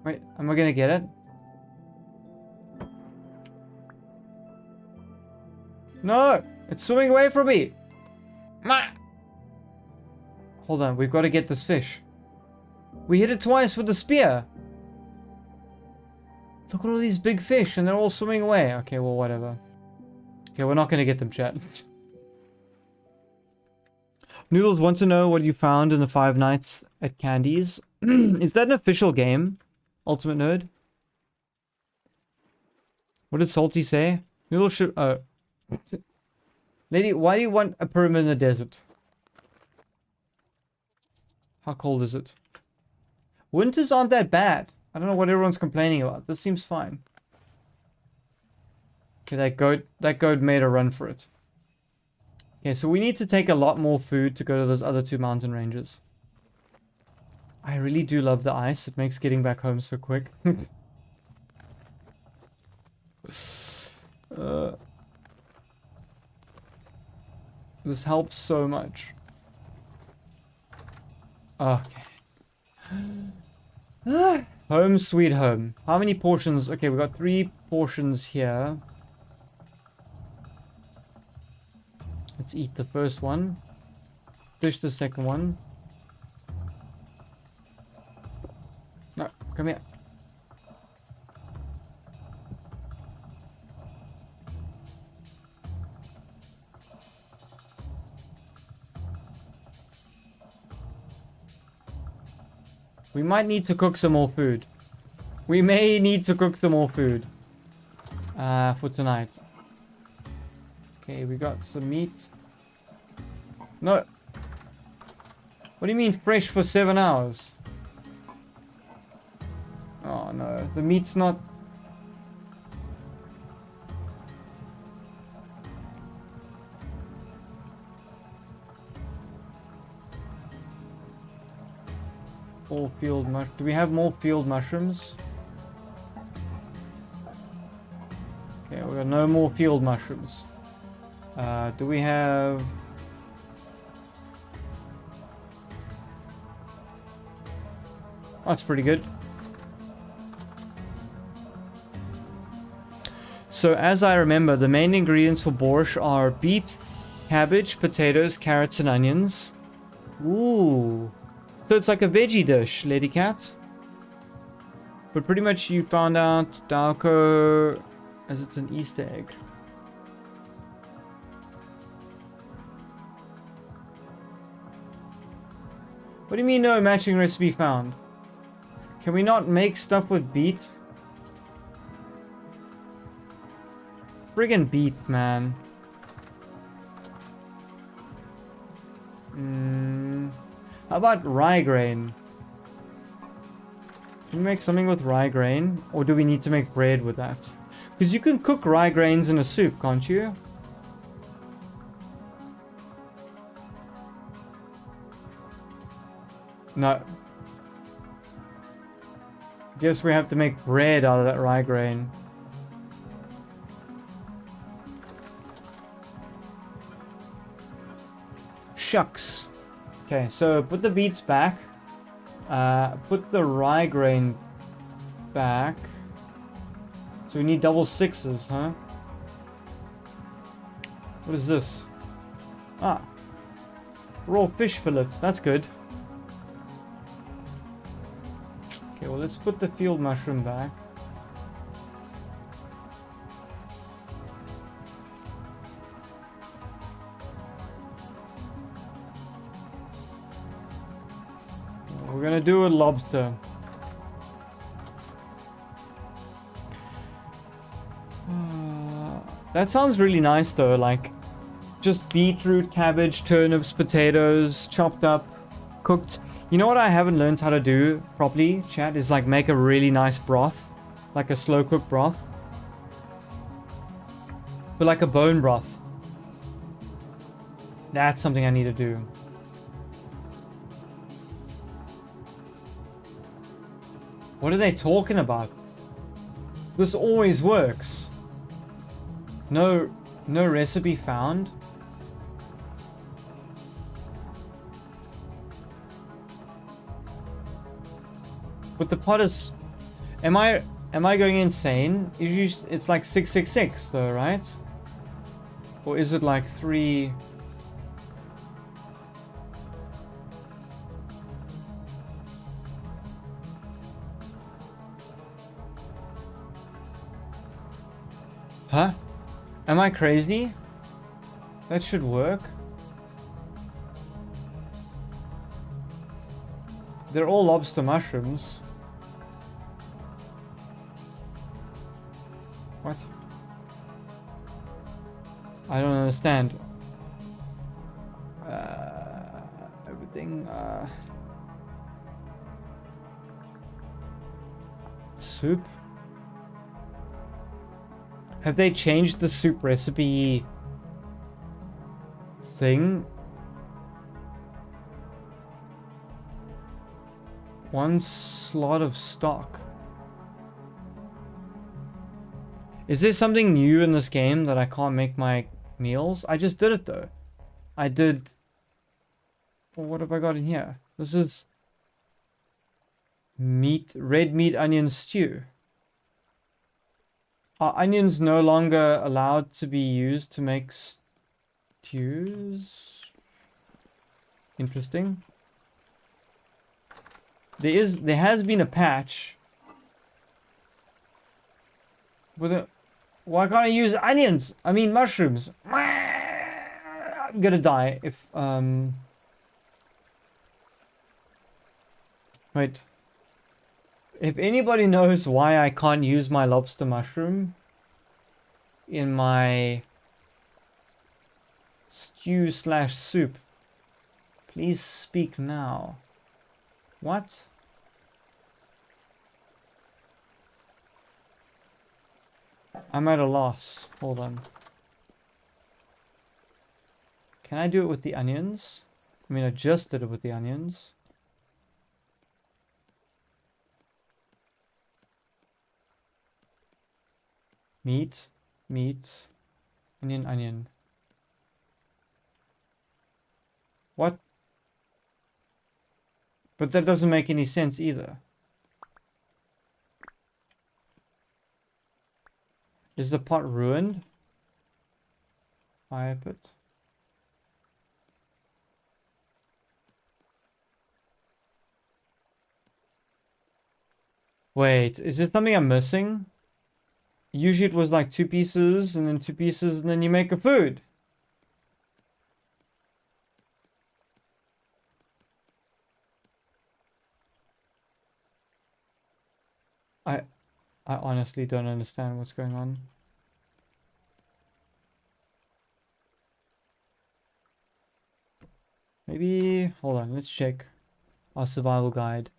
Wait, am I gonna get it? No! It's swimming away from me! Hold on, we've got to get this fish. We hit it twice with the spear! Look at all these big fish and they're all swimming away. Okay, well, whatever. Okay, we're not going to get them, chat. Noodles wants to know what you found in the 5 Nights at Candy's. Is that an official game? Ultimate Nerd? What did Salty say? Noodles should... Oh. Lady, why do you want a pyramid in the desert? How cold is it? Winters aren't that bad. I don't know what everyone's complaining about. This seems fine. Okay, that goat made a run for it. Okay, so we need to take a lot more food to go to those other 2 mountain ranges. I really do love the ice. It makes getting back home so quick. This helps so much. Okay. Home sweet home. How many portions? Okay, we got 3 portions here. Let's eat the first one. Dish the second one. No, come here. We might need to cook some more food. We may need to cook some more food. For tonight. Okay, we got some meat. No. What do you mean fresh for 7 hours? Oh no, the meat's not... All field mush. Do we have more field mushrooms? Okay, we got no more field mushrooms. Do we have... That's pretty good. So as I remember, the main ingredients for borscht are beets, cabbage, potatoes, carrots, and onions. Ooh. So it's like a veggie dish, Lady Cat. But pretty much you found out Dalco as it's an Easter egg. What do you mean no matching recipe found? Can we not make stuff with beet? Friggin' beets, man. How about rye grain? Can we make something with rye grain? Or do we need to make bread with that? Because you can cook rye grains in a soup, can't you? No. Guess we have to make bread out of that rye grain. Shucks. Okay, so put the beets back. Put the rye grain back. So we need double sixes, huh? What is this? Ah. Raw fish fillets. That's good. Okay, well, let's put the field mushroom back. We're gonna do a lobster. That sounds really nice though, like just beetroot, cabbage, turnips, potatoes, chopped up, cooked. You know what I haven't learned how to do properly, chat, is like make a really nice broth. Like a slow cooked broth. But like a bone broth. That's something I need to do. What are they talking about? This always works. No recipe found. But the pot is... Am I going insane? It's like 666 though, right? Or is it like 3... Huh? Am I crazy? That should work. They're all lobster mushrooms. What? I don't understand. Everything. Soup? Have they changed the soup recipe thing? One slot of stock. Is there something new in this game that I can't make my meals? I just did it though. I did what have I got in here? This is meat, red meat onion stew. Are onions no longer allowed to be used to make stews? Interesting. There has been a patch with a. Why can't I use onions? I mean mushrooms. I'm gonna die if Wait. If anybody knows why I can't use my lobster mushroom in my stew / soup, please speak now. What? I'm at a loss. Hold on. Can I do it with the onions? I mean, I just did it with the onions. Meat, onion. What? But that doesn't make any sense either. Is the pot ruined? Fire pit. Wait, is this something I'm missing? Usually it was like 2 pieces and then 2 pieces and then you make a food. I honestly don't understand what's going on. Maybe, hold on, let's check our survival guide.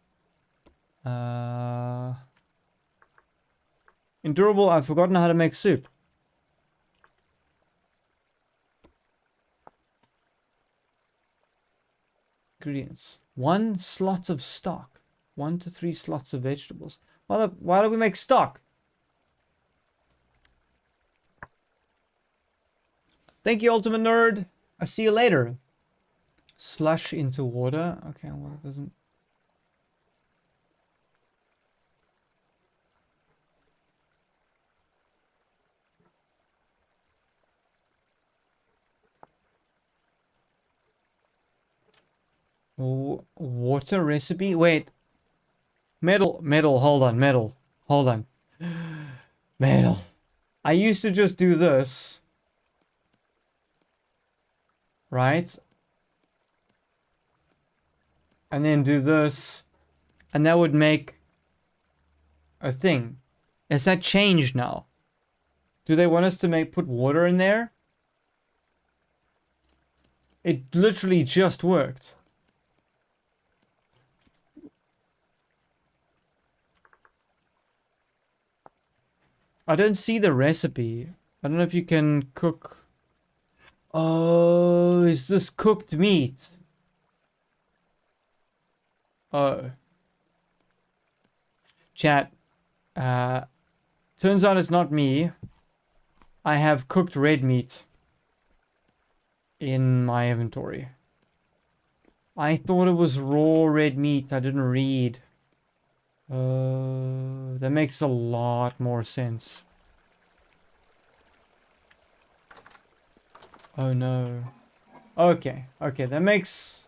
Endurable, I've forgotten how to make soup. Ingredients. 1 slot of stock. 1 to 3 slots of vegetables. Why do we make stock? Thank you, Ultimate Nerd. I'll see you later. Slush into water. Okay, well, it doesn't... Water recipe? Wait. Metal, hold on, hold on. Metal. I used to just do this. Right? And then do this. And that would make a thing. Has that changed now? Do they want us to put water in there? It literally just worked. I don't see the recipe. I don't know if you can cook. Oh, is this cooked meat? Oh. Chat. Turns out it's not me. I have cooked red meat in my inventory. I thought it was raw red meat. I didn't read. That makes a lot more sense. Oh no. Okay, that makes...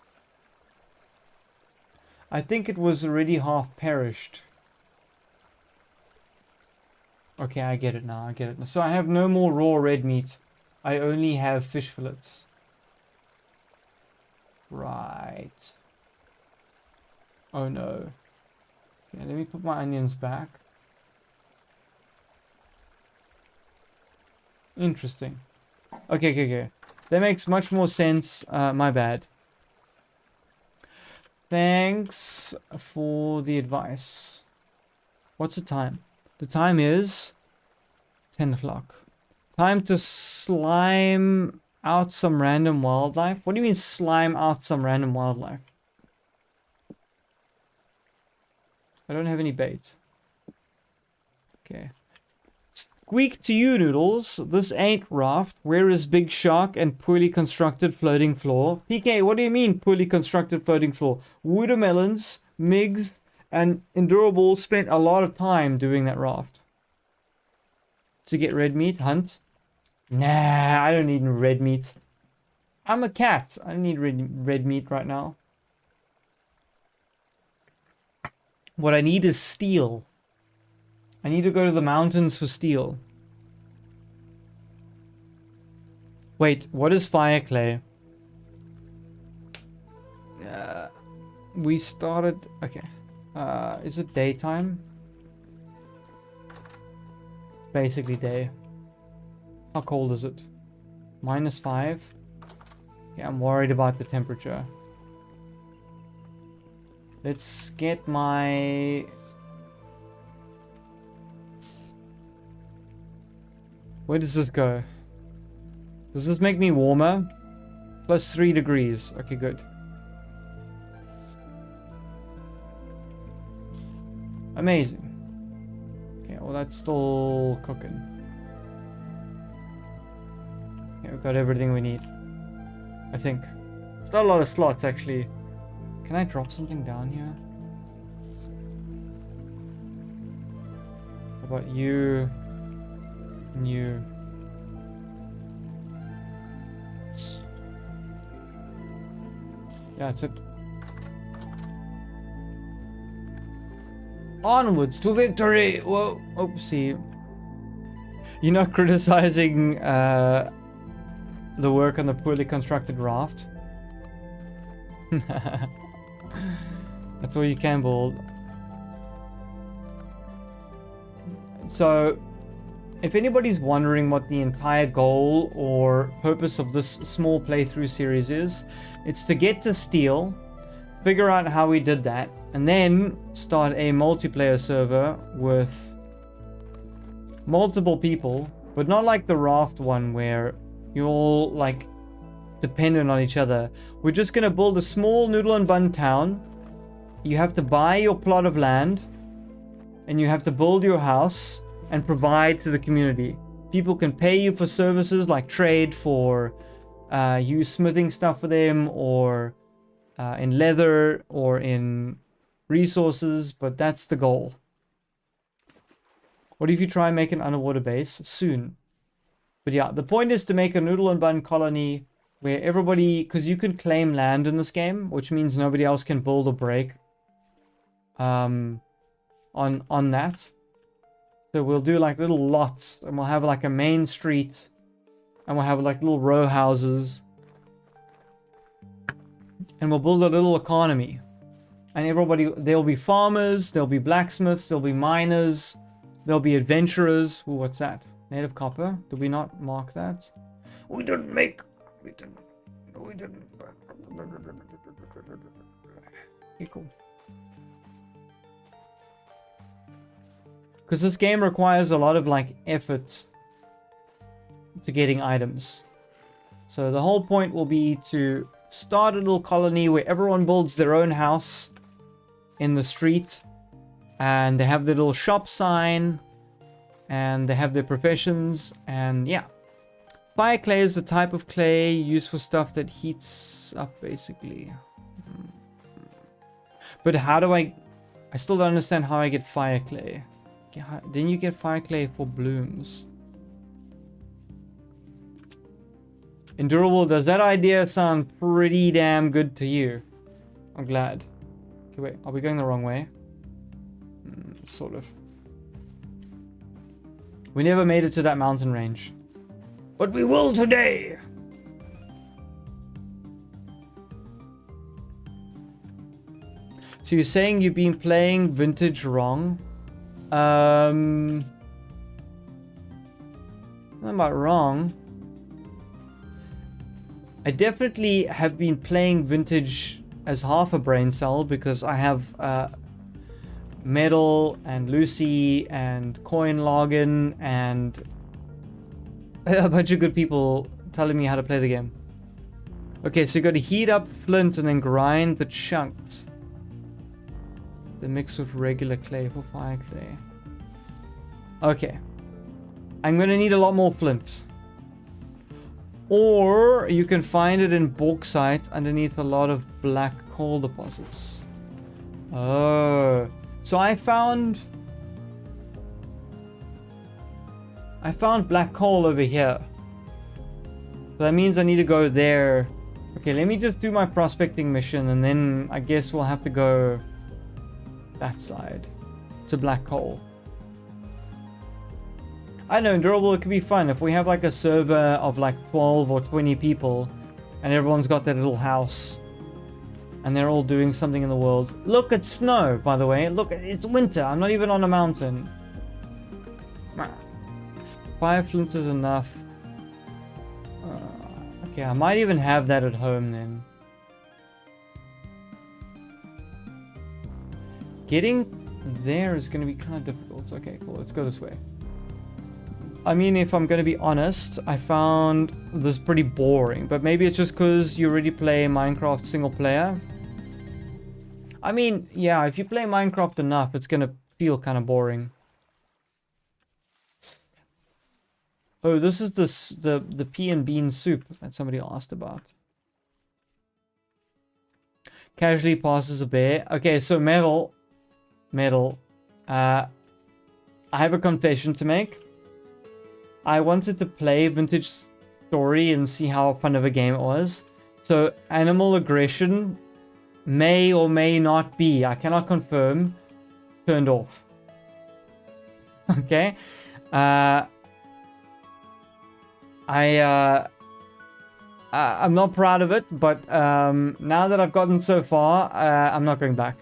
I think it was already half perished. Okay, I get it now, So I have no more raw red meat. I only have fish fillets. Right. Oh no. Okay, let me put my onions back. Interesting. Okay. That makes much more sense. My bad. Thanks for the advice. What's the time? The time is 10 o'clock. Time to slime out some random wildlife. What do you mean slime out some random wildlife? I don't have any bait. Okay. Squeak to you, Noodles. This ain't raft. Where is Big Shark and poorly constructed floating floor? PK, what do you mean poorly constructed floating floor? Woodermelons, Migs, and Endurable spent a lot of time doing that raft. To get red meat, hunt. Nah, I don't need red meat. I'm a cat. I don't need red meat right now. What I need is steel. I need to go to the mountains for steel. Wait, what is fire clay? We started... Okay. Is it daytime? Basically day. How cold is it? -5? Yeah, I'm worried about the temperature. Let's get my... Where does this go? Does this make me warmer? +3 degrees. Okay, good. Amazing. Okay, well that's still cooking. Okay, we've got everything we need. I think. It's not a lot of slots actually. Can I drop something down here? How about you? And you. Yeah, that's it. Onwards to victory! Whoa, oopsie. You're not criticizing the work on the poorly constructed raft? That's all you can, Bald. So, if anybody's wondering what the entire goal or purpose of this small playthrough series is, it's to get to steel, figure out how we did that, and then start a multiplayer server with multiple people, but not like the raft one where you're all like dependent on each other. We're just gonna build a small noodle and bun town. You have to buy your plot of land and you have to build your house and provide to the community. People can pay you for services like trade for you smithing stuff for them, or in leather, or in resources, but that's the goal. What if you try and make an underwater base? Soon. But yeah, the point is to make a noodle and bun colony where everybody, because you can claim land in this game, which means nobody else can build or break on that. So we'll do like little lots, and we'll have like a main street, and we'll have like little row houses, and we'll build a little economy. And everybody, there'll be farmers, there'll be blacksmiths, there'll be miners, there'll be adventurers. Ooh, what's that? Native copper? Did we not mark that? We didn't. Okay, cool. Because this game requires a lot of like effort to getting items. So the whole point will be to start a little colony where everyone builds their own house in the street, and they have their little shop sign, and they have their professions, and yeah. Fire clay is the type of clay used for stuff that heats up, basically. But how do I still don't understand how I get fire clay. Then you get fire clay for blooms. Endurable, does that idea sound pretty damn good to you? I'm glad. Okay, wait, are we going the wrong way? Sort of. We never made it to that mountain range. But we will today! So you're saying you've been playing vintage wrong? I'm not wrong. I definitely have been playing vintage as half a brain cell because I have Metal and Lucy and Coin Login and a bunch of good people telling me how to play the game. Okay, so you got to heat up flint and then grind the chunks. The mix with regular clay for fire clay. Okay. I'm gonna need a lot more flint. Or you can find it in bauxite underneath a lot of black coal deposits. Oh. So I found black coal over here. So that means I need to go there. Okay, let me just do my prospecting mission, and then I guess we'll have to go that side to black coal. I know, Durable, it could be fun if we have like a server of like 12 or 20 people and everyone's got their little house and they're all doing something in the world. Look, it's snow, by the way. Look, it's winter. I'm not even on a mountain. 5 flint is enough. Okay, I might even have that at home then. Getting there is going to be kind of difficult. Okay, cool. Let's go this way. I mean, if I'm going to be honest, I found this pretty boring. But maybe it's just because you already play Minecraft single player. I mean, yeah, if you play Minecraft enough, it's going to feel kind of boring. Oh, this is the pea and bean soup that somebody asked about. Casually passes a bear. Okay, so Metal. I have a confession to make. I wanted to play Vintage Story and see how fun of a game it was. So animal aggression may or may not be, I cannot confirm, turned off. Okay. I'm not proud of it, but now that I've gotten so far, I'm not going back.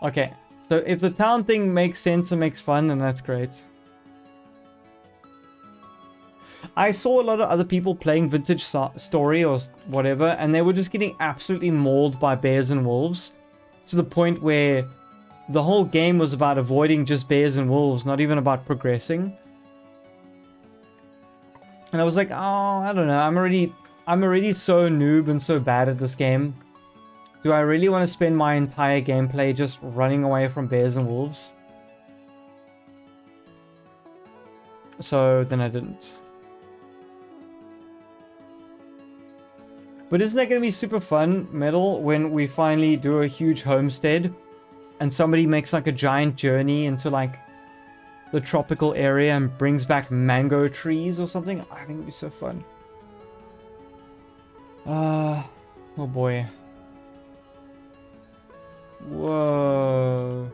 Okay, so if the town thing makes sense and makes fun, then that's great. I saw a lot of other people playing Vintage Story or whatever, and they were just getting absolutely mauled by bears and wolves, to the point where the whole game was about avoiding just bears and wolves, not even about progressing. And I was like, oh, I don't know, I'm already so noob and so bad at this game. Do I really want to spend my entire gameplay just running away from bears and wolves? So then I didn't. But isn't that going to be super fun, Metal, when we finally do a huge homestead and somebody makes like a giant journey into like the tropical area and brings back mango trees or something? I think it'd be so fun. Oh boy. Whoa.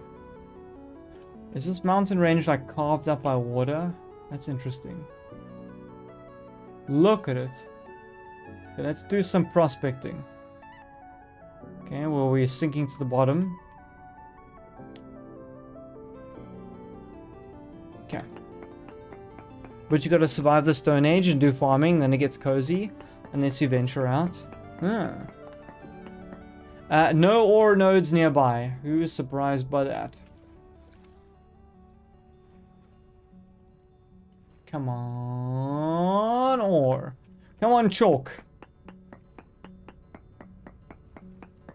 Is this mountain range like carved up by water? That's interesting. Look at it. Okay, let's do some prospecting. Okay, well, we're sinking to the bottom. Okay. But you gotta survive the Stone Age and do farming, then it gets cozy, unless you venture out. No ore nodes nearby. Who is surprised by that? Come on, ore. Come on, chalk.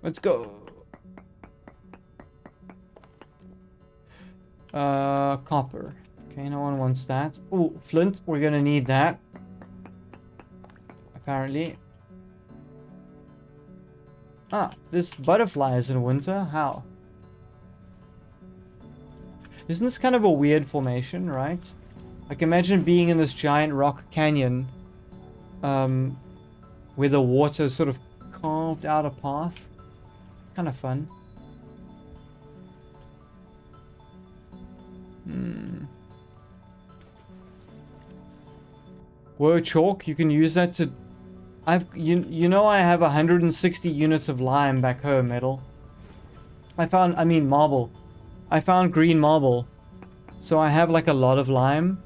Let's go. Copper. Okay, no one wants that. Oh, flint. We're gonna need that. Apparently. Ah, this butterfly is in winter? How? Isn't this kind of a weird formation, right? Like, imagine being in this giant rock canyon, where the water sort of carved out a path. Kind of fun. Whoa, chalk, you can use that to... You know I have 160 units of lime back home, Metal. Marble. I found green marble. So I have like a lot of lime.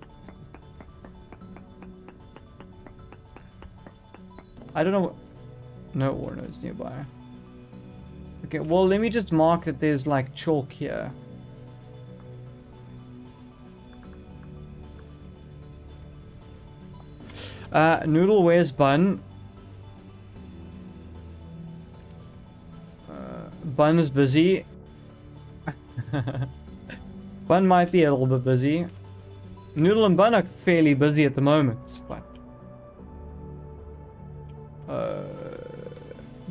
I don't know. No ore nodes nearby. Okay, well, let me just mark that there's like chalk here. Noodle, where's Bun? Bun is busy. Bun might be a little bit busy. Noodle and Bun are fairly busy at the moment, but...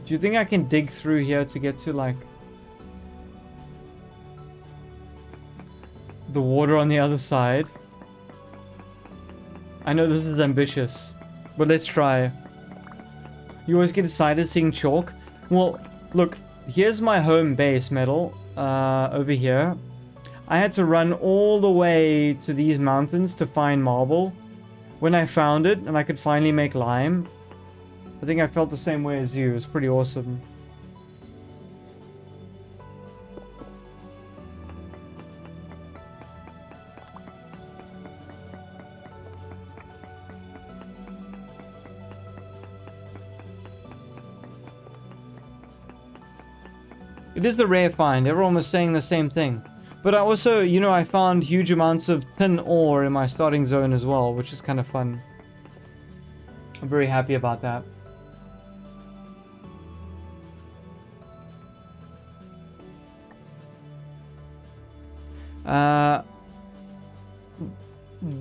do you think I can dig through here to get to, like... the water on the other side? I know this is ambitious, but let's try. You always get excited seeing chalk. Well, look, here's my home base, Metal, over here. I had to run all the way to these mountains to find marble. When I found it, and I could finally make lime, I think I felt the same way as you. It was pretty awesome. It is the rare find. Everyone was saying the same thing. But I also, you know, I found huge amounts of tin ore in my starting zone as well, which is kind of fun. I'm very happy about that.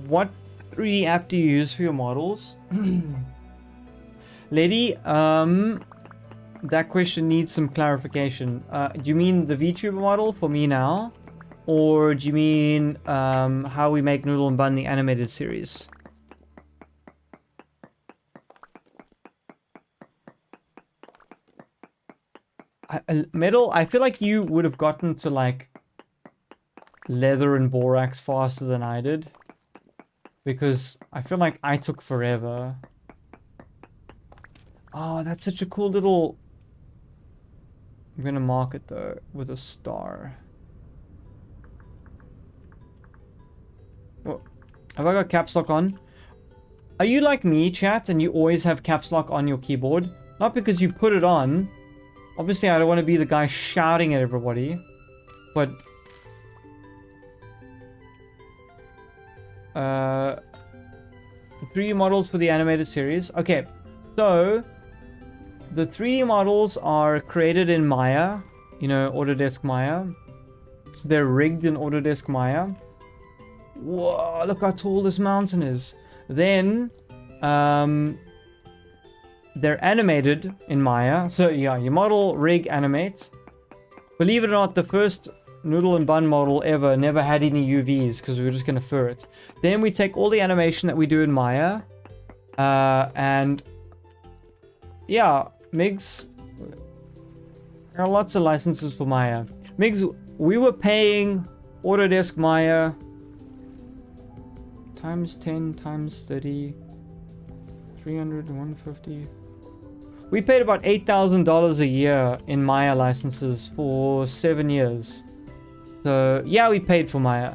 What 3D app do you use for your models? Lady, that question needs some clarification. Do you mean the VTuber model for me now? Or do you mean how we make Noodle and Bun the animated series? Metal, I feel like you would have gotten to like leather and borax faster than I did. Because I feel like I took forever. Oh, that's such a cool little... I'm gonna mark it though with a star. Oh, have I got caps lock on? Are you like me, chat, and you always have caps lock on your keyboard? Not because you put it on. Obviously, I don't want to be the guy shouting at everybody. But... the 3D models for the animated series. Okay, so... the 3D models are created in Maya. You know, Autodesk Maya. They're rigged in Autodesk Maya. Whoa, look how tall this mountain is. Then, they're animated in Maya. So yeah, you model, rig, animate. Believe it or not, the first Noodle and Bun model ever never had any UVs because we were just going to fur it. Then we take all the animation that we do in Maya. And yeah, Migs, there are lots of licenses for Maya. Migs, we were paying Autodesk Maya times 10 times 30, 300, 150. We paid about $8,000 a year in Maya licenses for 7 years. So yeah, we paid for Maya.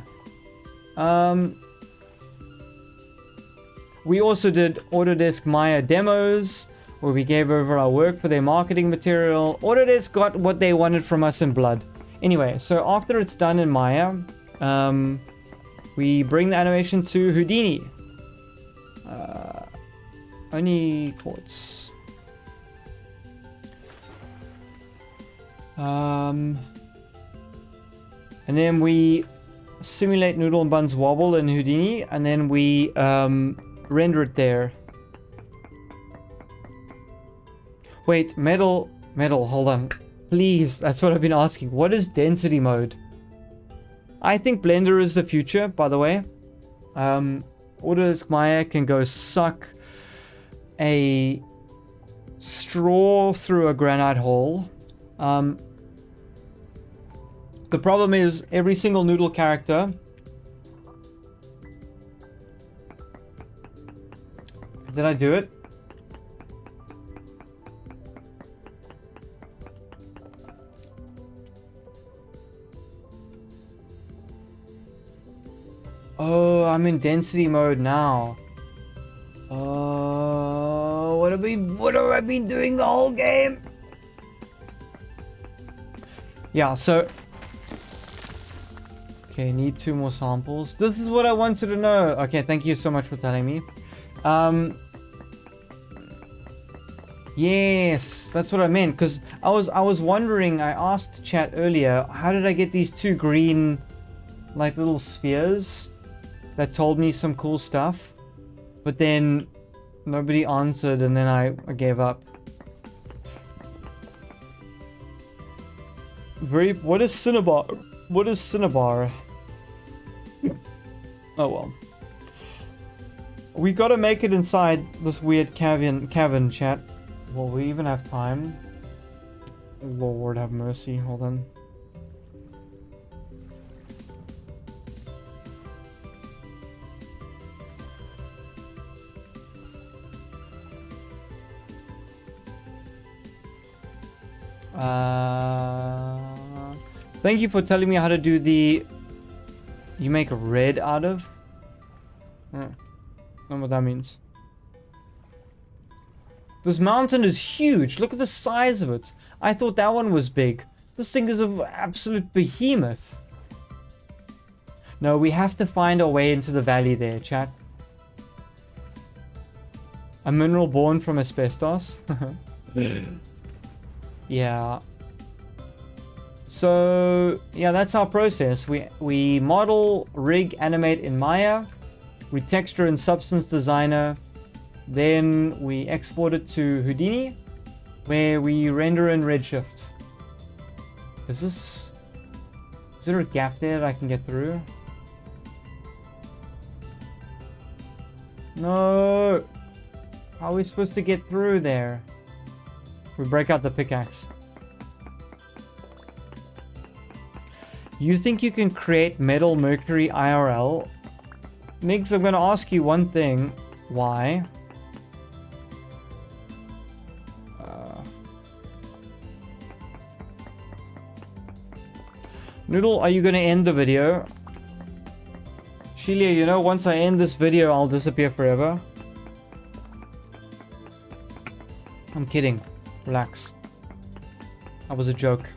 We also did Autodesk Maya demos, where we gave over our work for their marketing material. Autodesk got what they wanted from us in blood. Anyway, so after it's done in Maya, we bring the animation to Houdini. Only quartz. And then we simulate Noodle and Bun's wobble in Houdini, and then we render it there. Wait, Metal, hold on. Please, that's what I've been asking. What is density mode? I think Blender is the future, by the way. Autodesk Maya can go suck a straw through a granite hole. The problem is every single Noodle character did I do it? Oh, I'm in density mode now. Oh, what have I been doing the whole game? Yeah, so... okay, need 2 more samples. This is what I wanted to know. Okay, thank you so much for telling me. Yes, that's what I meant. Because I was wondering, I asked chat earlier, how did I get these 2 green like little spheres that told me some cool stuff, but then nobody answered, and then I gave up. What is Cinnabar? What is Cinnabar? Oh well. We gotta make it inside this weird cavern, chat. Will we even have time? Lord have mercy, hold on. Thank you for telling me how to do the... You make red out of? I don't know what that means. This mountain is huge. Look at the size of it. I thought that one was big. This thing is an absolute behemoth. No, we have to find our way into the valley there, chat. A mineral born from asbestos? Yeah. So, yeah, that's our process. We model, rig, animate in Maya. We texture in Substance Designer. Then we export it to Houdini, where we render in Redshift. Is there a gap there that I can get through? No! How are we supposed to get through there? We break out the pickaxe. You think you can create metal mercury IRL? Migs, I'm gonna ask you one thing. Why? Noodle, are you gonna end the video? Shelia, you know, once I end this video, I'll disappear forever. I'm kidding. Relax. That was a joke.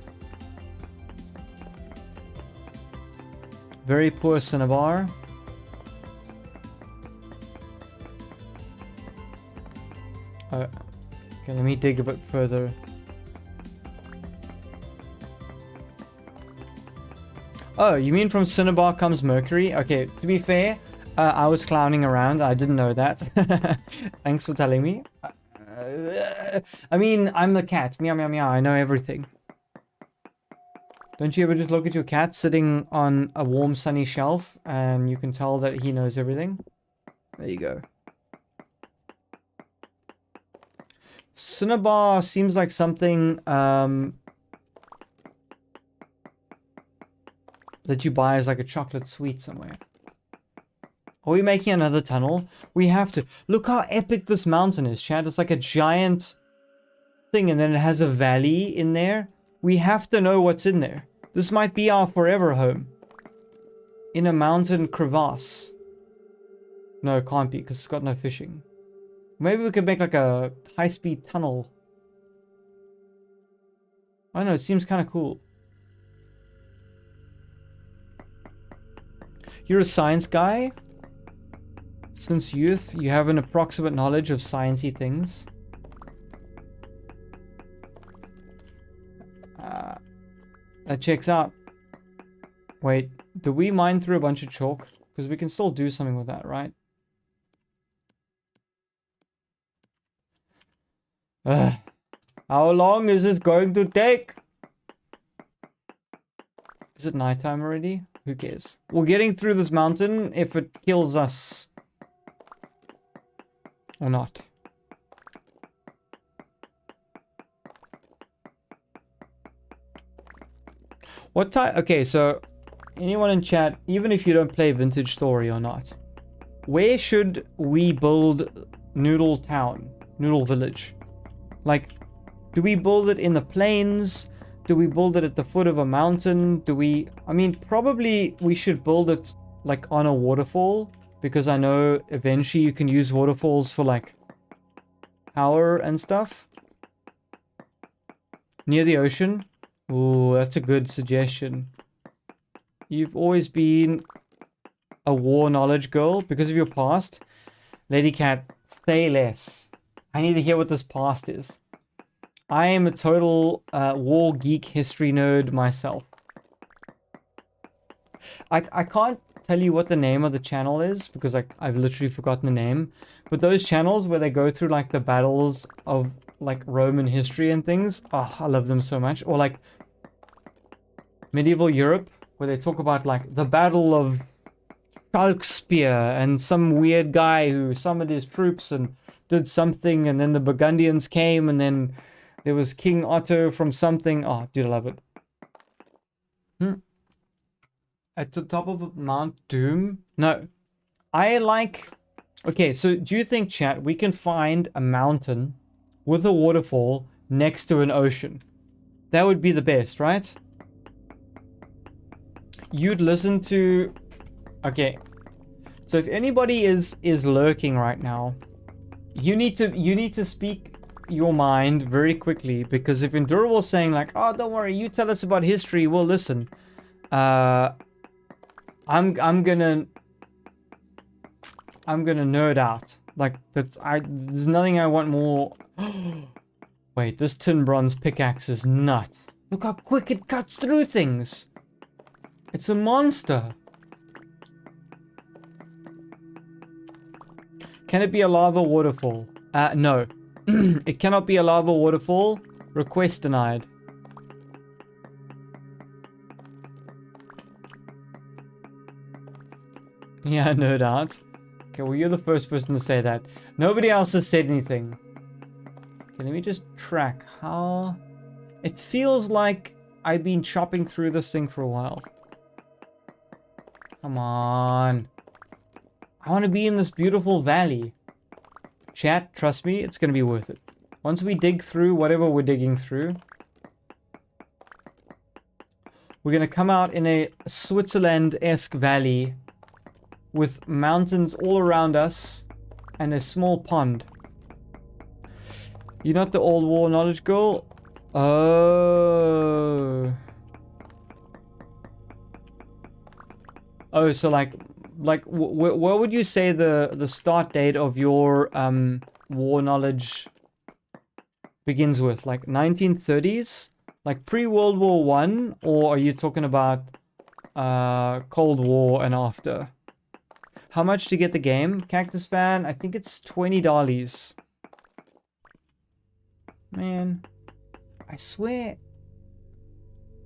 Very poor Cinnabar. Okay, let me dig a bit further. Oh, you mean from Cinnabar comes Mercury? Okay, to be fair, I was clowning around. I didn't know that. Thanks for telling me. I mean, I'm the cat. Meow, meow, meow. I know everything. Don't you ever just look at your cat sitting on a warm, sunny shelf and you can tell that he knows everything? There you go. Cinnabar seems like something that you buy as like a chocolate sweet somewhere. Are we making another tunnel? We have to. Look how epic this mountain is, Chad. It's like a giant thing and then it has a valley in there. We have to know what's in there. This might be our forever home. In a mountain crevasse. No, it can't be because it's got no fishing. Maybe we could make like a high-speed tunnel. I don't know, it seems kind of cool. You're a science guy? Since youth, you have an approximate knowledge of sciencey things. That checks out. Wait, do we mine through a bunch of chalk? Because we can still do something with that, right? How long is this going to take? Is it nighttime already? Who cares? We're getting through this mountain if it kills us. Or not. What time? Okay, so anyone in chat, even if you don't play Vintage Story or not, where should we build Noodle Town? Noodle Village? Like, do we build it in the plains? Do we build it at the foot of a mountain? I mean, probably we should build it like on a waterfall, because I know eventually you can use waterfalls for like power and stuff. Near the ocean? Ooh, that's a good suggestion. You've always been a war knowledge girl because of your past. Lady Cat, say less. I need to hear what this past is. I am a total war geek history nerd myself. I can't tell you what the name of the channel is because I've literally forgotten the name. But those channels where they go through like the battles of like Roman history and things, oh, I love them so much. Or like medieval Europe where they talk about like the Battle of Spear and some weird guy who summoned his troops and did something, and then the Burgundians came, and then there was King Otto from something. Oh, dude, I love it. At the top of Mount Doom? No. I like... Okay, so do you think, chat, we can find a mountain with a waterfall next to an ocean? That would be the best, right? You'd listen to... Okay. So if anybody is lurking right now, you need to speak your mind very quickly, because if Endurable's saying like, oh, don't worry, you tell us about history, we'll listen. I'm gonna nerd out. Like there's nothing I want more. Wait, this tin bronze pickaxe is nuts. Look how quick it cuts through things. It's a monster. Can it be a lava waterfall? No. It cannot be a lava waterfall. Request denied. Yeah, no doubt. Okay, well, you're the first person to say that. Nobody else has said anything. Okay, let me just track how... It feels like I've been chopping through this thing for a while. Come on. I want to be in this beautiful valley. Chat, trust me, it's going to be worth it. Once we dig through whatever we're digging through, we're going to come out in a Switzerland-esque valley with mountains all around us and a small pond. You're not the old war knowledge girl? Oh. Oh, so like where would you say the start date of your war knowledge begins with? Like 1930s? Like pre-World War One? Or are you talking about Cold War and after? How much to get the game? Cactus Fan, I think it's $20. Man, I swear.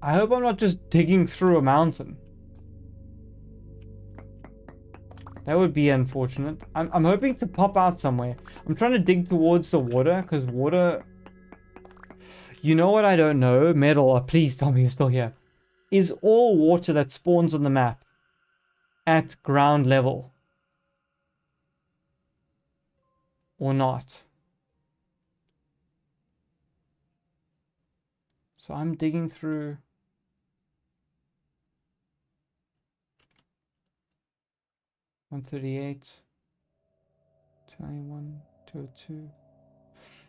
I hope I'm not just digging through a mountain. That would be unfortunate. I'm hoping to pop out somewhere. I'm trying to dig towards the water, because water... You know what I don't know? Metal, please tell me you're still here. Is all water that spawns on the map at ground level? Or not? So I'm digging through... 138, 21, 202.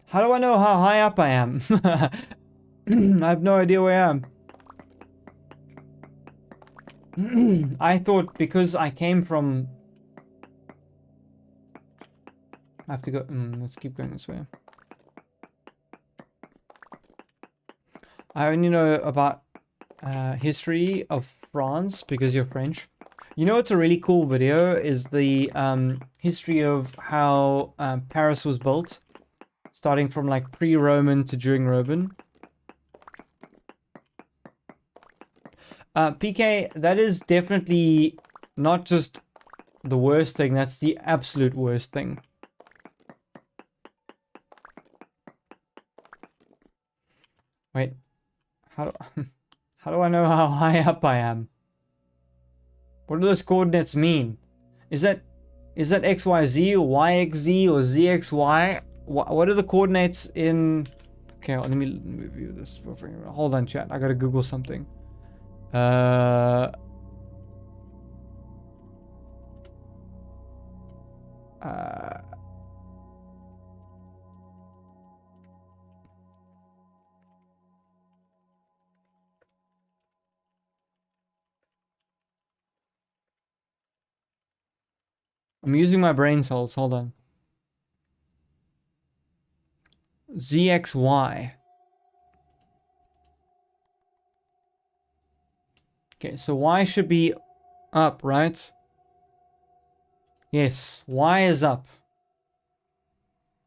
How do I know how high up I am? I have no idea where I am. I thought because I came from... I have to go... let's keep going this way. I only know about history of France because you're French. You know what's a really cool video is the history of how Paris was built, starting from like pre-Roman to during Roman. PK, that is definitely not just the worst thing, that's the absolute worst thing. Wait, how do I know how high up I am? What do those coordinates mean? Is that XYZ or YXZ or ZXY? What are the coordinates in... Okay, let me review this. Hold on, chat. I gotta Google something. I'm using my brain cells. Hold on. ZXY. Okay, so Y should be Up, right? Yes, Y is up.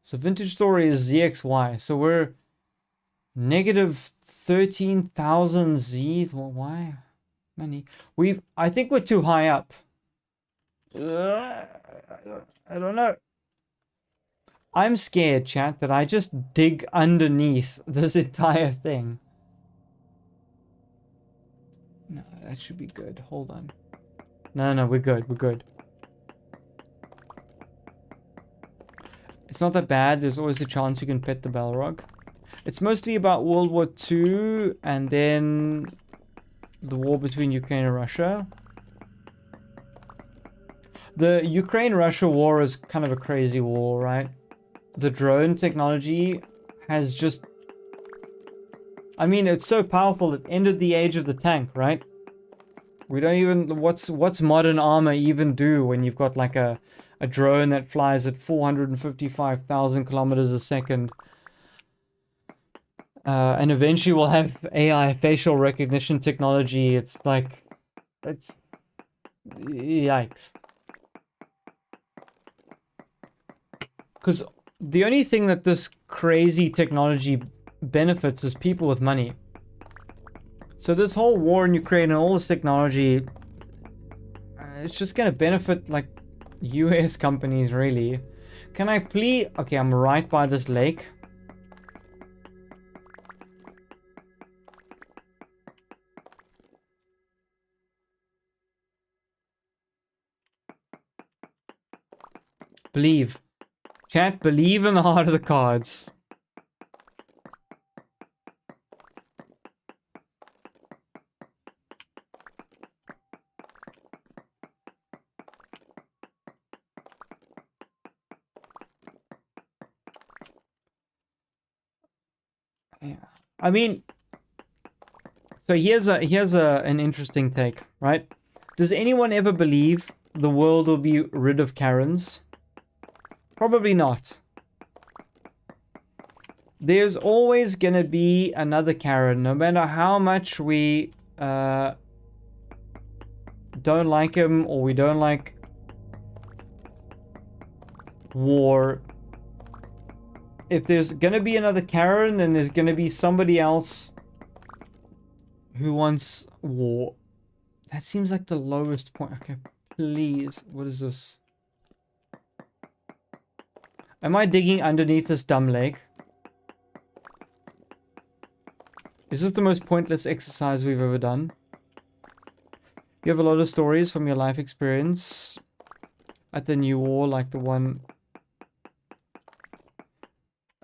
So vintage story is ZXY. So we're negative 13,000 Z. Well, why? Money. I think we're too high up. I don't know. I'm scared, chat, that I just dig underneath this entire thing. No, that should be good. Hold on. No, we're good. We're good. It's not that bad. There's always a chance you can pet the Balrog. It's mostly about World War II and then the war between Ukraine and Russia. The Ukraine-Russia war is kind of a crazy war, right? The drone technology has just... I mean, it's so powerful it ended the age of the tank, right? We don't even... What's modern armor even do when you've got like a drone that flies at 455,000 kilometers a second? And eventually we'll have AI facial recognition technology. It's like... It's... Yikes. Because the only thing that this crazy technology benefits is people with money. So this whole war in Ukraine and all this technology, it's just going to benefit, like, US companies, really. Can I please... Okay, I'm right by this lake. Believe. Chat, believe in the heart of the cards. Yeah. I mean, so here's an interesting take, right? Does anyone ever believe the world will be rid of Karens? Probably not. There's always gonna be another Karen, no matter how much we don't like him or we don't like war. If there's gonna be another Karen, then there's gonna be somebody else who wants war. That seems like the lowest point. Okay, please. What is this? Am I digging underneath this dumb lake? Is this the most pointless exercise we've ever done? You have a lot of stories from your life experience at the new war, like the one...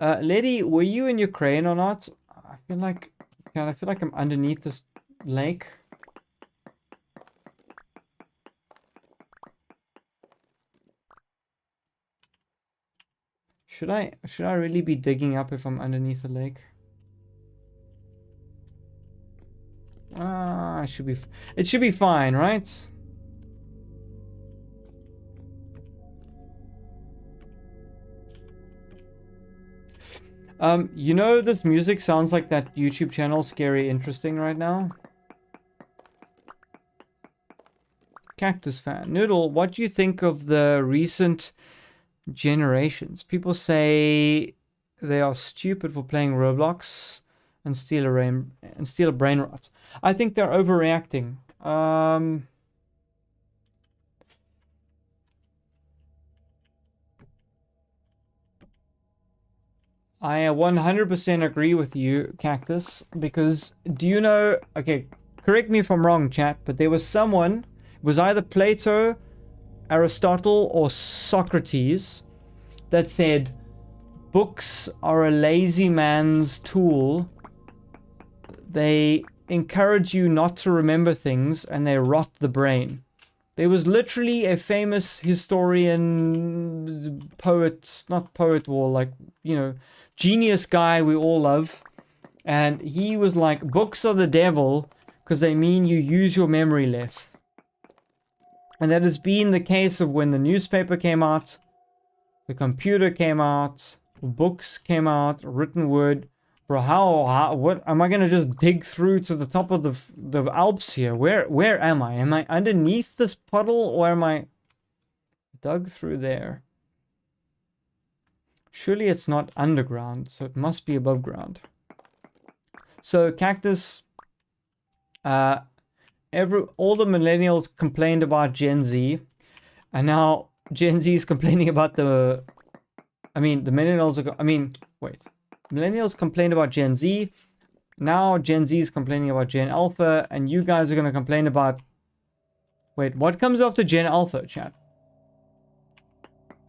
Lady, were you in Ukraine or not? I feel like... God, I feel like I'm underneath this lake. Should I really be digging up if I'm underneath the lake? Ah, it should be fine, right? You know, this music sounds like that YouTube channel Scary Interesting right now. Cactus fan. Noodle, what do you think of the recent generations? People say they are stupid for playing Roblox and steal a brain rot. I think they're overreacting. I 100% agree with you, Cactus, because do you know... Okay, correct me if I'm wrong, chat, but there was someone, it was either Plato, Aristotle, or Socrates, that said, books are a lazy man's tool. They encourage you not to remember things, and they rot the brain. There was literally a famous historian, poet, not poet war, like, you know, genius guy we all love. And he was like, books are the devil because they mean you use your memory less. And that has been the case of when the newspaper came out, the computer came out, books came out, written word. Bro, how, what, am I gonna just dig through to the top of the Alps here? Where am I? Am I underneath this puddle, or am I dug through there? Surely it's not underground, so it must be above ground. So Cactus, all the millennials complained about Gen Z, and now Gen Z is complaining about the millennials are, wait. Millennials complained about Gen Z. Now Gen Z is complaining about Gen Alpha, and you guys are going to complain about... Wait, what comes after Gen Alpha, chat?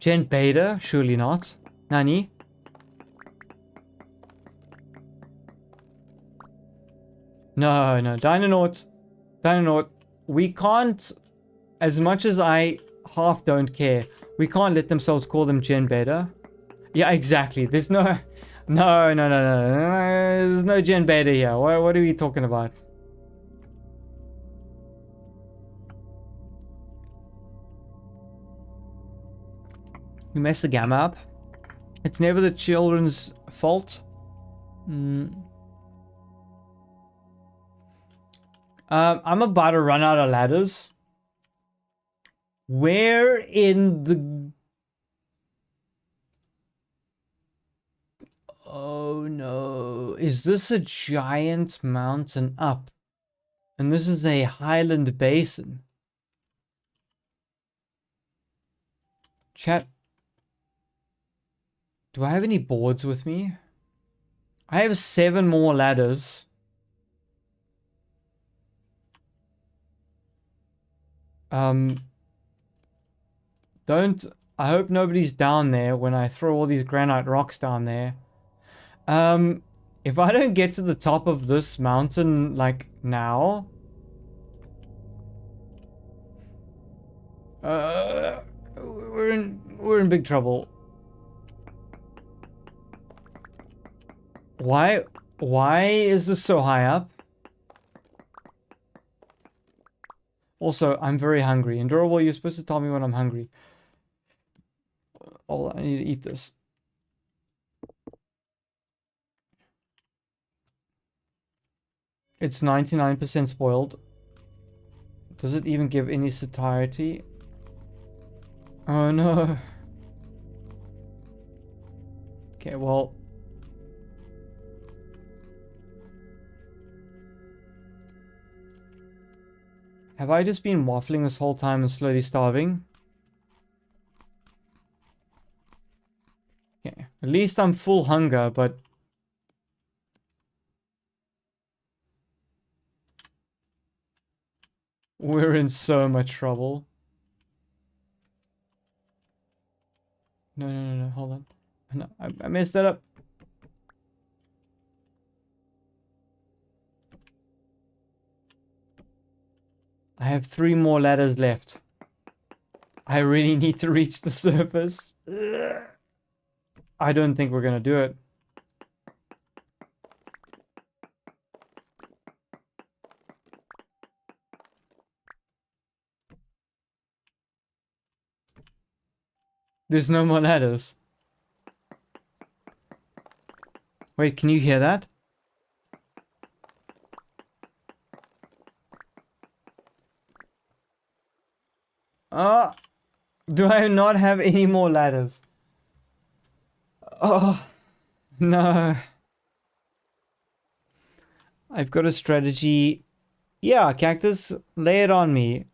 Gen Beta? Surely not. Nani? No, Dinonaut. We can't, as much as I half don't care, we can't let themselves call them Gen Beta. Yeah, exactly. There's no... No. There's no Gen Beta here. What are we talking about? You messed the gamma up. It's never the children's fault. I'm about to run out of ladders. Where in the... Oh no. Is this a giant mountain up? And this is a highland basin. Chat. Do I have any boards with me? I have 7 more ladders. I hope nobody's down there when I throw all these granite rocks down there. If I don't get to the top of this mountain, like, now... we're in big trouble. Why is this so high up? Also, I'm very hungry. Endurable, you're supposed to tell me when I'm hungry. Oh, I need to eat this. It's 99% spoiled. Does it even give any satiety? Oh no. Okay, well... Have I just been waffling this whole time and slowly starving? Okay, at least I'm full hunger, but... We're in so much trouble. No, hold on. No, I messed that up. I have 3 more ladders left. I really need to reach the surface. I don't think we're gonna do it. There's no more ladders. Wait, can you hear that? Do I not have any more ladders? Oh, no. I've got a strategy. Yeah, Cactus, lay it on me.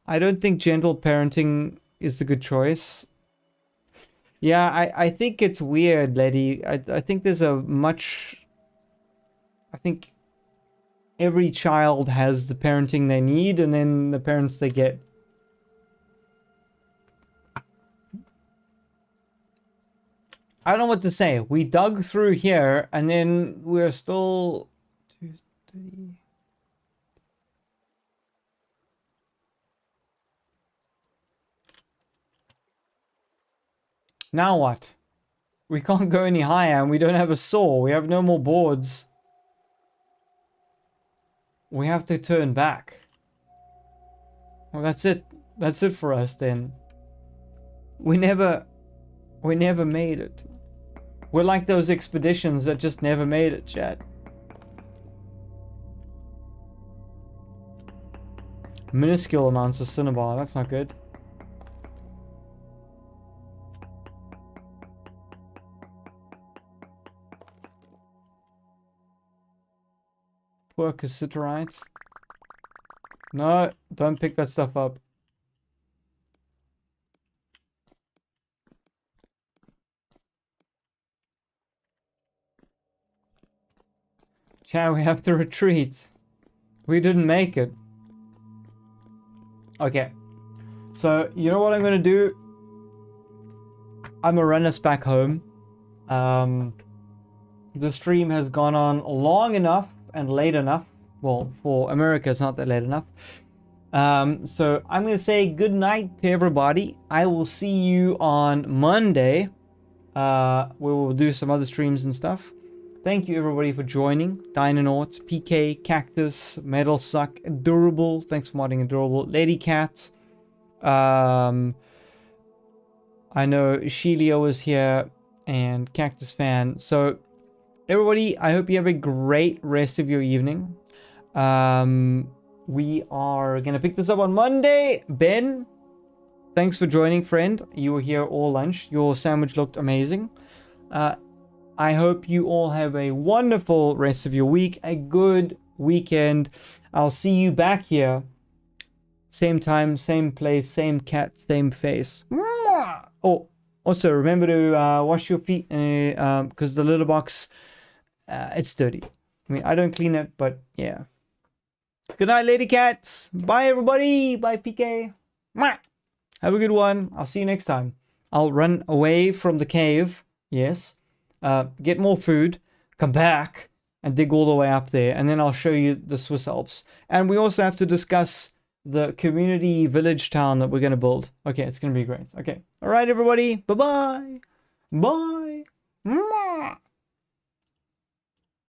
I don't think gentle parenting is the good choice. Yeah, I think it's weird, lady. I think there's a much... I think every child has the parenting they need, and then the parents they get. I don't know what to say. We dug through here, and then we're still... 2, 3... Now what? We can't go any higher, and we don't have a saw. We have no more boards. We have to turn back. Well, that's it. That's it for us, then. We never made it. We're like those expeditions that just never made it, chat. Minuscule amounts of cinnabar, that's not good. Poor cassiterite. No, don't pick that stuff up. Chat, we have to retreat. We didn't make it. Okay. So, you know what I'm gonna do? I'm gonna run us back home. The stream has gone on long enough and late enough. Well, for America, it's not that late enough. So I'm gonna say good night to everybody. I will see you on Monday. We will do some other streams and stuff. Thank you everybody for joining. Dynanauts, PK, Cactus, Metal Suck, Durable. Thanks for modding Durable. Lady Cat. I know Shelia was here and Cactus Fan. So everybody, I hope you have a great rest of your evening. We are gonna pick this up on Monday. Ben, thanks for joining, friend. You were here all lunch. Your sandwich looked amazing. I hope you all have a wonderful rest of your week, a good weekend. I'll see you back here. Same time, same place, same cat, same face. Oh, also remember to wash your feet because the litter box, it's dirty. I mean, I don't clean it, but yeah. Good night, lady cats. Bye, everybody. Bye, PK. Have a good one. I'll see you next time. I'll run away from the cave. Yes. Get more food. Come back and dig all the way up there. And then I'll show you the Swiss Alps. And we also have to discuss the community village town that we're going to build. Okay, it's going to be great. Okay. All right, everybody. Bye-bye. Bye.